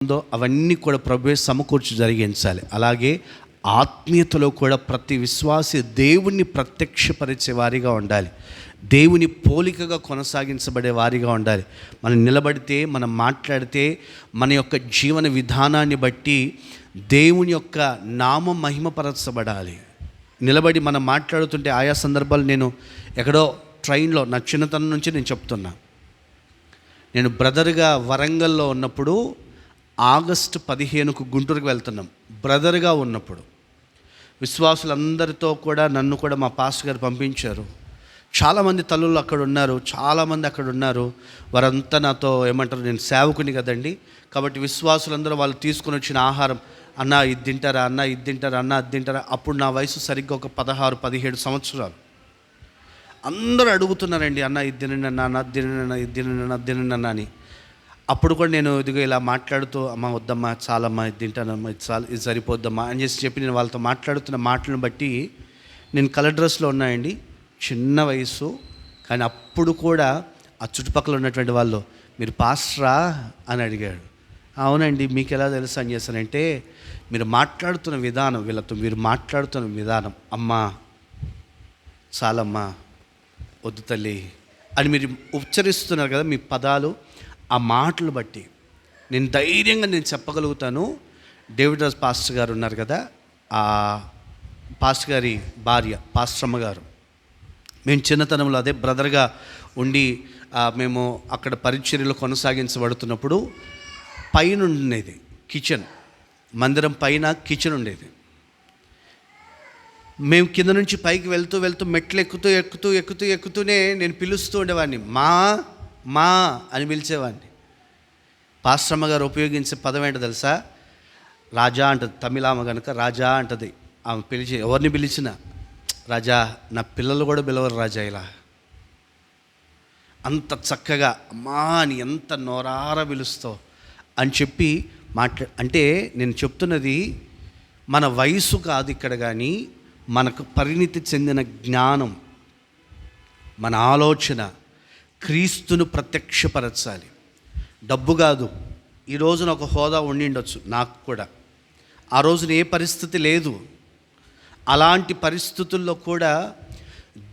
ఉందో అవన్నీ కూడా ప్రభువే సమకూర్చి జరిగించాలి. అలాగే ఆత్మీయతలో కూడా ప్రతి విశ్వాసి దేవుణ్ణి ప్రత్యక్షపరిచే వారిగా ఉండాలి. దేవుని పోలికగా కొనసాగించబడే వారిగా ఉండాలి. మనం నిలబడితే, మనం మాట్లాడితే, మన యొక్క జీవన విధానాన్ని బట్టి దేవుని యొక్క నామం మహిమపరచబడాలి. నిలబడి మనం మాట్లాడుతుంటే ఆయా సందర్భాలు నేను ఎక్కడో ట్రైన్లో నా చిన్నతనం నుంచి నేను చెప్తున్నా. నేను బ్రదర్గా వరంగల్లో ఉన్నప్పుడు ఆగస్టు 15కు గుంటూరుకు వెళ్తున్నాం. బ్రదర్గా ఉన్నప్పుడు విశ్వాసులందరితో కూడా నన్ను కూడా మా పాస్టర్ గారు పంపించారు. చాలామంది తల్లులు అక్కడ ఉన్నారు, చాలామంది అక్కడ ఉన్నారు. వారంతా నాతో ఏమంటారు, నేను సేవకుని కదండి, కాబట్టి విశ్వాసులందరూ వాళ్ళు తీసుకుని వచ్చిన ఆహారం, అన్న ఇది తింటారా, అన్న ఇది తింటారా, అన్న అది తింటారా. అప్పుడు నా వయసు సరిగ్గా ఒక 16-17 సంవత్సరాలు. అందరూ అడుగుతున్నారండి, అన్న ఇది తినండి అన్న, అది తినండి అన్న, ఇది తినండి అన్న, అది తినండి అన్న అని. అప్పుడు కూడా నేను ఇదిగో ఇలా మాట్లాడుతూ, అమ్మ వద్దమ్మా, చాలమ్మా, ఇది తింటానమ్మా, ఇది సరిపోద్దమ్మా అని చెప్పి నేను వాళ్ళతో మాట్లాడుతున్న మాటలను బట్టి నేను కలర్ డ్రెస్లో ఉన్నాయండి, చిన్న వయసు. కానీ అప్పుడు కూడా ఆ చుట్టుపక్కల ఉన్నటువంటి వాళ్ళు, మీరు పాస్టరా అని అడిగాడు. అవునండి, మీకు ఎలా తెలుసు అని చేశానంటే, మీరు మాట్లాడుతున్న విధానం, వీళ్ళతో మీరు మాట్లాడుతున్న విధానం, అమ్మా చాలమ్మా, వద్దు తల్లి అని మీరు ఉచ్చరిస్తున్నారు కదా, మీ పదాలు, ఆ మాటలు బట్టి నేను ధైర్యంగా నేను చెప్పగలుగుతాను. డేవిడ్ రాజ్ పాస్టర్ గారు ఉన్నారు కదా, ఆ పాస్టర్ గారి భార్య పాస్టరమ్మ గారు, మేము చిన్నతనంలో అదే బ్రదర్గా ఉండి మేము అక్కడ పరిచర్యలు కొనసాగించబడుతున్నప్పుడు పైన ఉండేది కిచెన్, మందిరం పైన కిచెన్ ఉండేది. మేము కింద నుంచి పైకి వెళ్తూ వెళ్తూ మెట్లు ఎక్కుతూనే నేను పిలుస్తూ ఉండేవాడిని, మా అని పిలిచేవాడిని. పాస్టరమ్మ గారు ఉపయోగించే పదం ఏంటో తెలుసా? రాజా అంటది. తమిళామ కనుక రాజా అంటది. ఆమె పిలిచి ఎవరిని పిలిచినా, రాజా, నా పిల్లలు కూడా పిలవరు రాజా ఇలా. అంత చక్కగా అమ్మా అని ఎంత నోరార పిలుస్తావు అని చెప్పి అంటే నేను చెప్తున్నది మన వయసు కాదు ఇక్కడ, కానీ మనకు పరిణితి చెందిన జ్ఞానం, మన ఆలోచన క్రీస్తును ప్రత్యక్షపరచాలి. డబ్బు కాదు. ఈ రోజున ఒక హోదా ఉండిండొచ్చు నాకు కూడా, ఆ రోజున ఏ పరిస్థితి లేదు. అలాంటి పరిస్థితుల్లో కూడా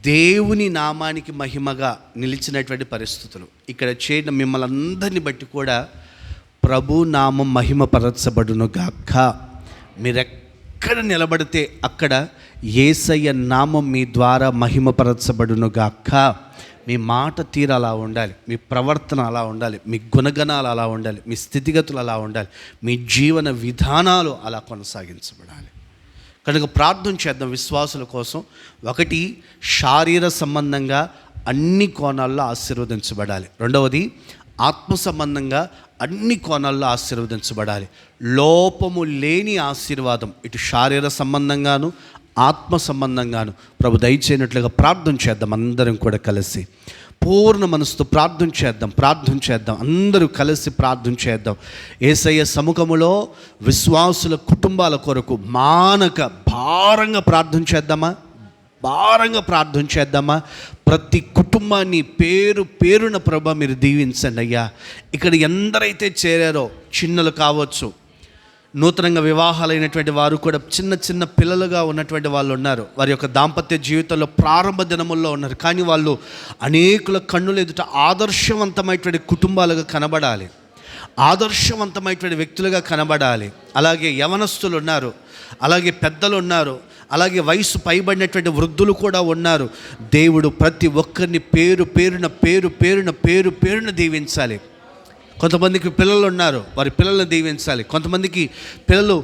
దేవుని నామానికి మహిమగా నిలిచినటువంటి పరిస్థితులు ఇక్కడ చేయడం మిమ్మల్ని అందరినీ బట్టి కూడా ప్రభు నామం మహిమపరచబడును గాక. మీరెక్కడ నిలబడితే అక్కడ యేసయ్య నామం మీ ద్వారా మహిమపరచబడును గాక. మీ మాట తీరు అలా ఉండాలి, మీ ప్రవర్తన అలా ఉండాలి, మీ గుణగణాలు అలా ఉండాలి, మీ స్థితిగతులు అలా ఉండాలి, మీ జీవన విధానాలు అలా కొనసాగించబడాలి. కనుక ప్రార్థన చేద్దాం విశ్వాసుల కోసం. ఒకటి, శారీర సంబంధంగా అన్ని కోణాల్లో ఆశీర్వదించబడాలి. రెండవది, ఆత్మ సంబంధంగా అన్ని కోణాల్లో ఆశీర్వదించబడాలి. లోపము లేని ఆశీర్వాదం ఇటు శారీర సంబంధంగాను ఆత్మ సంబంధంగాను ప్రభు దయచేయనట్లుగా ప్రార్థన చేద్దాం. అందరం కూడా కలిసి పూర్ణ మనసుతో ప్రార్థన చేద్దాం. అందరూ కలిసి ప్రార్థన చేద్దాం. యేసయ్య సముఖములో విశ్వాసుల కుటుంబాల కొరకు మానక భారంగా ప్రార్థన చేద్దామా. ప్రతి కుటుంబాన్ని పేరు పేరున ప్రభు మీరు దీవించండి అయ్యా. ఇక్కడ ఎందరైతే చేరారో, చిన్నలు కావచ్చు, నూతనంగా వివాహాలైనటువంటి వారు కూడా, చిన్న పిల్లలుగా ఉన్నటువంటి వాళ్ళు ఉన్నారు, వారి యొక్క దాంపత్య జీవితంలో ప్రారంభ దినముల్లో ఉన్నారు. కానీ వాళ్ళు అనేకుల కన్నుల ఎదుట ఆదర్శవంతమైనటువంటి కుటుంబాలుగా కనబడాలి, ఆదర్శవంతమైనటువంటి వ్యక్తులుగా కనబడాలి. అలాగే యవనస్తులు ఉన్నారు, అలాగే పెద్దలు ఉన్నారు, అలాగే వయసు పైబడినటువంటి వృద్ధులు కూడా ఉన్నారు. దేవుడు ప్రతి ఒక్కరిని పేరు పేరున దీవించాలి. కొంతమందికి పిల్లలు ఉన్నారు, వారి పిల్లలను దీవించాలి. కొంతమందికి పిల్లలు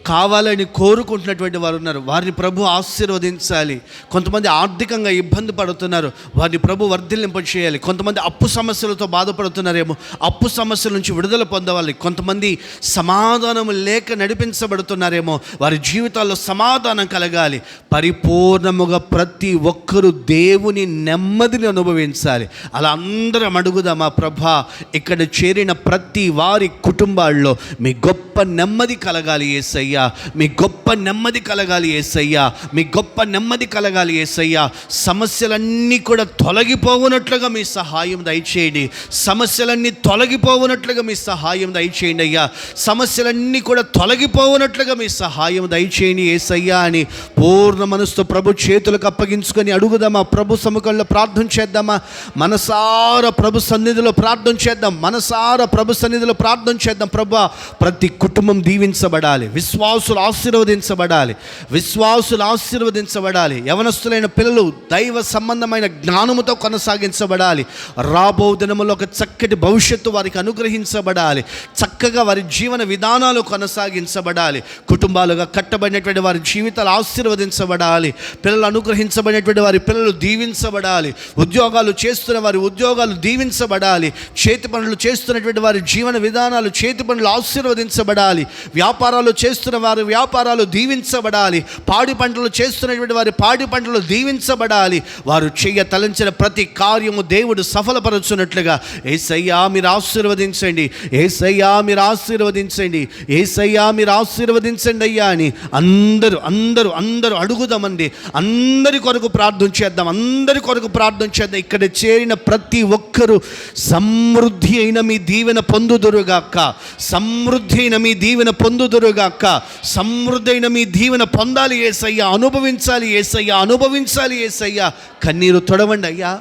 కావాలని కోరుకుంటున్నటువంటి వారు ఉన్నారు, వారిని ప్రభు ఆశీర్వదించాలి. కొంతమంది ఆర్థికంగా ఇబ్బంది పడుతున్నారు, వారిని ప్రభు వర్ధిల్లింపచేయాలి. కొంతమంది అప్పు సమస్యలతో బాధపడుతున్నారేమో, అప్పు సమస్యల నుంచి విడుదల పొందవాలి. కొంతమంది సమాధానం లేక నడిపించబడుతున్నారేమో, వారి జీవితాల్లో సమాధానం కలగాలి. పరిపూర్ణముగా ప్రతి ఒక్కరూ దేవుని నెమ్మదిని అనుభవించాలి. అలా అందరం అడుగుదామా, ప్రభా ఇక్కడ చేరిన ప్రతి వారి కుటుంబాల్లో మీ గొప్ప నెమ్మది కలగాలి యేసయ్య. యేసయ్యా. మీ గొప్ప నెమ్మది కలగాలి యేసయ్యా. మీ గొప్ప నెమ్మది కలగాలి యేసయ్యా. సమస్యలన్నీ కూడా తొలగిపోవునట్లుగా మీ సహాయం దయచేయండి. సమస్యలన్నీ తొలగిపోవునట్లుగా మీ సహాయం దయచేయండి అయ్యా. సమస్యలన్నీ కూడా తొలగిపోవునట్లుగా మీ సహాయం దయచేయండి యేసయ్యా అని పూర్ణ మనసుతో ప్రభు చేతులకు అప్పగించుకొని అడుగుదామా. ప్రభు సముఖంలో ప్రార్థన చేద్దామా. మనసారా ప్రభు సన్నిధిలో ప్రార్థన చేద్దాం. మనసారా ప్రభు సన్నిధిలో ప్రార్థన చేద్దాం. ప్రభువా, ప్రతి కుటుంబం దీవించబడాలి. విశ్వాసులు ఆశీర్వదించబడాలి. విశ్వాసులు ఆశీర్వదించబడాలి. యవనస్తులైన పిల్లలు దైవ సంబంధమైన జ్ఞానముతో కొనసాగించబడాలి. రాబో దినములో ఒక చక్కటి భవిష్యత్తు వారికి అనుగ్రహించబడాలి. చక్కగా వారి జీవన విధానాలు కొనసాగించబడాలి. కుటుంబాలుగా కట్టబడినటువంటి వారి జీవితాలు ఆశీర్వదించబడాలి. పిల్లలు అనుగ్రహించబడినటువంటి వారి పిల్లలు దీవించబడాలి. ఉద్యోగాలు చేస్తున్న వారి ఉద్యోగాలు దీవించబడాలి. చేతి పనులు చేస్తున్నటువంటి వారి జీవన విధానాలు, చేతి పనులు ఆశీర్వదించబడాలి. వ్యాపారాలు చేస్తున్న వారి వ్యాపారాలు దీవించబడాలి. పాడి పంటలు చేస్తున్నటువంటి వారి పాడి పంటలు దీవించబడాలి. వారు తలంచిన ప్రతి కార్యము దేవుడు సఫలపరచున్నట్లుగా యేసయ్యా మీరు ఆశీర్వదించండి. యేసయ్యా మీరు ఆశీర్వదించండి. యేసయ్యా మీరు ఆశీర్వదించండి అయ్యా అని అందరూ అందరూ అందరూ అడుగుదామండి. అందరి కొరకు ప్రార్థన చేద్దాం. అందరి కొరకు ప్రార్థన చేద్దాం. ఇక్కడ చేరిన ప్రతి ఒక్కరూ సమృద్ధి అయిన మీ దీవెన పొందుదురుగాక. సమృద్ధి అయిన మీ దీవెన పొందుదురుగాక. సమృద్ధి అయిన మీ దీవెన పొందాలి యేసయ్యా. అనుభవించాలి యేసయ్యా. అనుభవించాలి యేసయ్యా. కన్నీరు తొడవండి అయ్యా.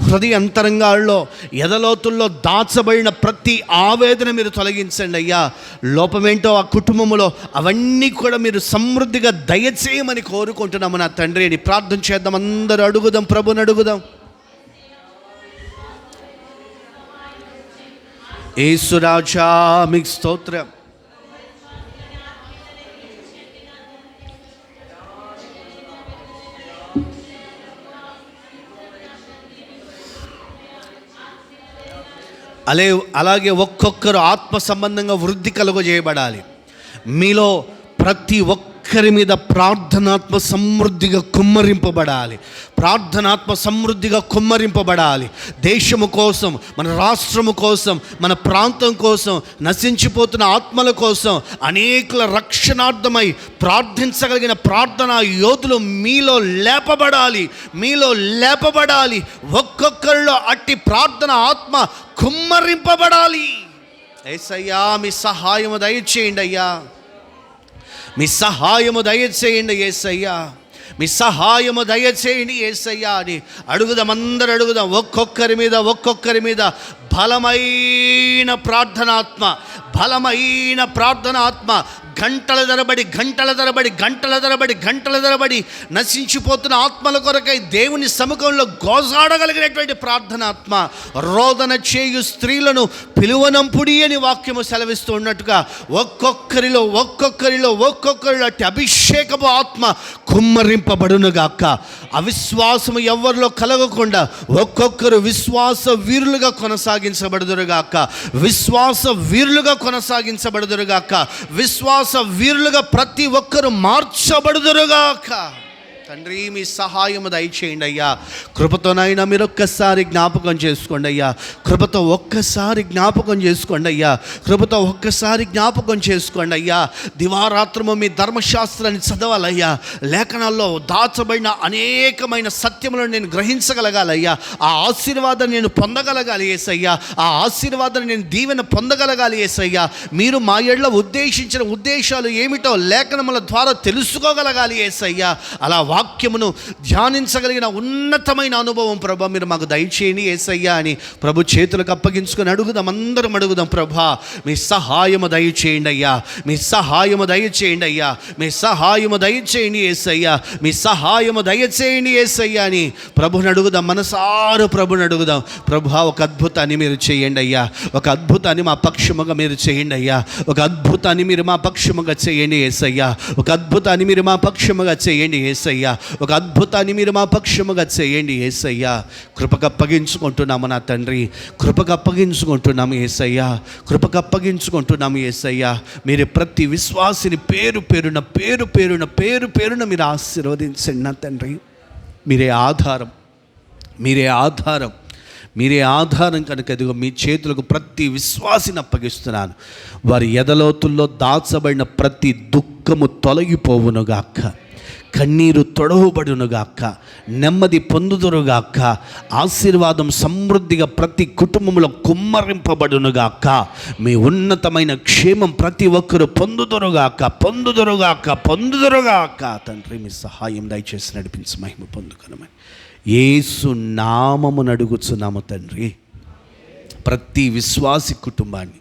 హృదయ అంతరంగాల్లో ఎదలోతుల్లో దాచబడిన ప్రతి ఆవేదన మీరు తొలగించండి అయ్యా. లోపమేంటో ఆ కుటుంబంలో అవన్నీ కూడా మీరు సమృద్ధిగా దయచేయమని కోరుకుంటున్నాము నా తండ్రి అని ప్రార్థన చేద్దాం. అందరూ అడుగుదాం. ప్రభుని అడుగుదాం. యేసురాజా మీకు స్తోత్రం. అలాగే ఒక్కొక్కరు ఆత్మ సంబంధంగా వృద్ధి కలుగజేయబడాలి. మీలో ప్రతి ఒక్కరి మీద ప్రార్థనాత్మ సమృద్ధిగా కుమ్మరింపబడాలి. ప్రార్థనాత్మ సమృద్ధిగా కుమ్మరింపబడాలి. దేశము కోసం, మన రాష్ట్రము కోసం, మన ప్రాంతం కోసం, నశించిపోతున్న ఆత్మల కోసం, అనేకుల రక్షణార్థమై ప్రార్థించగలిగిన ప్రార్థనా యోధులు మీలో లేపబడాలి. మీలో లేపబడాలి. ఒక్కొక్కరిలో అట్టి ప్రార్థన ఆత్మ కుమ్మరింపబడాలి. యేసయ్యా మీ సహాయము దయచేయండి అయ్యా. మీ సహాయము దయచేయండి యేసయ్యా. మీ సహాయము దయచేయండి యేసయ్యా అని అడుగుదాం. అందరూ అడుగుదాం. ఒక్కొక్కరి మీద బలమైన ప్రార్థనాత్మ, బలమైన ప్రార్థనాత్మ గంటల తరబడి నశించిపోతున్న ఆత్మల కొరకై దేవుని సముఖంలో గోజాడగలిగినటువంటి ప్రార్థనాత్మ, రోదన చేయు స్త్రీలను పిలువనంపుడి అని వాక్యము సెలవిస్తూ ఉన్నట్టుగా ఒక్కొక్కరిలో అట్టి అభిషేకపు ఆత్మ కుమ్మరింపబడునుగాక. అవిశ్వాసము ఎవరిలో కలగకుండా ఒక్కొక్కరు విశ్వాస వీరులుగా కొనసాగించబడుదురుగాక. విశ్వాస వీరులుగా ప్రతి ఒక్కరు మార్చబడుదురుగాక. తండ్రి మీ సహాయము దయచేయండి అయ్యా. కృపతోనైనా మీరు ఒక్కసారి జ్ఞాపకం చేసుకోండి అయ్యా. కృపతో ఒక్కసారి జ్ఞాపకం చేసుకోండి అయ్యా. కృపతో ఒక్కసారి జ్ఞాపకం చేసుకోండి అయ్యా. దివారాత్రము మీ ధర్మశాస్త్రాన్ని చదవాలయ్యా. లేఖనాల్లో దాచబడిన అనేకమైన సత్యములను నేను గ్రహించగలగాలయ్యా. ఆ ఆశీర్వాదాన్ని నేను పొందగలగాలి యేసయ్యా. ఆ ఆశీర్వాదాన్ని నేను దీవెన పొందగలగాలి యేసయ్యా. మీరు మా ఎడల ఉద్దేశించిన ఉద్దేశాలు ఏమిటో లేఖనముల ద్వారా తెలుసుకోగలగాలి యేసయ్యా. అలా వాక్యమును ధ్యానించగలిగిన ఉన్నతమైన అనుభవం ప్రభా మీరు మాకు దయచేయండి యేసయ్యా అని ప్రభు చేతులకు అప్పగించుకొని అడుగుదాం. అందరం అడుగుదాం. ప్రభా మీ సహాయము దయచేయండి అయ్యా. మీ సహాయము దయచేయండి అయ్యా. మీ సహాయము దయచేయండి యేసయ్యా. మీ సహాయము దయచేయండి యేసయ్యా అని ప్రభుని అడుగుదాం. మనసారు ప్రభుని అడుగుదాం. ప్రభా ఒక అద్భుతాన్ని మీరు చేయండి అయ్యా. ఒక అద్భుతాన్ని మా పక్షముగా మీరు చేయండి అయ్యా. ఒక అద్భుతాన్ని మీరు మా పక్షముగా చేయండి యేసయ్యా. ఒక అద్భుతాన్ని మీరు మా పక్షముగా చేయండి యేసయ్యా. ఒక అద్భుతాన్ని మీరు మా పక్షముగా చేయండి యేసయ్యా. కృపకు అప్పగించుకుంటున్నాము నా తండ్రి. కృపకు అప్పగించుకుంటున్నాము యేసయ్యా. కృపకు అప్పగించుకుంటున్నాము యేసయ్యా. మీరు ప్రతి విశ్వాసిని పేరు పేరున మీరు ఆశీర్వదించండి నా తండ్రి. మీరే ఆధారం కనుక ఇదిగో మీ చేతులకు ప్రతి విశ్వాసిని అప్పగిస్తున్నాను. వారి ఎదలోతుల్లో దాచబడిన ప్రతి దుఃఖ దుఃఖము తొలగిపోవునుగాక, కన్నీరు తొడవబడునుగాక, నెమ్మది పొందుదురుగాక, ఆశీర్వాదం సమృద్ధిగా ప్రతి కుటుంబంలో కుమ్మరింపబడునుగాక, మీ ఉన్నతమైన క్షేమం ప్రతి ఒక్కరు పొందుదురుగాక. తండ్రి మీ సహాయం దయచేసి నడిపించి మహిమ పొందుకొనమని యేసు నామమున అడుగుచున్నాము తండ్రి. ప్రతి విశ్వాసి కుటుంబాన్ని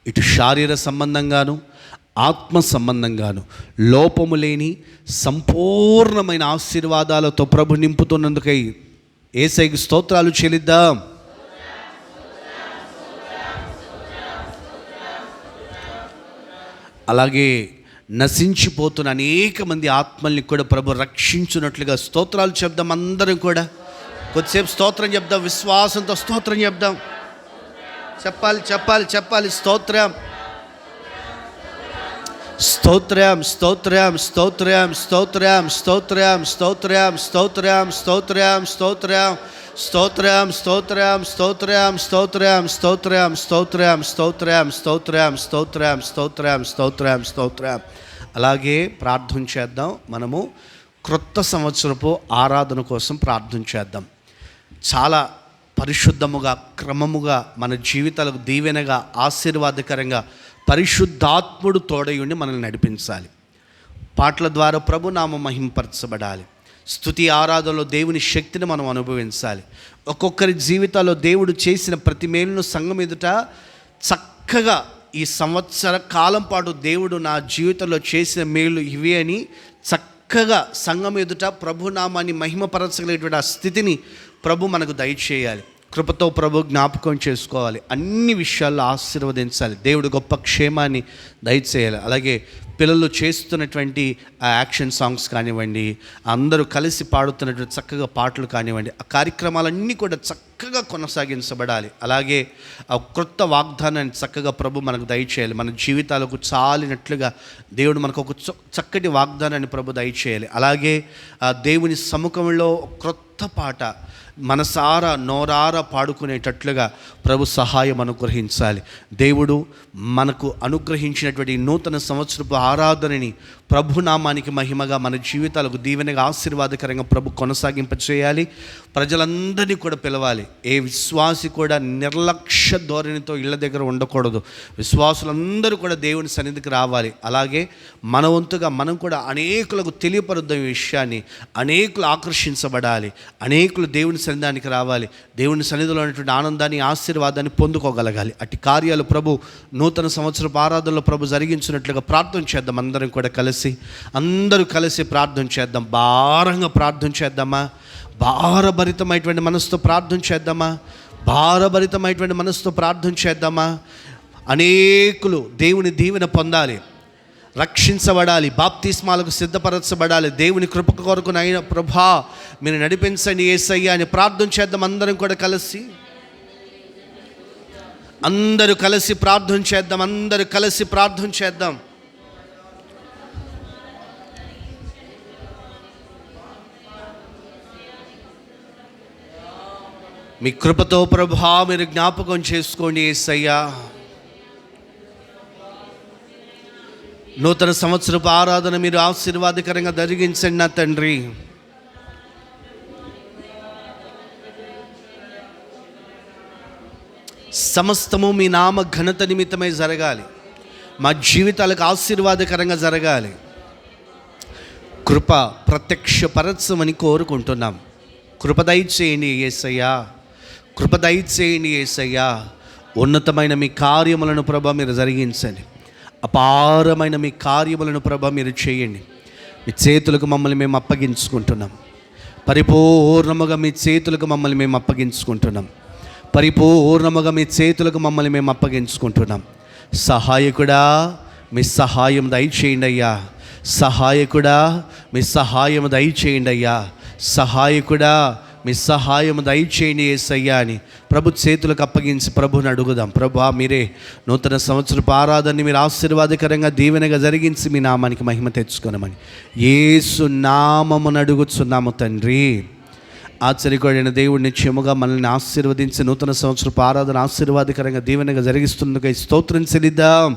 ఇటు శారీర సంబంధంగాను ఆత్మ సంబంధంగాను లోపము లేని సంపూర్ణమైన ఆశీర్వాదాలతో ప్రభు నింపుతున్నందుకై యేసయ్యకు స్తోత్రాలు చెల్లిద్దాం. అలాగే నశించిపోతున్న అనేక మంది ఆత్మల్ని కూడా ప్రభు రక్షించున్నట్లుగా స్తోత్రాలు చెప్దాం. అందరం కూడా కొద్దిసేపు స్తోత్రం చెప్దాం, విశ్వాసంతో స్తోత్రం చెప్దాం. చెప్పాలి. స్తోత్రం. అలాగే ప్రార్థన చేద్దాం. మనము క్రొత్త సంవత్సరపు ఆరాధన కోసం ప్రార్థన చేద్దాం. చాలా పరిశుద్ధముగా, క్రమముగా, మన జీవితాలకు దీవెనగా, ఆశీర్వాదకరంగా పరిశుద్ధాత్ముడు తోడయుండి మనల్ని నడిపించాలి. పాటల ద్వారా ప్రభు నామం మహింపరచబడాలి. స్తుతి ఆరాధనలో దేవుని శక్తిని మనం అనుభవించాలి. ఒక్కొక్కరి జీవితాల్లో దేవుడు చేసిన ప్రతి మేలును సంఘం ఎదుట చక్కగా ఈ సంవత్సర కాలం పాటు దేవుడు నా జీవితంలో చేసిన మేలు ఇవి అని చక్కగా సంఘం ఎదుట ప్రభునామాన్ని మహిమపరచగలిగేటువంటి ఆ స్థితిని ప్రభు మనకు దయచేయాలి. కృపతో ప్రభు జ్ఞాపకం చేసుకోవాలి. అన్ని విషయాల్లో ఆశీర్వదించాలి. దేవుడు గొప్ప క్షేమాన్ని దయచేయాలి. అలాగే పిల్లలు చేస్తున్నటువంటి ఆ యాక్షన్ సాంగ్స్ కానివ్వండి, అందరూ కలిసి పాడుతున్నటువంటి చక్కగా పాటలు కానివ్వండి, ఆ కార్యక్రమాలన్నీ కూడా చక్కగా కొనసాగించబడాలి. అలాగే ఆ క్రొత్త వాగ్దానాన్ని చక్కగా ప్రభు మనకు దయచేయాలి. మన జీవితాలకు చాలినట్లుగా దేవుడు మనకు ఒక చక్కటి వాగ్దానాన్ని ప్రభు దయచేయాలి. అలాగే ఆ దేవుని సముఖంలో క్రొత్త పాట మనసారా నోరారా పాడుకునేటట్లుగా ప్రభు సహాయం అనుగ్రహించాలి. దేవుడు మనకు అనుగ్రహించినటువంటి నూతన సంవత్సరపు ఆరాధనని ప్రభునామానికి మహిమగా, మన జీవితాలకు దీవెనగా, ఆశీర్వాదకరంగా ప్రభు కొనసాగింపచేయాలి. ప్రజలందరినీ కూడా పిలవాలి. ఏ విశ్వాసి కూడా నిర్లక్ష్య ధోరణితో ఇళ్ళ దగ్గర ఉండకూడదు. విశ్వాసులందరూ కూడా దేవుని సన్నిధికి రావాలి. అలాగే మన వంతుగా మనం కూడా అనేకులకు తెలియపరుద్దాం ఈ విషయాన్ని. అనేకులు ఆకర్షించబడాలి. అనేకులు దేవుని సన్నిధానికి రావాలి. దేవుని సన్నిధిలో ఉన్నటువంటి ఆనందాన్ని, ఆశీర్వాదాన్ని పొందుకోగలగాలి. అట్టి కార్యాలు ప్రభు నూతన సంవత్సరపు ఆరాధనలో ప్రభు జరిగించినట్లుగా ప్రార్థన చేద్దాం. అందరూ కలిసి ప్రార్థన చేద్దాం. భారంగా ప్రార్థన చేద్దామా? భారభరితమైనటువంటి మనసుతో ప్రార్థన చేద్దామా? భారభరితమైనటువంటి మనసుతో ప్రార్థన చేద్దామా? అనేకులు దేవుని దీవెన పొందాలి, రక్షించబడాలి, బాప్తిస్మాలకు సిద్ధపరచబడాలి. దేవుని కృప కొరకు నైనా ప్రభా మీరు నడిపించండి యేసయ్యా అని ప్రార్థన చేద్దాం. అందరూ కలిసి ప్రార్థన చేద్దాం. మీ కృపతో ప్రభా మీరు జ్ఞాపకం చేసుకోండి యేసయ్యా. నూతన సంవత్సరపు ఆరాధన మీరు ఆశీర్వాదకరంగా జరిగించండి నా తండ్రి. సమస్తము మీ నామ ఘనత నిమిత్తమై జరగాలి. మా జీవితాలకు ఆశీర్వాదకరంగా జరగాలి. కృప ప్రత్యక్షపరచమని కోరుకుంటున్నాం. కృప దయచేయండి యేసయ్యా, కృప దయచేయండి యేసయ్యా. ఉన్నతమైన మీ కార్యములను ప్రభా మీరు జరిగించండి. అపారమైన మీ కార్యములను ప్రభా మీరు చేయండి. మీ చేతులకు మమ్మల్ని మేము అప్పగించుకుంటున్నాం. పరిపూర్ణముగా మీ చేతులకు మమ్మల్ని మేము అప్పగించుకుంటున్నాం. సహాయకుడా మీ సహాయం దయచేయండి అయ్యా. సహాయకుడా మీ సహాయం దయచేయండి యేసయ్యా అని ప్రభు చేతులకు అప్పగించి ప్రభుని అడుగుదాం. ప్రభు మీరే నూతన సంవత్సరపు ఆరాధనని మీరు ఆశీర్వాదకరంగా దీవెనగా జరిగించి మీ నామానికి మహిమ తెచ్చుకోనమని యేసు నామమున అడుగుచున్నాము తండ్రి. ఆశ్చర్యకరమైన దేవుడు నిత్యముగా మనల్ని ఆశీర్వదించి నూతన సంవత్సరపు ఆరాధన ఆశీర్వాదకరంగా దీవెనగా జరిగిస్తున్నందుకు స్తోత్రం చెల్లిద్దాం.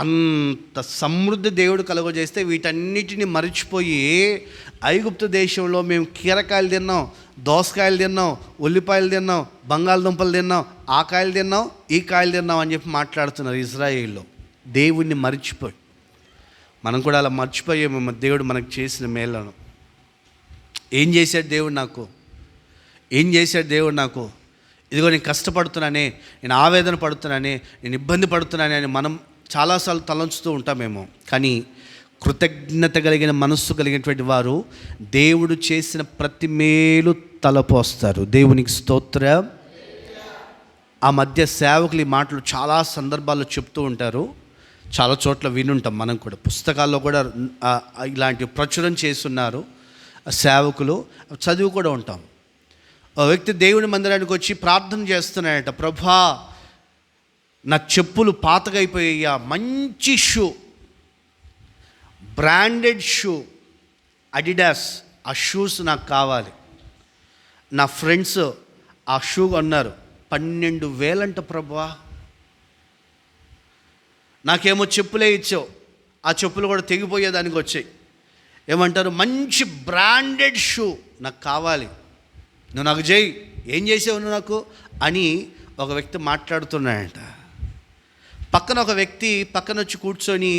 అంత సమృద్ధి దేవుడు కలుగజేస్తే వీటన్నిటిని మరిచిపోయి ఐగుప్తు దేశంలో మేము కీరకాయలు తిన్నాం, దోసకాయలు తిన్నాం, ఉల్లిపాయలు తిన్నాం, బంగాళదుంపలు తిన్నాం, ఆ కాయలు తిన్నాం, ఈ కాయలు తిన్నాం అని చెప్పి మాట్లాడుతున్నారు ఇజ్రాయేల్లో. దేవుడిని మర్చిపోయి మనం కూడా అలా మర్చిపోయాము దేవుడు మనకు చేసిన మేలను. ఏం చేశాడు దేవుడు నాకు? ఏం చేశాడు దేవుడు నాకు? ఇదిగో నేను కష్టపడుతున్నానే, నేను ఆవేదన పడుతున్నానే, నేను ఇబ్బంది పడుతున్నానే అని మనం చాలాసార్లు తలంచుతూ ఉంటామేమో. కానీ కృతజ్ఞత కలిగిన మనస్సు కలిగినటువంటి వారు దేవుడు చేసిన ప్రతి మేలు తలపోస్తారు. దేవునికి స్తోత్రం. ఆ మధ్య సేవకులు ఈ మాటలు చాలా సందర్భాల్లో చెప్తూ ఉంటారు, చాలా చోట్ల వినుంటాం మనం కూడా. పుస్తకాల్లో కూడా ఇలాంటి ప్రచురణ చేస్తున్నారు సేవకులు, చదివి కూడా ఉంటాం. ఒక వ్యక్తి దేవుని మందిరానికి వచ్చి ప్రార్థన చేస్తున్నాడట, ప్రభా నా చెప్పులు పాతగైపోయా, మంచి షూ, బ్రాండెడ్ షూ, అడిడాస్, ఆ షూస్ నాకు కావాలి. నా ఫ్రెండ్స్ ఆ షూ కొన్నారు, 12,000 ప్రభా. నాకేమో చెప్పులే ఇచ్చావు, ఆ చెప్పులు కూడా తెగిపోయేదానికి వచ్చాయి. ఏమంటారు, మంచి బ్రాండెడ్ షూ నాకు కావాలి, నువ్వు నాకు చేయి, ఏం చేసావు నువ్వు నాకు అని ఒక వ్యక్తి మాట్లాడుతున్నాడంట. పక్కన ఒక వ్యక్తి పక్కన వచ్చి కూర్చొని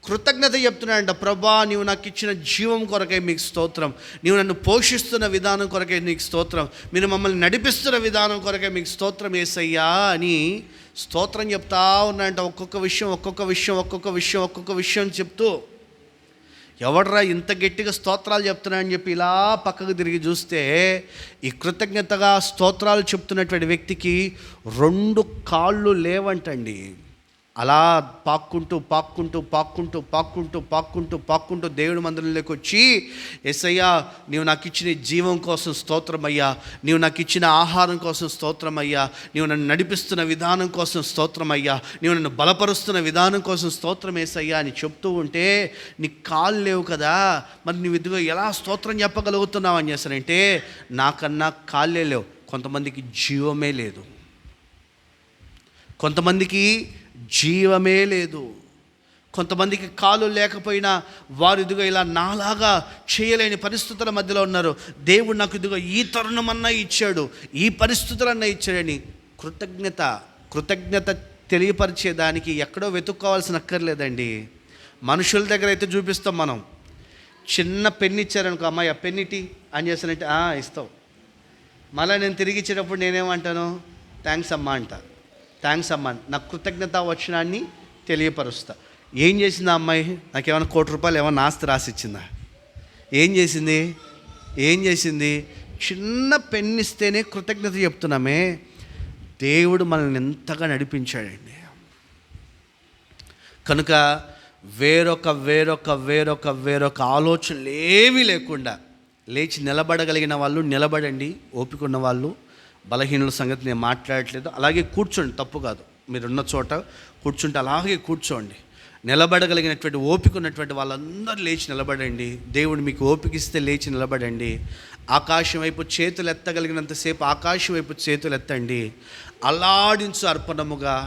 కృతజ్ఞత చెప్తున్నాడంట, ప్రభా నీవు నాకు ఇచ్చిన జీవం కొరకై మీకు స్తోత్రం, నీవు నన్ను పోషిస్తున్న విధానం కొరకై నీకు స్తోత్రం, మీరు మమ్మల్ని నడిపిస్తున్న విధానం కొరకై మీకు స్తోత్రం యేసయ్యా అని స్తోత్రం చెప్తా ఉన్నాడంట. ఒక్కొక్క విషయం చెప్తూ, ఎవడరా ఇంత గట్టిగా స్తోత్రాలు చెప్తున్నాయని చెప్పి ఇలా పక్కకు తిరిగి చూస్తే ఈ కృతజ్ఞతగా స్తోత్రాలు చెప్తున్నటువంటి వ్యక్తికి 2 కాళ్ళు లేవంటండి. అలా పాక్కుంటూ దేవుడి మందిరంలోకి వచ్చి, యేసయ్యా నీవు నాకు ఇచ్చిన జీవం కోసం స్తోత్రమయ్యా, నీవు నాకు ఇచ్చిన ఆహారం కోసం స్తోత్రమయ్యా, నీవు నన్ను నడిపిస్తున్న విధానం కోసం స్తోత్రమయ్యా, నీవు నన్ను బలపరుస్తున్న విధానం కోసం స్తోత్రం యేసయ్యా అని చెప్తూ ఉంటే, నీకు కాళ్ళు లేవు కదా, మరి నువ్వు ఇదిగో ఎలా స్తోత్రం చెప్పగలుగుతున్నావు అని చేస్తానంటే, నాకన్నా కాళ్ళే లేవు. కొంతమందికి జీవమే లేదు, కొంతమందికి జీవమే లేదు, కొంతమందికి కాలు లేకపోయినా వారు ఇదిగో ఇలా నాలాగా చేయలేని పరిస్థితుల మధ్యలో ఉన్నారు. దేవుడు నాకు ఇదిగో ఈ తరుణమన్నా ఇచ్చాడు, ఈ పరిస్థితులన్నా ఇచ్చాడని కృతజ్ఞత తెలియపరిచేదానికి ఎక్కడో వెతుక్కోవాల్సిన అక్కర్లేదండి. మనుషుల దగ్గర అయితే చూపిస్తాం మనం. చిన్న పెన్ను ఇచ్చారనుకో, అమ్మాయి ఆ పెన్నిటి అని చేస్తానంటే ఇస్తావు. మళ్ళీ నేను తిరిగి ఇచ్చేటప్పుడు నేనేమంటాను, థ్యాంక్స్ అమ్మా అంట. థ్యాంక్స్ అమ్మా, నాకు కృతజ్ఞత వచనాన్ని తెలియపరుస్తా. ఏం చేసింది ఆ అమ్మాయి? నాకేమైనా ₹1,00,00,000 ఏమైనా ఆస్తి రాసిచ్చిందా? ఏం చేసింది? చిన్న పెన్ను ఇస్తేనే కృతజ్ఞత చెప్తున్నామే. దేవుడు మనల్ని ఎంతగా నడిపించాడండి. కనుక వేరొక ఆలోచనలు ఏమీ లేకుండా లేచి నిలబడగలిగిన వాళ్ళు నిలబడండి. ఓపిక ఉన్న వాళ్ళు, బలహీనుల సంగతి నేను మాట్లాడట్లేదు. అలాగే కూర్చోండి, తప్పు కాదు. మీరున్న చోట కూర్చుంటే అలాగే కూర్చోండి. నిలబడగలిగినటువంటి ఓపిక ఉన్నటువంటి వాళ్ళందరూ లేచి నిలబడండి. దేవుడు మీకు ఓపిక ఇస్తే లేచి నిలబడండి. ఆకాశం వైపు చేతులు ఎత్తగలిగినంతసేపు ఆకాశం వైపు చేతులు ఎత్తండి. అల్లాడించు అర్పణముగా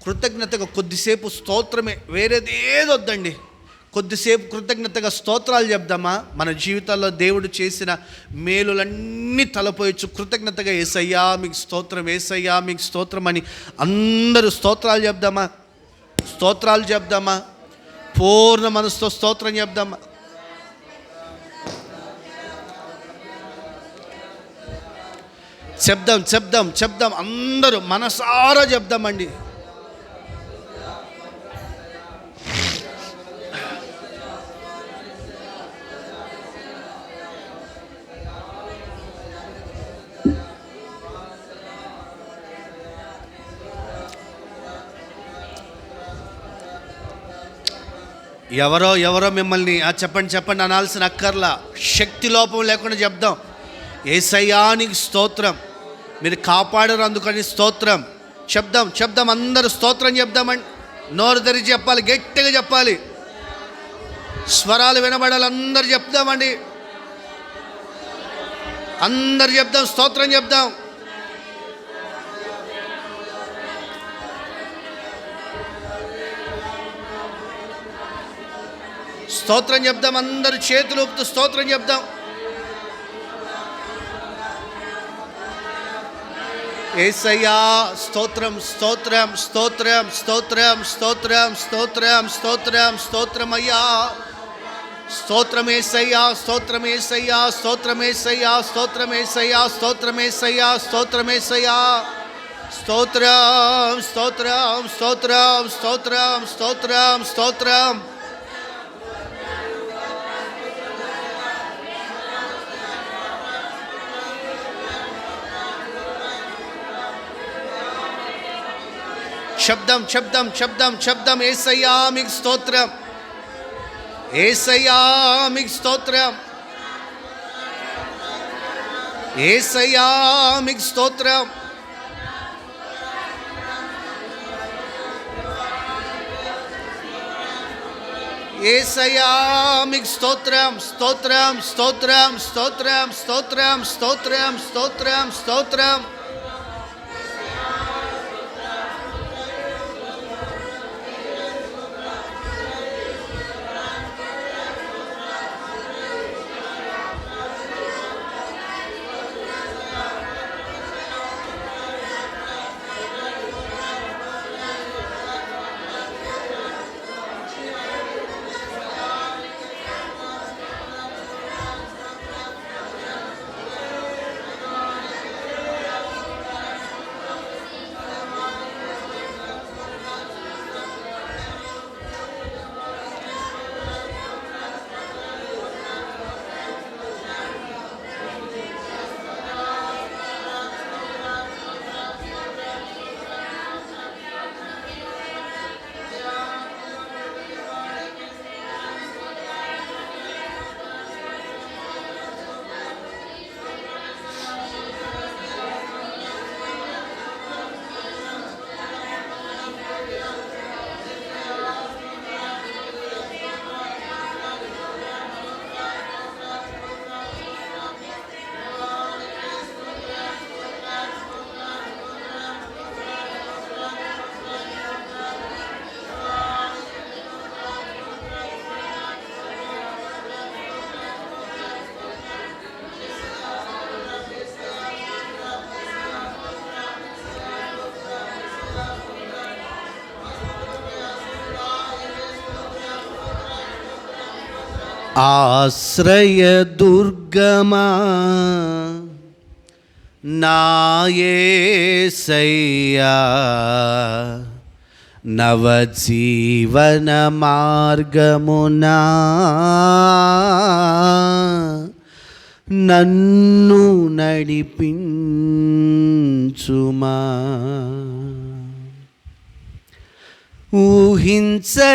కృతజ్ఞతగా కొద్దిసేపు స్తోత్రమే, వేరేదేదొద్దండి. కొద్దిసేపు కృతజ్ఞతగా స్తోత్రాలు చెప్దామా? మన జీవితాల్లో దేవుడు చేసిన మేలులన్నీ తలపోయచ్చు. కృతజ్ఞతగా యేసయ్యా మీకు స్తోత్రం, యేసయ్యా మీకు స్తోత్రం అని అందరూ స్తోత్రాలు చెప్దామా? పూర్ణ మనసుతో స్తోత్రం చెప్దామా? చెప్దాం అందరూ మనసారా చెప్దామండి. ఎవరో మిమ్మల్ని చెప్పండి అనాల్సిన అక్కర్లా. శక్తి లోపం లేకుండా చెప్దాం, యేసయ్యా నీకు స్తోత్రం, మీరు కాపాడరు అందుకని స్తోత్రం. చెప్దాం అందరూ స్తోత్రం చెప్దామండి. నోరు తెరిచి చెప్పాలి, గట్టిగా చెప్పాలి, స్వరాలు వినబడాలి. అందరు చెప్దామండి, అందరు చెప్దాం, స్తోత్రం చెప్దాం. స్తోత్రం చెప్దాం, అందరు చేతులు ఊపుతూ స్తోత్రం చెప్దాం. యేసయ్యా స్తోత్రం, స్తోత్రం, స్తోత్రం, స్తోత్రం, స్తోత్రం, స్తోత్రం, స్తోత్రం, స్తోత్రం అయ్యా, స్తోత్రం యేసయ్యా, స్తోత్రం యేసయ్యా, స్తోత్రం యేసయ్యా, స్తోత్రం యేసయ్యా, స్తోత్రం యేసయ్యా, స్తోత్రం యేసయ్యా, స్తోత్రం, స్తోత్రం, స్తోత్రం, స్తోత్రం, స్తోత్రం, స్తోత్రం. శబ్దం, శబ్దం, శబ్దం, శబ్దం. యేసయ్యా మీకు స్తోత్రం, యేసయ్యా మీకు స్తోత్రం, యేసయ్యా మీకు స్తోత్రం. యేసయ్యా మీకు స్తోత్రం, స్తోత్రం, స్తోత్రం, స్తోత్రం, స్తోత్రం, స్తోత్రం, స్తోత్రం, స్తోత్రం. ఆశ్రయదుర్గమా నా యేసయ్యా, నవజీవన మార్గమునా నన్ను నడిపించుమా.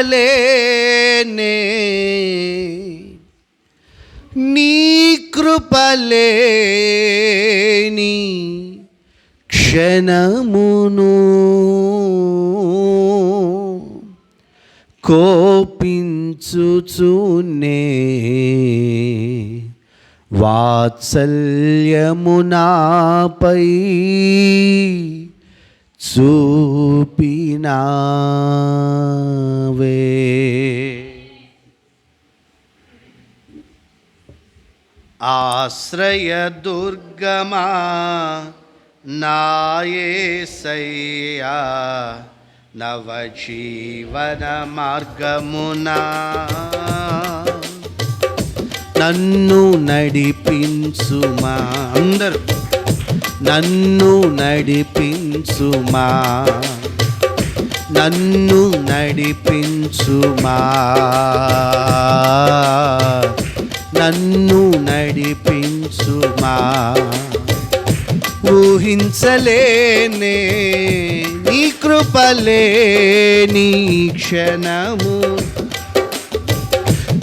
ఊహించలేనే నీ కృపలేని క్షణమును, కోపించుచునే వాత్సల్యము నాపై చూపినావే. ఆశ్రయదుర్గమా నా యేసయ్యా, నవజీవన మార్గమునా నన్ను నడిపించుమా. అందరూ నన్ను నడిపించుమా, నన్ను నడిపించుమా, నన్ను నడిపించుమా. ఊహించలేనే నీ కృపలేని క్షణము,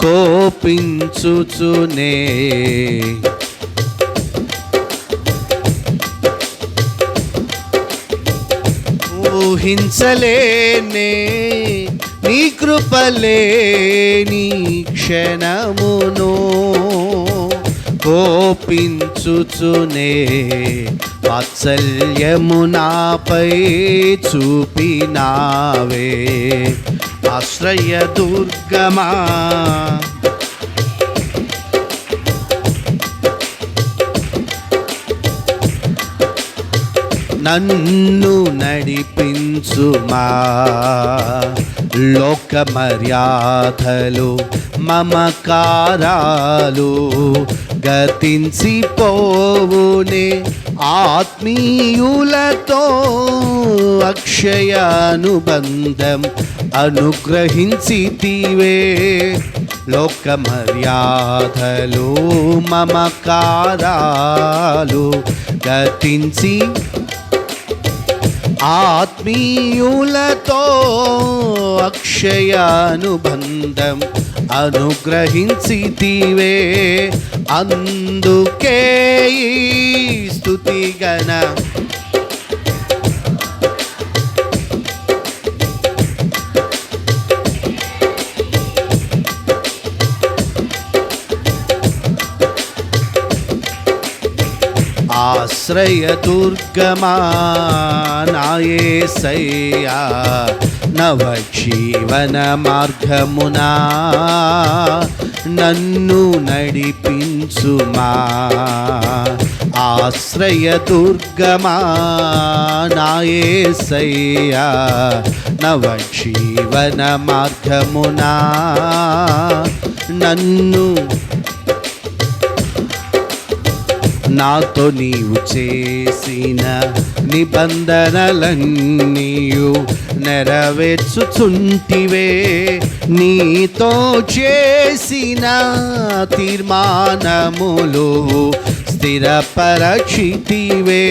కోపించుచునే ఊహించలేనే నీ కృపలేని క్షణమును, కోపించుచునే వాత్సల్యము నాపై చూపినావే. ఆశ్రయ దుర్గమా నన్ను నడిపించుమా. లోక మర్యాదలు మమకారాలు గతించిపోవునే. ఆత్మీయులతో అక్షయ అనుబంధం అనుగ్రహించితివే. లోక మర్యాదలు మమకారాలు గతించి ఆత్మీయులతో అక్షయానుబంధం అనుగ్రహించితివే. అందుకే ఈ స్తుతిగణ ఆశ్రయ దుర్గమా నా యేసయ్యా. నవజీవన మార్గమునా నన్ను నడిపించుమా. ఆశ్రయ దుర్గమా నా యేసయ్యా. నవజీవన మార్గమునా నన్ను నాతో నీవు చేసిన నిబంధనలన్నీయు నెరవేర్చుచుంటివే. నీతో చేసిన తీర్మానములు స్థిరపరచితివే.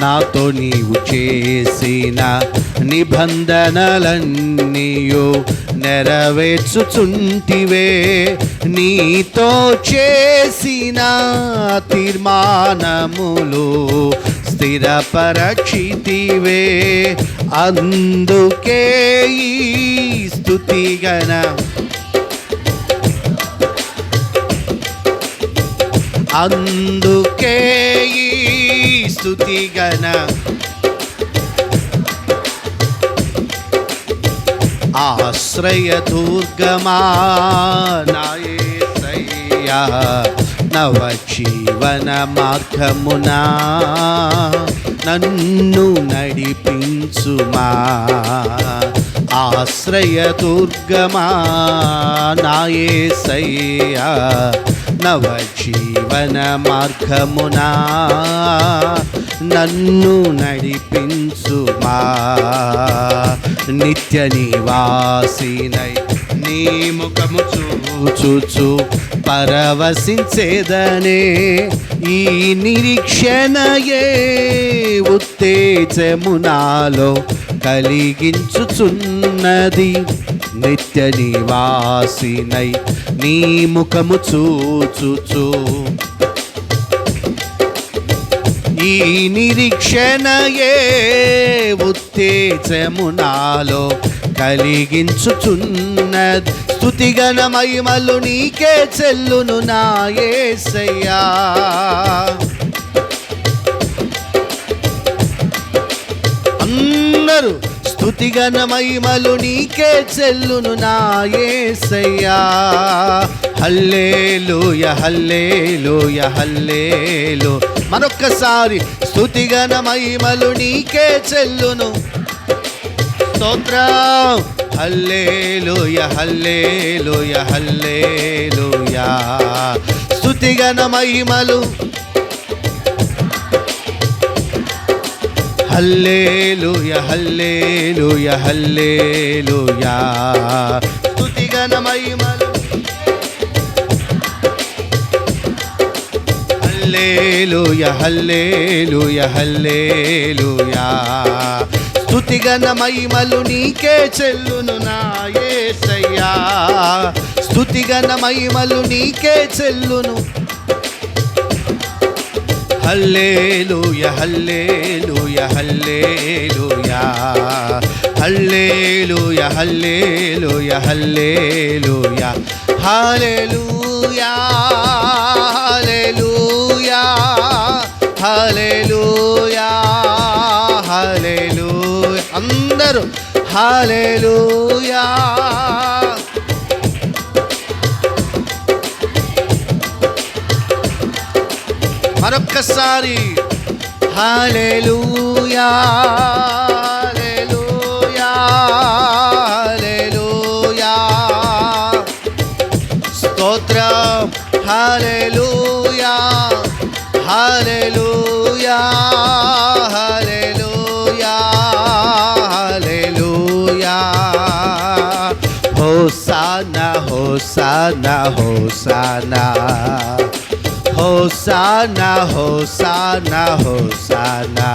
నాతో నీవు చేసిన నిబంధనలన్నీయు నెరవేర్చుచుంటివే. నీతో చేసిన తీర్మానములు స్థిరపరచితివే. అందుకే ఈ స్తుతిగణ అందుకే ఈ స్తుతిగణ ఆశ్రయ దుర్గమా నా యేసయ్యా. నవజీవన మార్గమునా నన్ను నడిపించుమా. ఆశ్రయ దుర్గమా నా యేసయ్యా. నవజీవన మార్గమునా నన్ను నడిపించుమా. నిత్య నివాసినై నీ ముఖము చూచుచు పరవశించేదనే. ఈ నిరీక్షణయే ఉత్తేజము నాలో కలిగించుచున్నది. నిత్య నివాసినై నీ ముఖము చూచుచు ఈ నిరీక్షణయే ఉత్తేజము నాలో కలిగించుచున్నది. స్తుతిగణ మహిమలు నీకే చెల్లును నా యేసయ్యా. అందరూ స్తుతిగణ మహిమలు నీకే చెల్లును నా యేసయ్యా. హల్లెలూయా హల్లెలూయా హల్లెలూయా. మరొక్కసారి స్తుతిగణ మహిమలు నీకే చెల్లును. స్తోత్రం. హల్లెలూయా హల్లెలూయా హల్లెలూయా. స్తుతిగణ మహిమలు హల్లెలూయా హల్లెలూయా హల్లెలూయా. స్తుతిగణ మహిమలు హల్లెలూయా హల్లెలూయా హల్లెలూయా. స్తుతిగణ మహిమలు నీకే చెల్లును నా యేసయ్యా. స్తుతిగణ మహిమలు నీకే చెల్లును. హల్లెలూయా హల్లెలూయా హల్లెలూయా. హల్లెలూయా హల్లెలూయా హల్లెలూయా. హల్లెలూయా హల్లెలూయా హల్లెలూయా హల్లెలూయా అందరూ హల్లెలూయా. మరొక్కసారి హల్లెలూయా హల్లెలూయా హల్లెలూయా స్తోత్రం హల్లెలూయా హల్లెలూయా హల్లెలూయా హల్లెలూయా. హోసానా హోసానా హోసానా హోసానా హోసానా హోసానా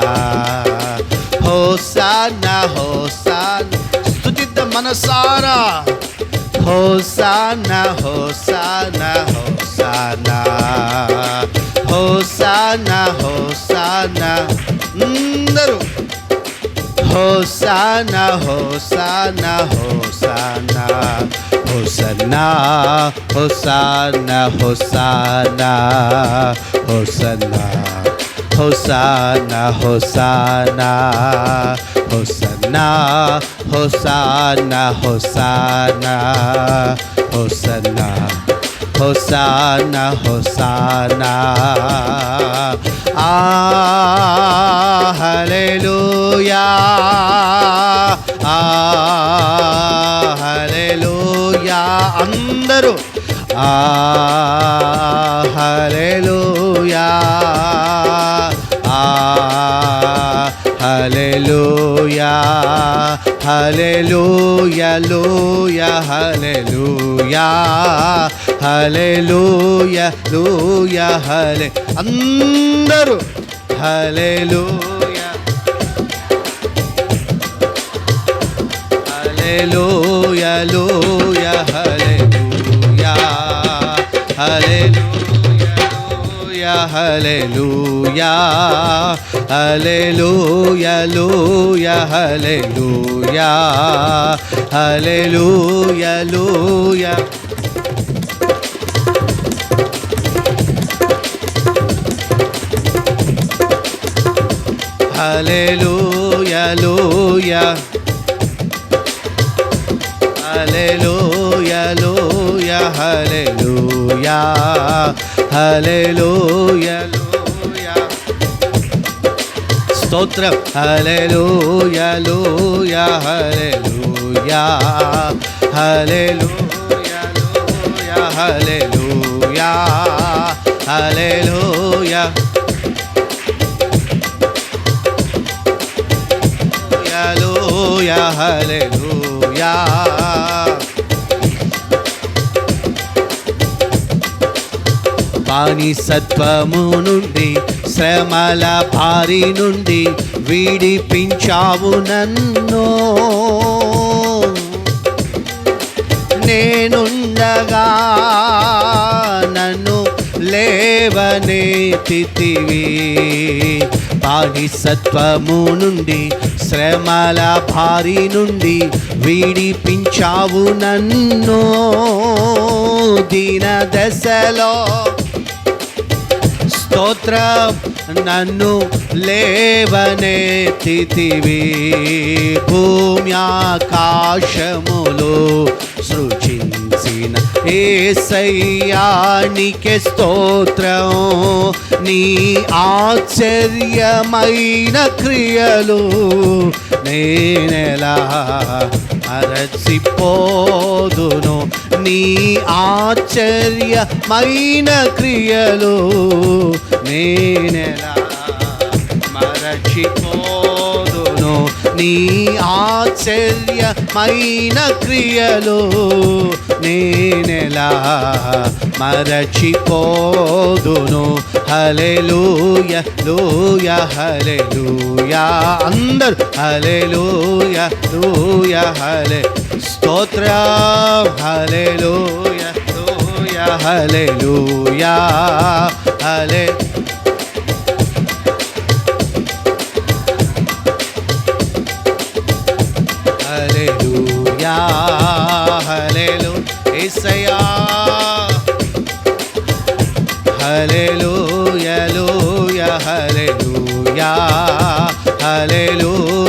హోసానా హోసానా స్తుతిద్దాం మనసారా. హోసానా హోసానా హోసానా హోసానా హోసానా అందరూ హోసానా హోసానా హోసానా హోసన్నా హోసానా హోసానా హోసన్నా హోసానా హోసానా హోసన్నా హోసానా హోసానా హోసన్నా హోసానా హోసానా. హల్లెలూయా హల్లెలూయా అందరూ హల్లెలూయా హల్లెలూయా హల్లెలూయా లూయా హల్లెలూయా హల్లెలూయా లూయా హల్లె అందరూ హల్లెలూయా హల్లెలూయా లూయా హల్లెలూయా హల్లెలూయా హల్లెలూయా హల్లెలూయా లూయా హల్లెలూయా హల్లెలూయా లూయా. హల్లెలూయా లూయా హల్లెలూయా లూయా హల్లెలూయా హల్లెలూయా లూయా స్తోత్రం హల్లెలూయా లూయా హల్లెలూయా హల్లెలూయా లూయా హల్లెలూయా హల్లెలూయా హల్లెలూయా హల్లెలూయా. బానిసత్వము నుండి శ్రమల భారీ నుండి విడిపించావు నన్ను. నేనుండగా నన్ను లేవనెత్తితివి. బానిసత్వము నుండి శ్రమల భారీ నుండి విడిపించావు నన్ను. దీన దశలో స్తోత్రం నన్ను లేవనెత్తితివి. భూమ్యాకాశములు సృజించిన యేసయ్యానికే స్తోత్రం. నీ ఆశ్చర్యమైన క్రియలు నేనెలా మరచిపోదును. నీ ఆశ్చర్యమైన క్రియలు నేనెలా మరచిపోదును. నీ ఆశ్చర్యమైన క్రియలు నేనెలా మరచిపోదును. హల్లెలూయా లూయా హల్లెలూయా అందరూ హల్లెలూయా లూయా హల్లె స్తోత్రం హల్లెలూయా లూయా హల్లెలూయా హల్లె హల్లెలూయా హల్లెలూయా యేసయ్యా హల్లెలూయా లూయా హల్లె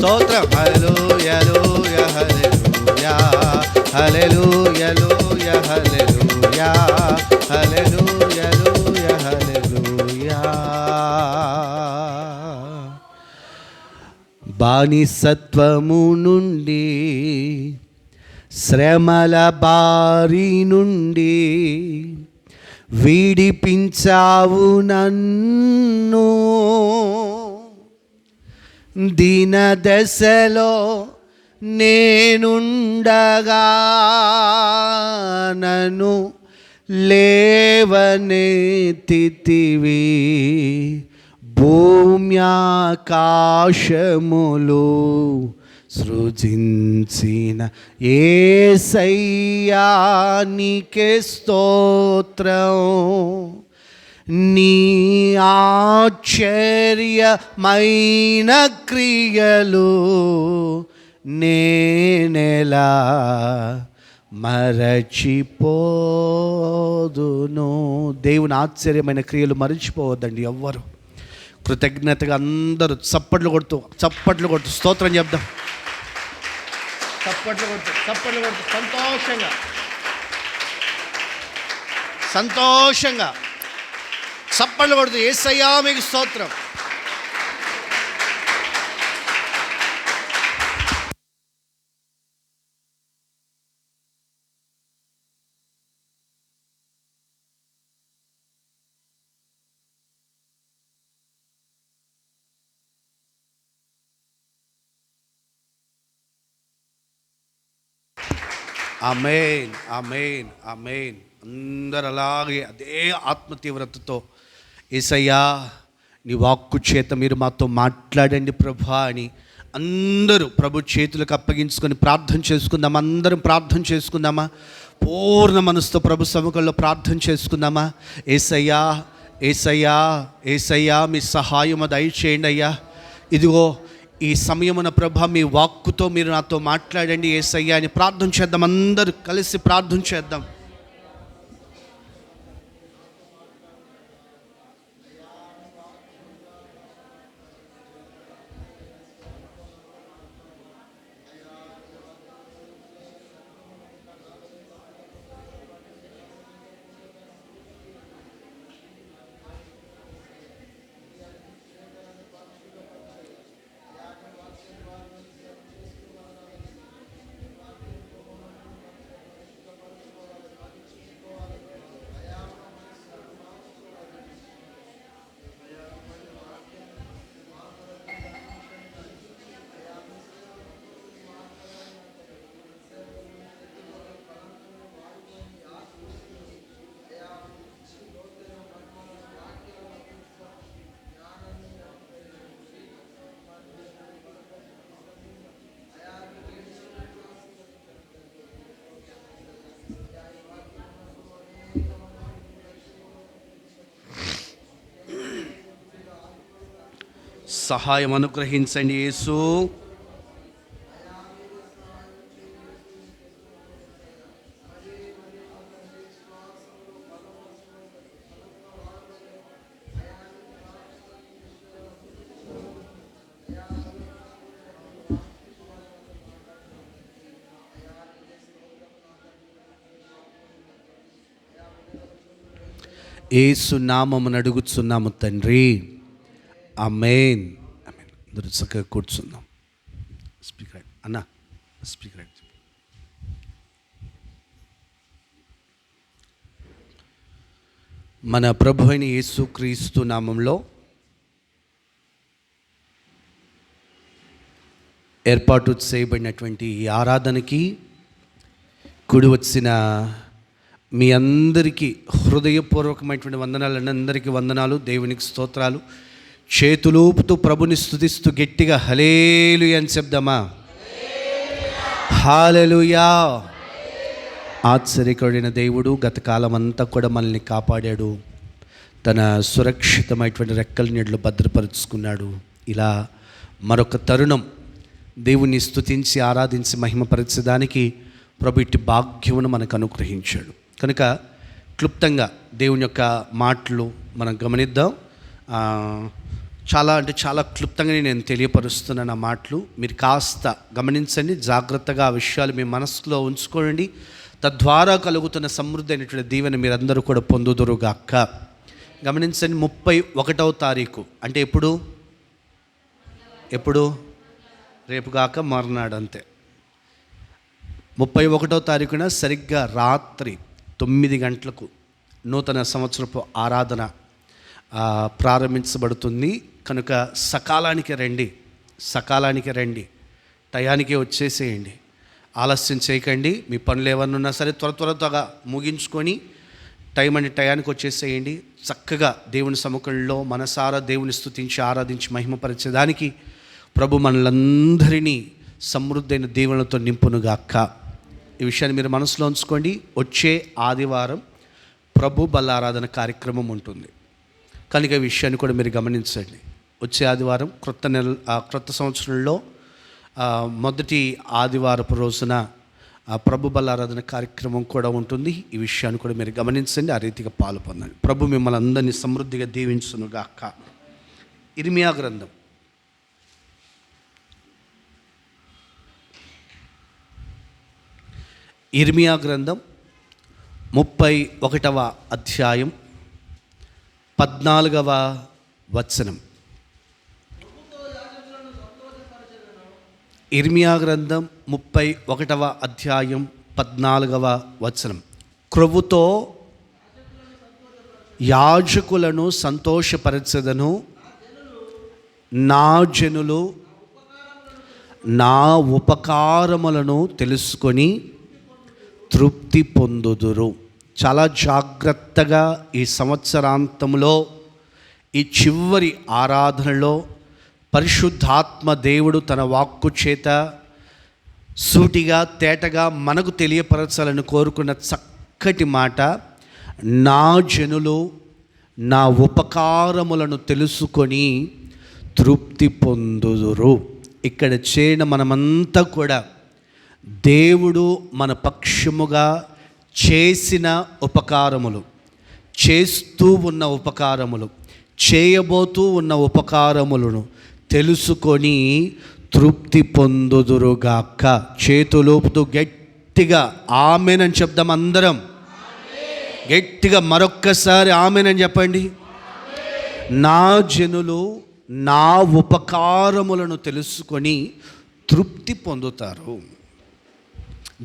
స్తోత్రం. హల్లెలూయా హల్లెలూయా హల్లెలూయా హల్లెలూయా హల్లెలూయా హల్లెలూయా హల్లెలూయా హల్లెలూయా. బానిసత్వము నుండి, శ్రమల బారి నుండి విడిపించావు నన్ను. దీన దశలో నేనుండగా నన్ను లేవనెత్తితివి. భూమ్యాకాశములు సృజించిన యేసయ్యా నీకే స్తోత్రం. నీ ఆశ్చర్యమైన క్రియలు నేనెలా మరచిపోదును. దేవుని ఆశ్చర్యమైన క్రియలు మరచిపోవద్దండి ఎవ్వరు. కృతజ్ఞతగా అందరూ చప్పట్లు కొడుతూ స్తోత్రం చెప్దాం. చప్పట్లు కొడుతూ సంతోషంగా చప్పట్లు కొడుతూ యేసయ్యా మీకు స్తోత్రం. ఆమేన్ ఆమేన్ ఆమేన్. అందరు అలాగే అదే ఆత్మ తీవ్రతతో యేసయ్యా నీ వాక్కు చేత మీరు మాతో మాట్లాడండి ప్రభా అని అందరూ ప్రభు చేతులకు అప్పగించుకొని ప్రార్థన చేసుకుందామా. అందరం ప్రార్థన చేసుకుందామా. పూర్ణ మనసుతో ప్రభు సముఖంలో ప్రార్థన చేసుకుందామా. యేసయ్యా యేసయ్యా యేసయ్యా మీ సహాయం దయచేయండి అయ్యా. ఇదిగో ఈ సమయమున ప్రభా మీ వాక్కుతో మీరు నాతో మాట్లాడండి యేసయ్యా అని ప్రార్థన చేద్దాం. అందరూ కలిసి ప్రార్థన చేద్దాం. సహాయం అనుగ్రహించండి యేసు. యేసు నామమున అడుగుచున్నాము తండ్రి, ఆమేన్. అందరూ చక్కగా కూర్చుందాం. స్పీకర్ అన్న స్పీకర్. మన ప్రభు అయిన యేసుక్రీస్తు నామంలో ఏర్పాటు చేయబడినటువంటి ఈ ఆరాధనకి కూడి వచ్చిన మీ అందరికీ హృదయపూర్వకమైనటువంటి వందనాలు. అందరికీ వందనాలు, దేవునికి స్తోత్రాలు. చేతులూపుతూ ప్రభుని స్తుతిస్తూ గట్టిగా హల్లెలూయా అని చెప్దామా. హల్లెలూయా. ఆశ్చర్యకరుడైన దేవుడు గత కాలం అంతా కూడా మనల్ని కాపాడాడు. తన సురక్షితమైనటువంటి రెక్కల నీడలో భద్రపరుచుకున్నాడు. ఇలా మరొక తరుణం దేవుని స్తుతించి ఆరాధించి మహిమపరచడానికి ప్రభు ఇట్టి భాగ్యమును మనకు అనుగ్రహించాడు. కనుక క్లుప్తంగా దేవుని యొక్క మాటలు మనం గమనిద్దాం. చాలా అంటే చాలా క్లుప్తంగానే నేను తెలియపరుస్తున్నాను ఆ మాటలు. మీరు కాస్త గమనించండి, జాగ్రత్తగా ఆ విషయాలు మీ మనసులో ఉంచుకోండి. తద్వారా కలుగుతున్న సమృద్ధి అయినటువంటి దీవెన మీరందరూ కూడా పొందుదురుగాక. గమనించండి, 31వ తారీఖు అంటే ఎప్పుడు రేపు కాక మర్నాడు అంతే. 31వ తారీఖున సరిగ్గా రాత్రి 9 గంటలకు నూతన సంవత్సరపు ఆరాధన ప్రారంభించబడుతుంది. కనుక సకాలానికి రండి, టయానికే వచ్చేసేయండి, ఆలస్యం చేయకండి. మీ పనులు ఏమన్నా ఉన్నా సరే త్వరగా ముగించుకొని టయానికి వచ్చేసేయండి. చక్కగా దేవుని సముఖంలో మనసారా దేవుని స్తుతించి ఆరాధించి మహిమపరిచేదానికి ప్రభు మనలందరినీ సమృద్ధైన దీవెనలతో నింపునుగాక. ఈ విషయాన్ని మీరు మనసులో ఉంచుకోండి. వచ్చే ఆదివారం ప్రభు బల్లారాధన కార్యక్రమం ఉంటుంది కనుక ఈ విషయాన్ని కూడా మీరు గమనించండి. వచ్చే ఆదివారం క్రొత్త సంవత్సరంలో మొదటి ఆదివారపు రోజున ప్రభు బల్లారాధన కార్యక్రమం కూడా ఉంటుంది. ఈ విషయాన్ని కూడా మీరు గమనించండి, ఆ రీతిగా పాలు పొందండి. ప్రభు మిమ్మల్ని అందరినీ సమృద్ధిగా దీవించునుగాక. ఇర్మియా గ్రంథం 31వ అధ్యాయం 14వ వచనం. ఇర్మియా గ్రంథం 31వ అధ్యాయం 14వ వచనం. క్రొవ్వుతో యాజకులను సంతోషపరచెదను, నా జనులు నా ఉపకారములను తెలుసుకొని తృప్తి పొందుదురు. చాలా జాగ్రత్తగా ఈ సంవత్సరాంతంలో ఈ చివరి ఆరాధనలో పరిశుద్ధాత్మ దేవుడు తన వాక్కు చేత సూటిగా తేటగా మనకు తెలియపరచాలని కోరుకున్న చక్కటి మాట, నా జనులు నా ఉపకారములను తెలుసుకొని తృప్తి పొందుదురు. ఇక్కడ చేరిన మనమంతా కూడా దేవుడు మన పక్షముగా చేసిన ఉపకారములు, చేస్తూ ఉన్న ఉపకారములు, చేయబోతూ ఉన్న ఉపకారములను తెలుసుకొని తృప్తి పొందుదురుగాక. చేతులూపుతూ గట్టిగా ఆమేనని చెప్దాం. అందరం గట్టిగా మరొక్కసారి ఆమేనని చెప్పండి. నా జనులు నా ఉపకారములను తెలుసుకొని తృప్తి పొందుతారు.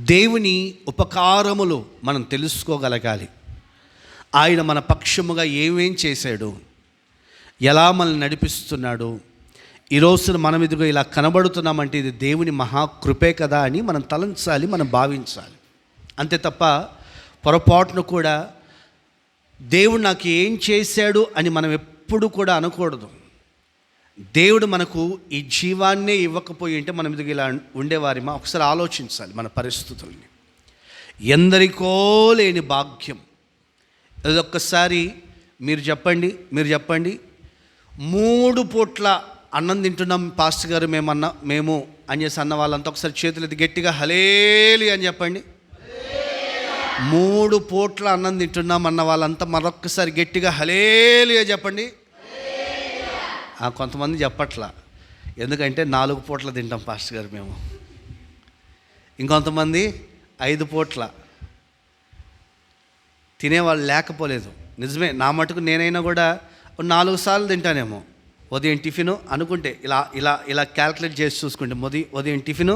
దేవుని ఉపకారములు మనం తెలుసుకోగలగాలి. ఆయన మన పక్షముగా ఏమేం చేశాడు, ఎలా మనల్ని నడిపిస్తున్నాడు, ఈ రోజున మనం ఇదిగో ఇలా కనబడుతున్నామంటే ఇది దేవుని మహాకృపే కదా అని మనం తలంచాలి, మనం భావించాలి. అంతే తప్ప పొరపాటును కూడా దేవుడు నాకు ఏం చేశాడు అని మనం ఎప్పుడు కూడా అనకూడదు. దేవుడు మనకు ఈ జీవాన్నే ఇవ్వకపోయి ఉంటే మనం ఇదిగో ఇలా ఉండేవారిమా? ఒకసారి ఆలోచించాలి మన పరిస్థితుల్ని. ఎందరికో లేని భాగ్యం. అది ఒక్కసారి మీరు చెప్పండి 3 పూట్ల అన్నం తింటున్నాం పాస్టర్ గారు మేము అని చేసి అన్న వాళ్ళంతా ఒకసారి చేతులు ఎత్తి గట్టిగా హల్లెలూయా అని చెప్పండి. 3 పూట్ల అన్నం తింటున్నాం అన్న వాళ్ళంతా మరొక్కసారి గట్టిగా హల్లెలూయా చెప్పండి. కొంతమంది చెప్పట్లా, ఎందుకంటే 4 పూట్ల తింటాం పాస్టర్ గారు మేము. ఇంకొంతమంది 5 పూట్ల తినేవాళ్ళు లేకపోలేదు. నిజమే, నా మటుకు నేనైనా కూడా 4 సార్లు తింటానేమో. ఉదయం టిఫిను అనుకుంటే ఇలా క్యాల్కులేట్ చేసి చూసుకుంటే ఉదయం టిఫిను,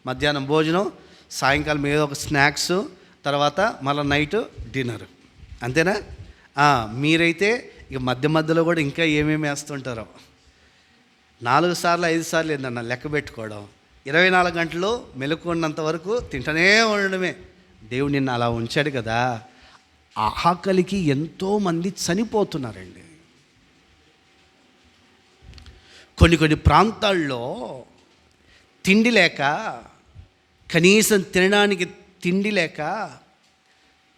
మధ్యాహ్నం భోజనం, సాయంకాలం ఏదో ఒక స్నాక్స్, తర్వాత మళ్ళీ నైట్ డిన్నర్. అంతేనా? మీరైతే ఇక మధ్యలో కూడా ఇంకా ఏమేమి వేస్తుంటారో. 4 సార్లు 5 సార్లు ఏందన్న లెక్క పెట్టుకోవడం. 24 గంటలు మెలకున్నంత వరకు తింటూనే ఉండడమే. దేవుడు నిన్ను అలా ఉంచాడు కదా. ఆకలికి ఎంతోమంది చనిపోతున్నారండి. కొన్ని ప్రాంతాల్లో తిండి లేక, కనీసం తినడానికి తిండి లేక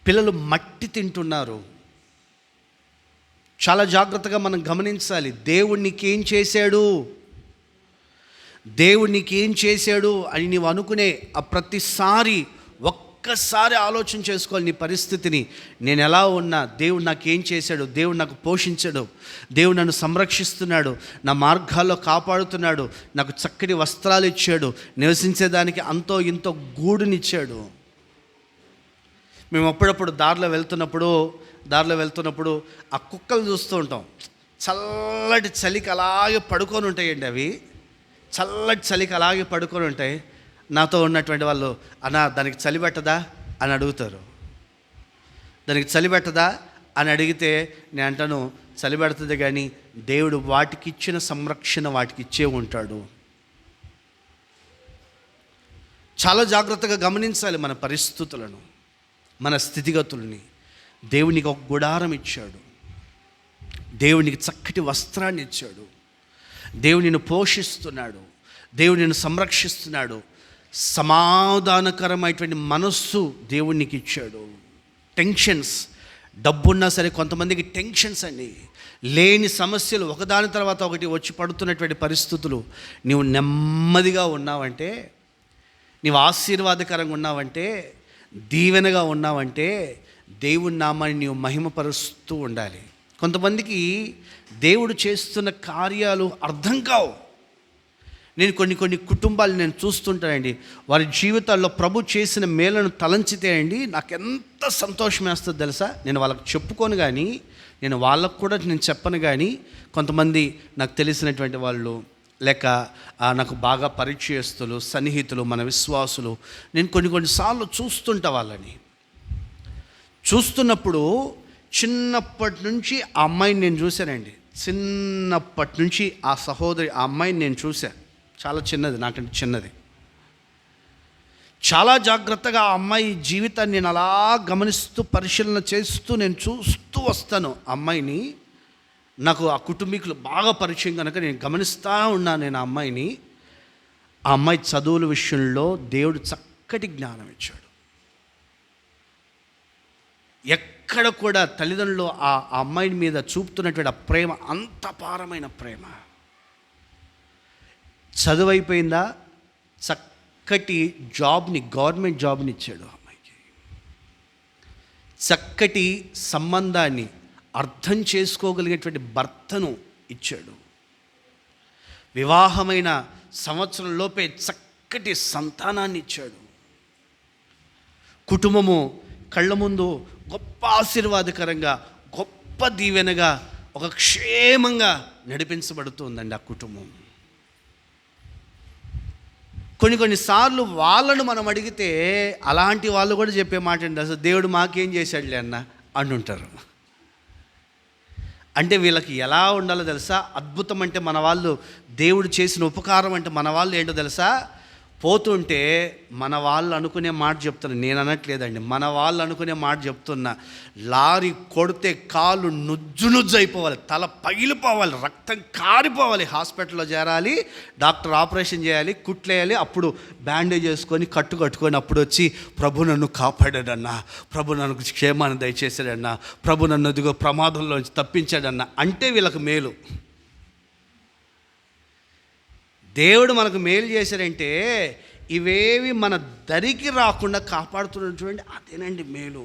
పిల్లలు మట్టి తింటున్నారు. చాలా జాగ్రత్తగా మనం గమనించాలి. దేవుడు నీకేం చేశాడు అని నీవు అనుకునే ప్రతిసారి ఒక్కసారి ఆలోచన చేసుకోవాలి నీ పరిస్థితిని. నేను ఎలా ఉన్నా, దేవుడు నాకు ఏం చేశాడు, దేవుడు నాకు పోషించాడు, దేవుడు నన్ను సంరక్షిస్తున్నాడు, నా మార్గాల్లో కాపాడుతున్నాడు, నాకు చక్కటి వస్త్రాలు ఇచ్చాడు, నివసించేదానికి అంతో ఇంతో గూడునిచ్చాడు. మేము అప్పుడప్పుడు దారిలో వెళ్తున్నప్పుడు ఆ కుక్కలు చూస్తూ ఉంటాం. చల్లటి చలికి అలాగే పడుకొని ఉంటాయండి. అవి చల్లటి చలికి అలాగే పడుకొని ఉంటాయి. నాతో ఉన్నటువంటి వాళ్ళు, అన్నా దానికి చలి పెట్టదా అని అడుగుతారు. దానికి చలి పెట్టదా అని అడిగితే నేను అంటాను, చలి పెడుతుంది, కానీ దేవుడు వాటికి ఇచ్చిన సంరక్షణ వాటికి ఇచ్చే ఉంటాడు. చాలా జాగ్రత్తగా గమనించాలి మన పరిస్థితులను, మన స్థితిగతుల్ని. దేవునికి ఒక గుడారం ఇచ్చాడు, దేవునికి చక్కటి వస్త్రాన్ని ఇచ్చాడు, దేవుడు నిన్ను పోషిస్తున్నాడు, దేవుడు నిన్ను సంరక్షిస్తున్నాడు, సమాధానకరమైనటువంటి మనస్సు దేవునికి ఇచ్చాడు. టెన్షన్స్, డబ్బున్నా సరే కొంతమందికి టెన్షన్స్ అండి, లేని సమస్యలు ఒకదాని తర్వాత ఒకటి వచ్చి పడుతున్నటువంటి పరిస్థితులు. నీవు నెమ్మదిగా ఉన్నావంటే, నీవు ఆశీర్వాదకరంగా ఉన్నావంటే, దీవెనగా ఉన్నావంటే దేవుని నామాన్ని నీవు మహిమపరుస్తూ ఉండాలి. కొంతమందికి దేవుడు చేస్తున్న కార్యాలు అర్థం కావు. నేను కొన్ని కుటుంబాలు నేను చూస్తుంటానండి, వారి జీవితాల్లో ప్రభు చేసిన మేలను తలంచితే అండి నాకు ఎంత సంతోషం వేస్తుంది తెలుసా. నేను వాళ్ళకి చెప్పుకోను, కానీ నేను వాళ్ళకు కూడా నేను చెప్పను, కానీ కొంతమంది నాకు తెలిసినటువంటి వాళ్ళు లేక నాకు బాగా పరిచయస్తులు, సన్నిహితులు, మన విశ్వాసులు, నేను కొన్నిసార్లు చూస్తుంటా. వాళ్ళని చూస్తున్నప్పుడు చిన్నప్పటి నుంచి ఆ అమ్మాయిని నేను చూశానండి. చిన్నప్పటి నుంచి ఆ సహోదరి, ఆ అమ్మాయిని నేను చూశాను. చాలా చిన్నది, నాకంటే చిన్నది. చాలా జాగ్రత్తగా ఆ అమ్మాయి జీవితాన్ని నేను అలా గమనిస్తూ పరిశీలన చేస్తూ నేను చూస్తూ వస్తాను. ఆ అమ్మాయిని నాకు ఆ కుటుంబీకులు బాగా పరిచయం కనుక నేను గమనిస్తూ ఉన్నాను. నేను ఆ అమ్మాయిని, ఆ అమ్మాయి చదువుల విషయంలో దేవుడు చక్కటి జ్ఞానం ఇచ్చాడు. ఎక్కడ కూడా తల్లిదండ్రులు ఆ అమ్మాయి మీద చూపుతున్నటువంటి ఆ ప్రేమ అంత అపారమైన ప్రేమ. చదువు అయిపోయిందా, చక్కటి జాబ్ని, గవర్నమెంట్ జాబ్ని ఇచ్చాడు అమ్మాయికి. చక్కటి సంబంధాన్ని, అర్థం చేసుకోగలిగేటువంటి భర్తను ఇచ్చాడు. వివాహమైన సంవత్సరం లోపే చక్కటి సంతానాన్ని ఇచ్చాడు. కుటుంబము కళ్ళ ముందు గొప్ప ఆశీర్వాదకరంగా, గొప్ప దీవెనగా, ఒక క్షేమంగా నడిపించబడుతుందండి ఆ కుటుంబం. కొన్నిసార్లు వాళ్ళను మనం అడిగితే అలాంటి వాళ్ళు కూడా చెప్పే మాట అండి, అసలు దేవుడు మాకేం చేశాడులే అన్న అంటుంటారు. అంటే వీళ్ళకి ఎలా ఉండాలో తెలుసా? అద్భుతం అంటే మన వాళ్ళు, దేవుడు చేసిన ఉపకారం అంటే మన వాళ్ళు ఏంటో తెలుసా? పోతుంటే మన వాళ్ళు అనుకునే మాట చెప్తున్నా, నేను అనట్లేదండి, మన వాళ్ళు అనుకునే మాట చెప్తున్నా. లారీ కొడితే కాళ్ళు నుజ్జు అయిపోవాలి, తల పగిలిపోవాలి, రక్తం కారిపోవాలి, హాస్పిటల్లో చేరాలి, డాక్టర్ ఆపరేషన్ చేయాలి, కుట్లేయాలి, అప్పుడు బ్యాండేజ్ చేసుకొని కట్టుకొని అప్పుడు వచ్చి ప్రభు నన్ను కాపాడాడన్నా, ప్రభు నన్ను క్షేమాన్ని దయచేశాడన్నా, ప్రభు నన్ను ఎదుగో ప్రమాదంలోంచి తప్పించాడన్నా అంటే వీళ్ళకి మేలు. దేవుడు మనకు మేలు చేశారంటే ఇవేవి మన దరికి రాకుండా కాపాడుతున్నాడు చూడండి, అదేనండి మేలు.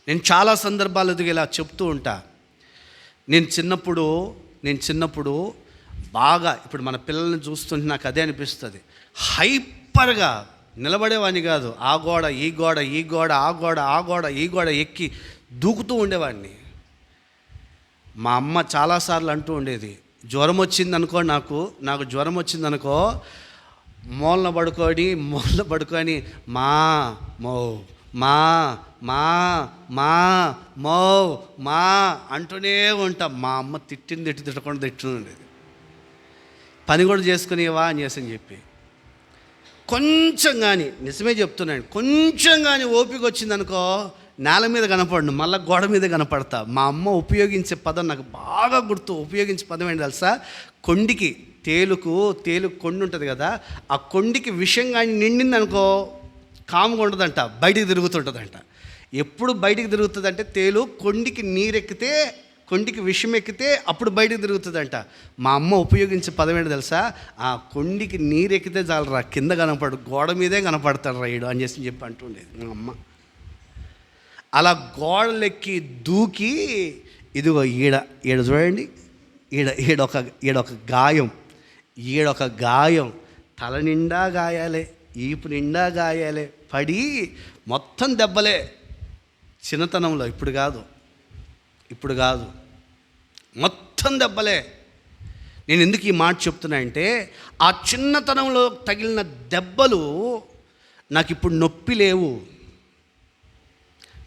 నేను చాలా సందర్భాలు ఇలా చెప్తూ ఉంటా. నేను చిన్నప్పుడు బాగా, ఇప్పుడు మన పిల్లల్ని చూస్తుంటే నాకు అదే అనిపిస్తుంది, హైపర్గా నిలబడేవాడిని కాదు. ఆ గోడ ఈ గోడ, ఈ గోడ ఆ గోడ, ఆ గోడ ఈ గోడ ఎక్కి దూకుతూ ఉండేవాడిని. మా అమ్మ చాలాసార్లు అంటూ ఉండేది, జ్వరం వచ్చిందనుకో, నాకు జ్వరం వచ్చిందనుకో, మూలన పడుకొని మా మో మా మా మా మో మా అంటూనే ఉంటా. మా అమ్మ తిట్టకుండా తిట్టుకుండేది. పని కూడా చేసుకునేవా అని చెప్పి కొంచెం కానీ, నిజమే చెప్తున్నాను, కొంచెం కానీ ఓపిక వచ్చిందనుకో నేల మీద కనపడను, మళ్ళీ గోడ మీద కనపడతా. మా అమ్మ ఉపయోగించే పదం నాకు బాగా గుర్తు. ఉపయోగించే పదం ఏంటి తెలుసా? కొండికి, తేలుకు కొండి ఉంటుంది కదా, ఆ కొండికి విషం కానీ నిండిందనుకో కాముగా ఉండదంట, బయటికి తిరుగుతుంటుందంట. ఎప్పుడు బయటికి తిరుగుతుందంటే తేలు కొండికి నీరెక్కితే కొండికి విషం ఎక్కితే అప్పుడు బయటకు తిరుగుతుందంట. మా అమ్మ ఉపయోగించే పదం ఏంటో తెలుసా? ఆ కొండికి నీరు ఎక్కితే చాలరా, కింద కనపడు, గోడ మీదే కనపడతాడు రైడు అని చెప్పి అంటుండేది మా అమ్మ. అలా గోడలెక్కి దూకి, ఇదిగో ఈడ చూడండి, ఈడొక గాయం, తల నిండా గాయాలే, ఈపు నిండా గాయాలే, పడి మొత్తం దెబ్బలే. చిన్నతనంలో, ఇప్పుడు కాదు, మొత్తం దెబ్బలే. నేను ఎందుకు ఈ మాట చెప్తున్నా అంటే, ఆ చిన్నతనంలో తగిలిన దెబ్బలు నాకు ఇప్పుడు నొప్పి లేవు,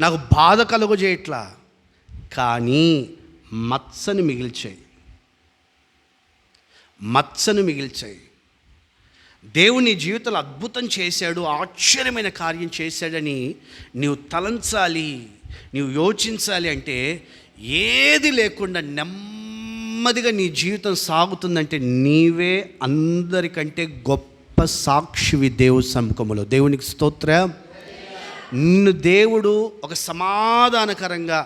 నాకు బాధ కలుగజేయట్లా, కానీ మచ్చను మిగిల్చాయి. దేవుని జీవితంలో అద్భుతం చేశాడు, ఆశ్చర్యమైన కార్యం చేశాడని నీవు తలంచాలి, నీవు యోచించాలి. అంటే ఏది లేకుండా నెమ్మదిగా నీ జీవితం సాగుతుందంటే నీవే అందరికంటే గొప్ప సాక్షివి దేవుని సముఖములో. దేవునికి స్తోత్రం. నిన్ను దేవుడు ఒక సమాధానకరంగా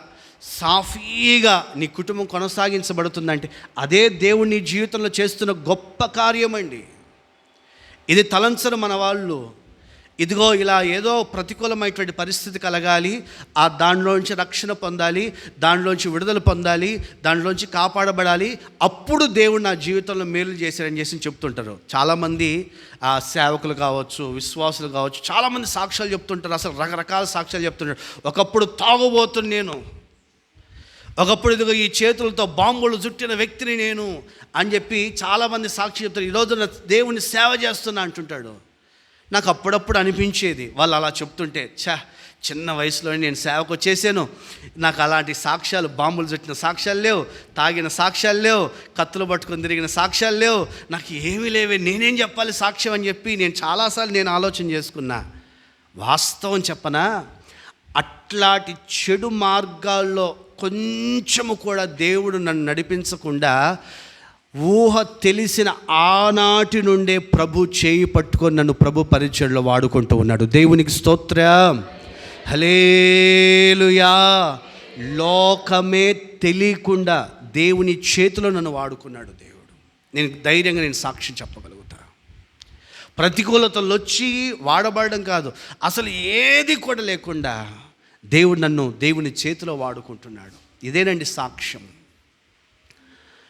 సాఫీగా నీ కుటుంబం కొనసాగించబడుతుందంటే అదే దేవుడు నీ జీవితంలో చేస్తున్న గొప్ప కార్యం అండి. ఇది తలంచరు మన వాళ్ళు. ఇదిగో ఇలా ఏదో ప్రతికూలమైనటువంటి పరిస్థితి కలగాలి, దానిలోంచి రక్షణ పొందాలి, దానిలోంచి విడుదల పొందాలి, దానిలోంచి కాపాడబడాలి, అప్పుడు దేవుడు నా జీవితంలో మేలు చేశాడని చెప్తుంటారు. చాలామంది సేవకులు కావచ్చు, విశ్వాసులు కావచ్చు, చాలామంది సాక్ష్యాలు చెప్తుంటారు. అసలు రకరకాల సాక్ష్యాలు చెప్తుంటారు. ఒకప్పుడు తాగుబోతున్న నేను, ఒకప్పుడు ఇదిగో ఈ చేతులతో బాంబులు చుట్టిన వ్యక్తిని నేను అని చెప్పి చాలామంది సాక్షి చెప్తారు. ఈరోజు నా దేవుని సేవ చేస్తున్నా అంటుంటాడు. నాకు అప్పుడప్పుడు అనిపించేది వాళ్ళు అలా చెప్తుంటే, చిన్న వయసులో నేను సేవకు వచ్చేసాను, నాకు అలాంటి సాక్ష్యాలు, బాంబులు చుట్టిన సాక్ష్యాలు లేవు, తాగిన సాక్ష్యాలు లేవు, కత్తులు పట్టుకొని తిరిగిన సాక్ష్యాలు లేవు, నాకు ఏమీ లేవే, నేనేం చెప్పాలి సాక్ష్యం అని చెప్పి నేను చాలాసార్లు ఆలోచన చేసుకున్నా. వాస్తవం చెప్పనా, అట్లాంటి చెడు మార్గాల్లో కొంచెము కూడా దేవుడు నన్ను నడిపించకుండా ఊహ తెలిసిన ఆనాటి నుండే ప్రభు చేయి పట్టుకొని నన్ను ప్రభు పరిచర్యలో వాడుకుంటూ ఉన్నాడు. దేవునికి స్తోత్రం, హల్లెలూయా. లోకమే తెలియకుండా దేవుని చేతిలో నన్ను వాడుకున్నాడు దేవుడు. నేను ధైర్యంగా సాక్ష్యం చెప్పగలుగుతా. ప్రతికూలతలు వచ్చి వాడబడడం కాదు, అసలు ఏది కూడా లేకుండా దేవుడు నన్ను దేవుని చేతిలో వాడుకుంటున్నాడు. ఇదేనండి సాక్ష్యం.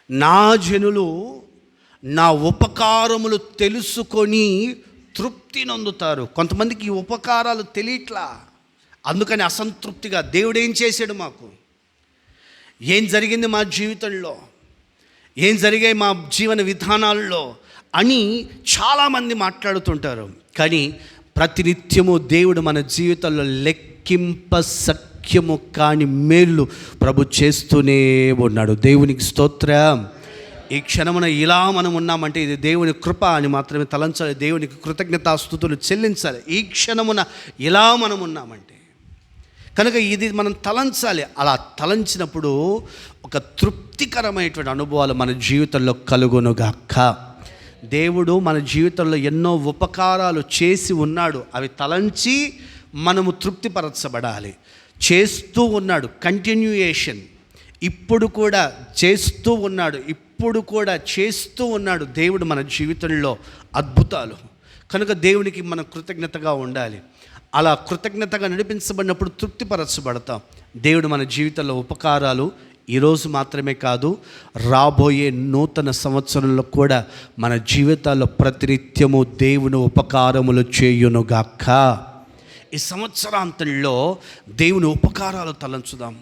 నా జనులు నా ఉపకారములు తెలుసుకొని తృప్తి నొందుతారు. కొంతమందికి ఈ ఉపకారాలు తెలియట్లా, అందుకని అసంతృప్తిగా దేవుడు ఏం చేశాడు, మాకు ఏం జరిగింది, మా జీవితంలో ఏం జరిగాయి, మా జీవన విధానాల్లో అని చాలామంది మాట్లాడుతుంటారు. కానీ ప్రతినిత్యము దేవుడు మన జీవితంలో లెక్కింప సఖ్యము కాని మేలు ప్రభు చేస్తూనే ఉన్నాడు. దేవునికి స్తోత్రం. ఈ క్షణమున ఇలా మనం ఉన్నామంటే ఇది దేవుని కృప అని మాత్రమే తలంచాలి, దేవునికి కృతజ్ఞతాస్తుతులు చెల్లించాలి. ఈ క్షణమున ఇలా మనం ఉన్నామంటే కనుక ఇది మనం తలంచాలి. అలా తలంచినప్పుడు ఒక తృప్తికరమైనటువంటి అనుభవాలు మన జీవితంలో కలుగునుగాక. దేవుడు మన జీవితంలో ఎన్నో ఉపకారాలు చేసి ఉన్నాడు, అవి తలంచి మనము తృప్తిపరచబడాలి. చేస్తూ ఉన్నాడు, కంటిన్యూయేషన్. ఇప్పుడు కూడా చేస్తూ ఉన్నాడు దేవుడు మన జీవితంలో అద్భుతాలు. కనుక దేవునికి మనం కృతజ్ఞతగా ఉండాలి. అలా కృతజ్ఞతగా నడిపించబడినప్పుడు తృప్తిపరచబడతాం. దేవుడు మన జీవితంలో ఉపకారాలు ఈరోజు మాత్రమే కాదు, రాబోయే నూతన సంవత్సరంలో కూడా మన జీవితాల్లో ప్రతినిత్యము దేవుని ఉపకారములు చేయునుగాక. ఈ సంవత్సరాంతంలో దేవుని ఉపకారాలు తలంచుదాం,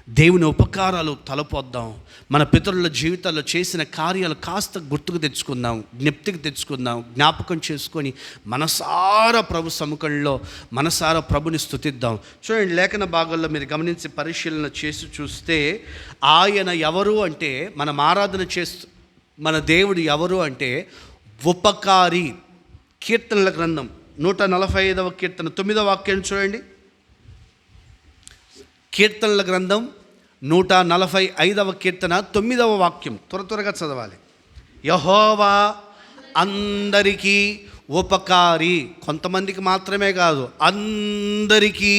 దేవుని ఉపకారాలు తలపోద్దాం. మన పితరుల జీవితాల్లో చేసిన కార్యాలు కాస్త గుర్తుకు తెచ్చుకుందాం, జ్ఞప్తికి తెచ్చుకుందాం, జ్ఞాపకం చేసుకొని మనసారా ప్రభు సముఖంలో మనసారా ప్రభుని స్తుతిద్దాం. చూడండి, లేఖన భాగాల్లో మీరు గమనించి పరిశీలన చేసి చూస్తే ఆయన ఎవరు అంటే, మనం ఆరాధన చేస్తూ మన దేవుడు ఎవరు అంటే ఉపకారి. కీర్తనల గ్రంథం 145వ కీర్తన 9వ వాక్యం చూడండి. కీర్తనల గ్రంథం 145వ కీర్తన 9వ వాక్యం త్వరగా చదవాలి. యెహోవా అందరికీ ఉపకారి. కొంతమందికి మాత్రమే కాదు, అందరికీ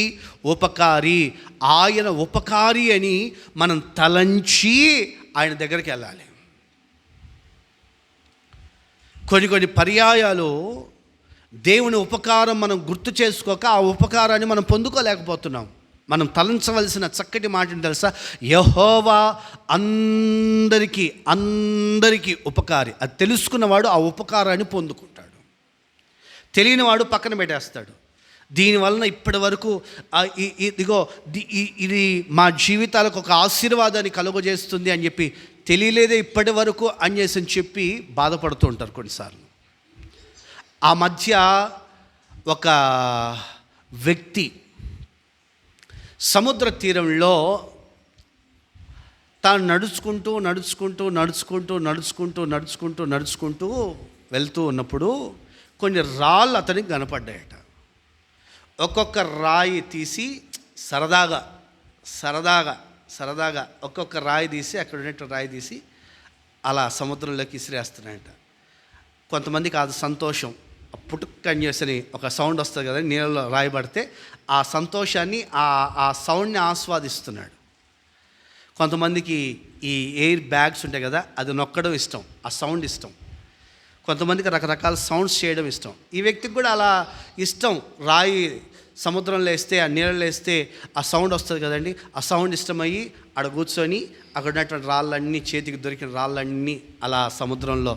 ఉపకారి. ఆయన ఉపకారి అని మనం తలంచి ఆయన దగ్గరికి వెళ్ళాలి. కొన్ని పర్యాయాలు దేవుని ఉపకారం మనం గుర్తు చేసుకోక ఆ ఉపకారాన్ని మనం పొందుకోలేకపోతున్నాం. మనం తలంచవలసిన చక్కటి మాటని తెలుసా? యెహోవా అందరికీ ఉపకారి. అది తెలుసుకున్నవాడు ఆ ఉపకారాన్ని పొందుకుంటాడు. తెలియనివాడు పక్కన పెట్టేస్తాడు. దీనివలన ఇప్పటి వరకు ఇది మా జీవితాలకు ఒక ఆశీర్వాదాన్ని కలుగజేస్తుంది అని చెప్పి తెలియలేదే ఇప్పటి వరకు అని చెప్పి బాధపడుతూ ఉంటారు కొన్నిసార్లు. ఆ మధ్య ఒక వ్యక్తి సముద్ర తీరంలో తాను నడుచుకుంటూ వెళ్తూ ఉన్నప్పుడు కొన్ని రాళ్ళు అతనికి కనపడ్డాయట. ఒక్కొక్క రాయి తీసి సరదాగా ఒక్కొక్క రాయి తీసి అక్కడ ఉన్నట్టు రాయి తీసి అలా సముద్రంలోకి విసిరేస్తున్నాయట. కొంతమందికి అది సంతోషం. పుట్టుకని చేసని ఒక సౌండ్ వస్తుంది కదా, నీళ్ళలో రాయబడితే ఆ సంతోషాన్ని ఆ సౌండ్ని ఆస్వాదిస్తున్నాడు. కొంతమందికి ఈ ఎయిర్ బ్యాగ్స్ ఉంటాయి కదా, అది నొక్కడం ఇష్టం, ఆ సౌండ్ ఇష్టం. కొంతమందికి రకరకాల సౌండ్స్ చేయడం ఇష్టం. ఈ వ్యక్తికి కూడా అలా ఇష్టం. రాయి సముద్రంలో వేస్తే, ఆ నీళ్ళలో వేస్తే ఆ సౌండ్ వస్తుంది కదండి, ఆ సౌండ్ ఇష్టమయ్యి అక్కడ కూర్చొని అక్కడ ఉన్నటువంటి రాళ్ళన్నీ, చేతికి దొరికిన రాళ్ళన్నీ అలా సముద్రంలో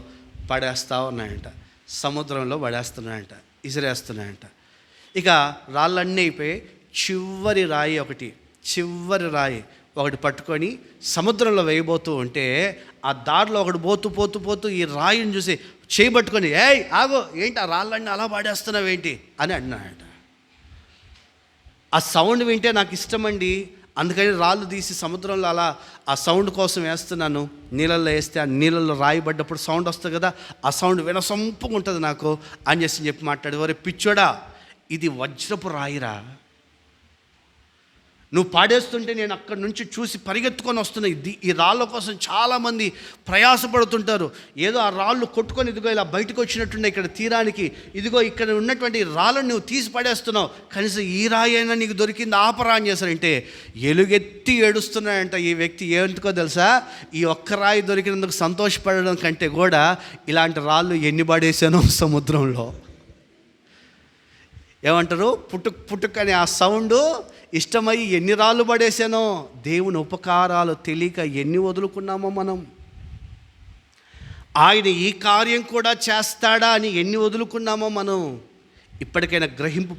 ఇసిరేస్తున్నాయంట. ఇక రాళ్ళన్నీ అయిపోయి చివరి రాయి ఒకటి పట్టుకొని సముద్రంలో వేయబోతూ ఉంటే ఆ దారిలో ఒకటి పోతూ ఈ రాయిని చూసి చేయబట్టుకొని, ఏయ్ ఆగో, ఏంటి ఆ రాళ్ళన్నీ అలా పాడేస్తున్నావు ఏంటి అని అన్నాడట. ఆ సౌండ్ వింటే నాకు ఇష్టమండి, అందుకని రాళ్ళు తీసి సముద్రంలో అలా ఆ సౌండ్ కోసం వేస్తున్నాను. నీళ్ళల్లో వేస్తే ఆ నీళ్ళల్లో రాయబడ్డప్పుడు సౌండ్ వస్తుంది కదా, ఆ సౌండ్ వినసొంపుగా ఉంటుంది నాకు అని చెప్పి మాట్లాడు. వరే పిచ్చోడా, ఇది వజ్రపు రాయిరా, నువ్వు పాడేస్తుంటే నేను అక్కడి నుంచి చూసి పరిగెత్తుకొని వస్తున్నాయి. ఈ రాళ్ళ కోసం చాలామంది ప్రయాసపడుతుంటారు. ఏదో ఆ రాళ్ళు కొట్టుకొని ఇదిగో ఇలా బయటకు వచ్చినట్టున్నాయి ఇక్కడ తీరానికి, ఇదిగో ఇక్కడ ఉన్నటువంటి రాళ్ళను నువ్వు తీసి పడేస్తున్నావు, కనీసం ఈ రాయి అయినా నీకు దొరికింది ఆపరా అని చేశారంటే ఎలుగెత్తి ఏడుస్తున్నాయంట ఈ వ్యక్తి. ఏంటికో తెలుసా, ఈ ఒక్క రాయి దొరికినందుకు సంతోషపడడం కంటే కూడా ఇలాంటి రాళ్ళు ఎన్ని పడేసానో సముద్రంలో. ఏమంటారు, పుట్టుక్ అని ఆ సౌండు ఇష్టమై ఎన్ని రాళ్ళు పడేసానో. దేవుని ఉపకారాలు తెలియక ఎన్ని వదులుకున్నామో మనం. ఆయన ఈ కార్యం కూడా చేస్తాడా అని ఎన్ని వదులుకున్నామో మనం. ఇప్పటికైనా గ్రహింపు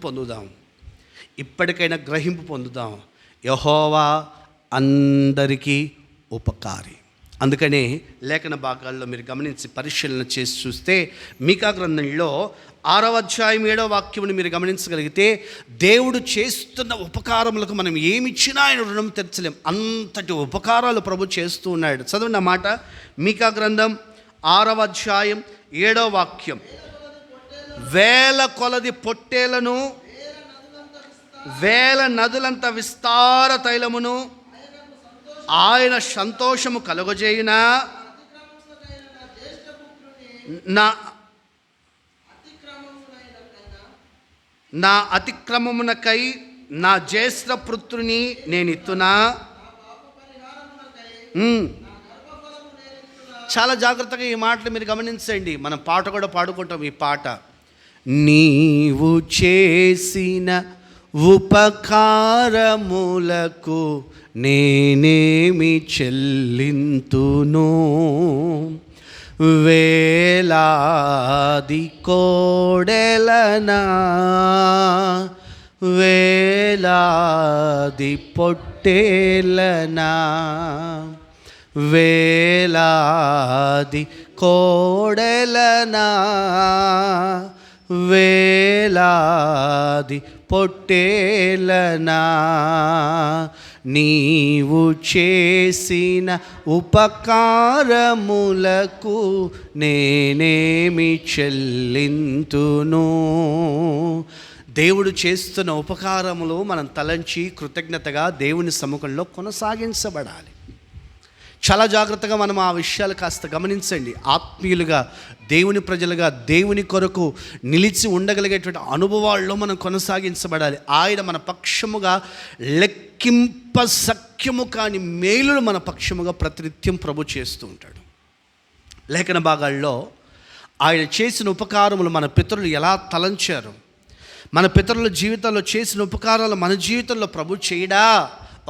పొందుదాం. యెహోవా అందరికీ ఉపకారి. అందుకనే లేఖన భాగాల్లో మీరు గమనించి పరిశీలన చేసి చూస్తే మీకా గ్రంథంలో 6వ అధ్యాయం 7వ వాక్యముని మీరు గమనించగలిగితే దేవుడు చేస్తున్న ఉపకారములకు మనం ఏమిచ్చినా ఆయన రుణం తీర్చలేం. అంతటి ఉపకారాలు ప్రభు చేస్తూ ఉన్నాడు. చదవండి ఆ మాట. మీకా గ్రంథం 6వ అధ్యాయం 7వ వాక్యం. వేల కొలది పొట్టేలను, వేల నదులంత విస్తార తైలమును ఆయన సంతోషము కలుగజేయున నా అతిక్రమమునకై నా జ్యేష్ఠ పుత్రుని నేను ఇత్తునా. చాలా జాగ్రత్తగా ఈ మాటలు మీరు గమనించండి. మనం పాట కూడా పాడుకుంటాం ఈ పాట. నీవు చేసిన ఉపకారములకు నేనేమి చెల్లింతును, వేలాది కోడెలనా, వేలాది పొట్టేలనా, వేలాది కోడెలనా, వేలాది పొట్టేలనా, నీవు చేసిన ఉపకారములకు నేనేమి చెల్లింతును. దేవుడు చేస్తున్న ఉపకారములు మనం తలంచి కృతజ్ఞతగా దేవుని సముఖంలో కొనసాగించబడాలి. చాలా జాగ్రత్తగా మనం ఆ విషయాలు కాస్త గమనించండి. ఆత్మీయులుగా, దేవుని ప్రజలుగా, దేవుని కొరకు నిలిచి ఉండగలిగేటువంటి అనుభవాల్లో మనం కొనసాగించబడాలి. ఆయన మన పక్షముగా లెక్కింప సఖ్యము కాని మేలులు మన పక్షముగా ప్రతినిత్యం ప్రభు చేస్తూ ఉంటాడు. లేఖన భాగాల్లో ఆయన చేసిన ఉపకారములు మన పితరులు ఎలా తలంచారు, మన పితరుల జీవితాల్లో చేసిన ఉపకారాలు మన జీవితంలో ప్రభు చేయడా,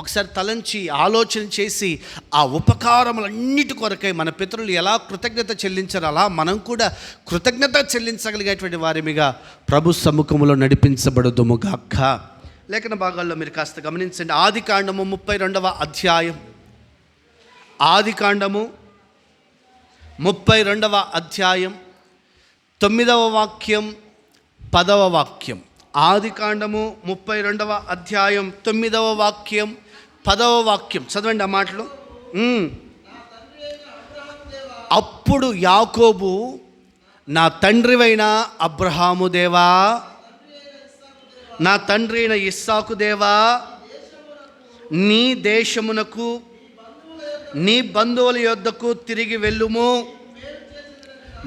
ఒకసారి తలంచి ఆలోచన చేసి ఆ ఉపకారములన్నిటి కొరకై మన పితరులు ఎలా కృతజ్ఞత చెల్లించారో అలా మనం కూడా కృతజ్ఞత చెల్లించగలిగేటువంటి వారిమిగా ప్రభు సముఖంలో నడిపించబడుదుముగాక. లేఖన భాగాల్లో మీరు కాస్త గమనించండి. ఆదికాండము 32వ అధ్యాయం, ఆదికాండము 32వ అధ్యాయం 9వ వాక్యం 10వ వాక్యం. ఆదికాండము 32వ అధ్యాయం 9వ వాక్యం 10వ వాక్యం చదవండి ఆ మాటలు. అప్పుడు యాకోబు, నా తండ్రివైన అబ్రహాము దేవా, నా తండ్రి అయిన ఇస్సాకు దేవా, నీ దేశమునకు నీ బంధువుల యొద్దకు తిరిగి వెళ్ళుము.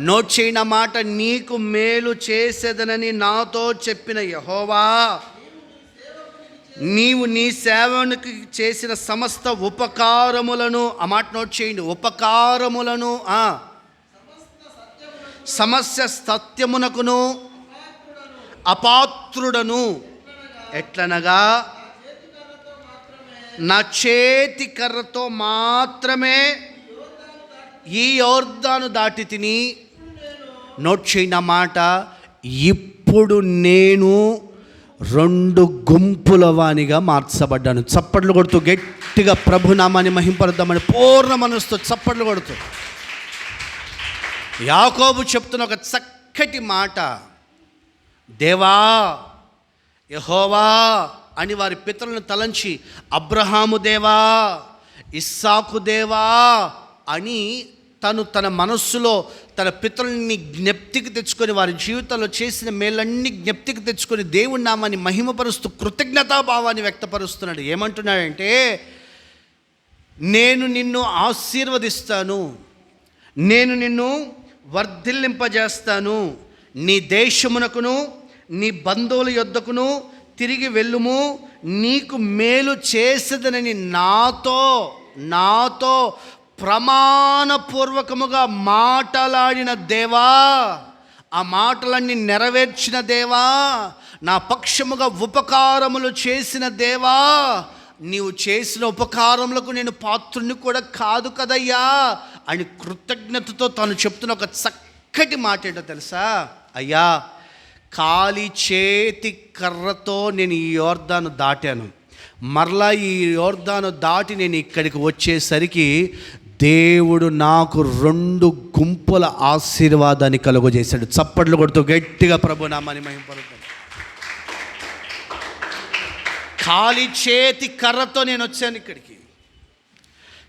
నోట్ చేయన మాట, నీకు మేలు చేసేదనని నాతో చెప్పిన యెహోవా, నీవు నీ సేవకునికి చేసిన సమస్త ఉపకారములను, ఆ మాట నోట్ చేయండి, ఉపకారములను, సమస్య సత్యమునకును అపాత్రుడను, ఎట్లనగా నా చేతి కర్రతో మాత్రమే ఈ యోర్దాను దాటి తిని. నోట్ చేయన మాట, ఇప్పుడు నేను 2 గుంపుల వానిగా మార్చబడ్డాను. చప్పట్లు కొడుతూ గట్టిగా ప్రభునామాన్ని మహింపరుద్దామని పూర్ణ మనసుతో చప్పట్లు కొడుతూ యాకోబు చెప్తున్న ఒక చక్కటి మాట, దేవా యెహోవా అని వారి పితరులను తలంచి, అబ్రహాము దేవా, ఇస్సాకు దేవా అని తన మనస్సులో తన పితరుల్ని జ్ఞప్తికి తెచ్చుకొని, వారి జీవితంలో చేసిన మేలన్నీ జ్ఞప్తికి తెచ్చుకొని దేవుని నామాన్ని మహిమపరుస్తూ కృతజ్ఞతాభావాన్ని వ్యక్తపరుస్తున్నాడు. ఏమంటున్నాడంటే, నేను నిన్ను ఆశీర్వదిస్తాను, నేను నిన్ను వర్ధిల్లింపజేస్తాను, నీ దేశమునకును నీ బంధువుల యొద్దకును తిరిగి వెళ్ళుము, నీకు మేలు చేసేదనని నాతో ప్రమాణపూర్వకముగా మాటలాడిన దేవా, ఆ మాటలన్నీ నెరవేర్చిన దేవా, నా పక్షముగా ఉపకారములు చేసిన దేవా, నీవు చేసిన ఉపకారములకు నేను పాత్రుని కూడా కాదు కదయ్యా అని కృతజ్ఞతతో తాను చెప్తున్న ఒక చక్కటి మాట ఏంటో తెలుసా? అయ్యా, ఖాళీ చేతి కర్రతో నేను ఈ యోర్దాను దాటాను, మరలా ఈ యోర్దాను దాటి నేను ఇక్కడికి వచ్చేసరికి దేవుడు నాకు 2 గుంపుల ఆశీర్వాదాన్ని కలుగజేశాడు. చప్పట్లు కొడుతూ గట్టిగా ప్రభునామాన్ని మహింపరుద్దాం. ఖాళీ చేతి కర్రతో నేను వచ్చాను ఇక్కడికి,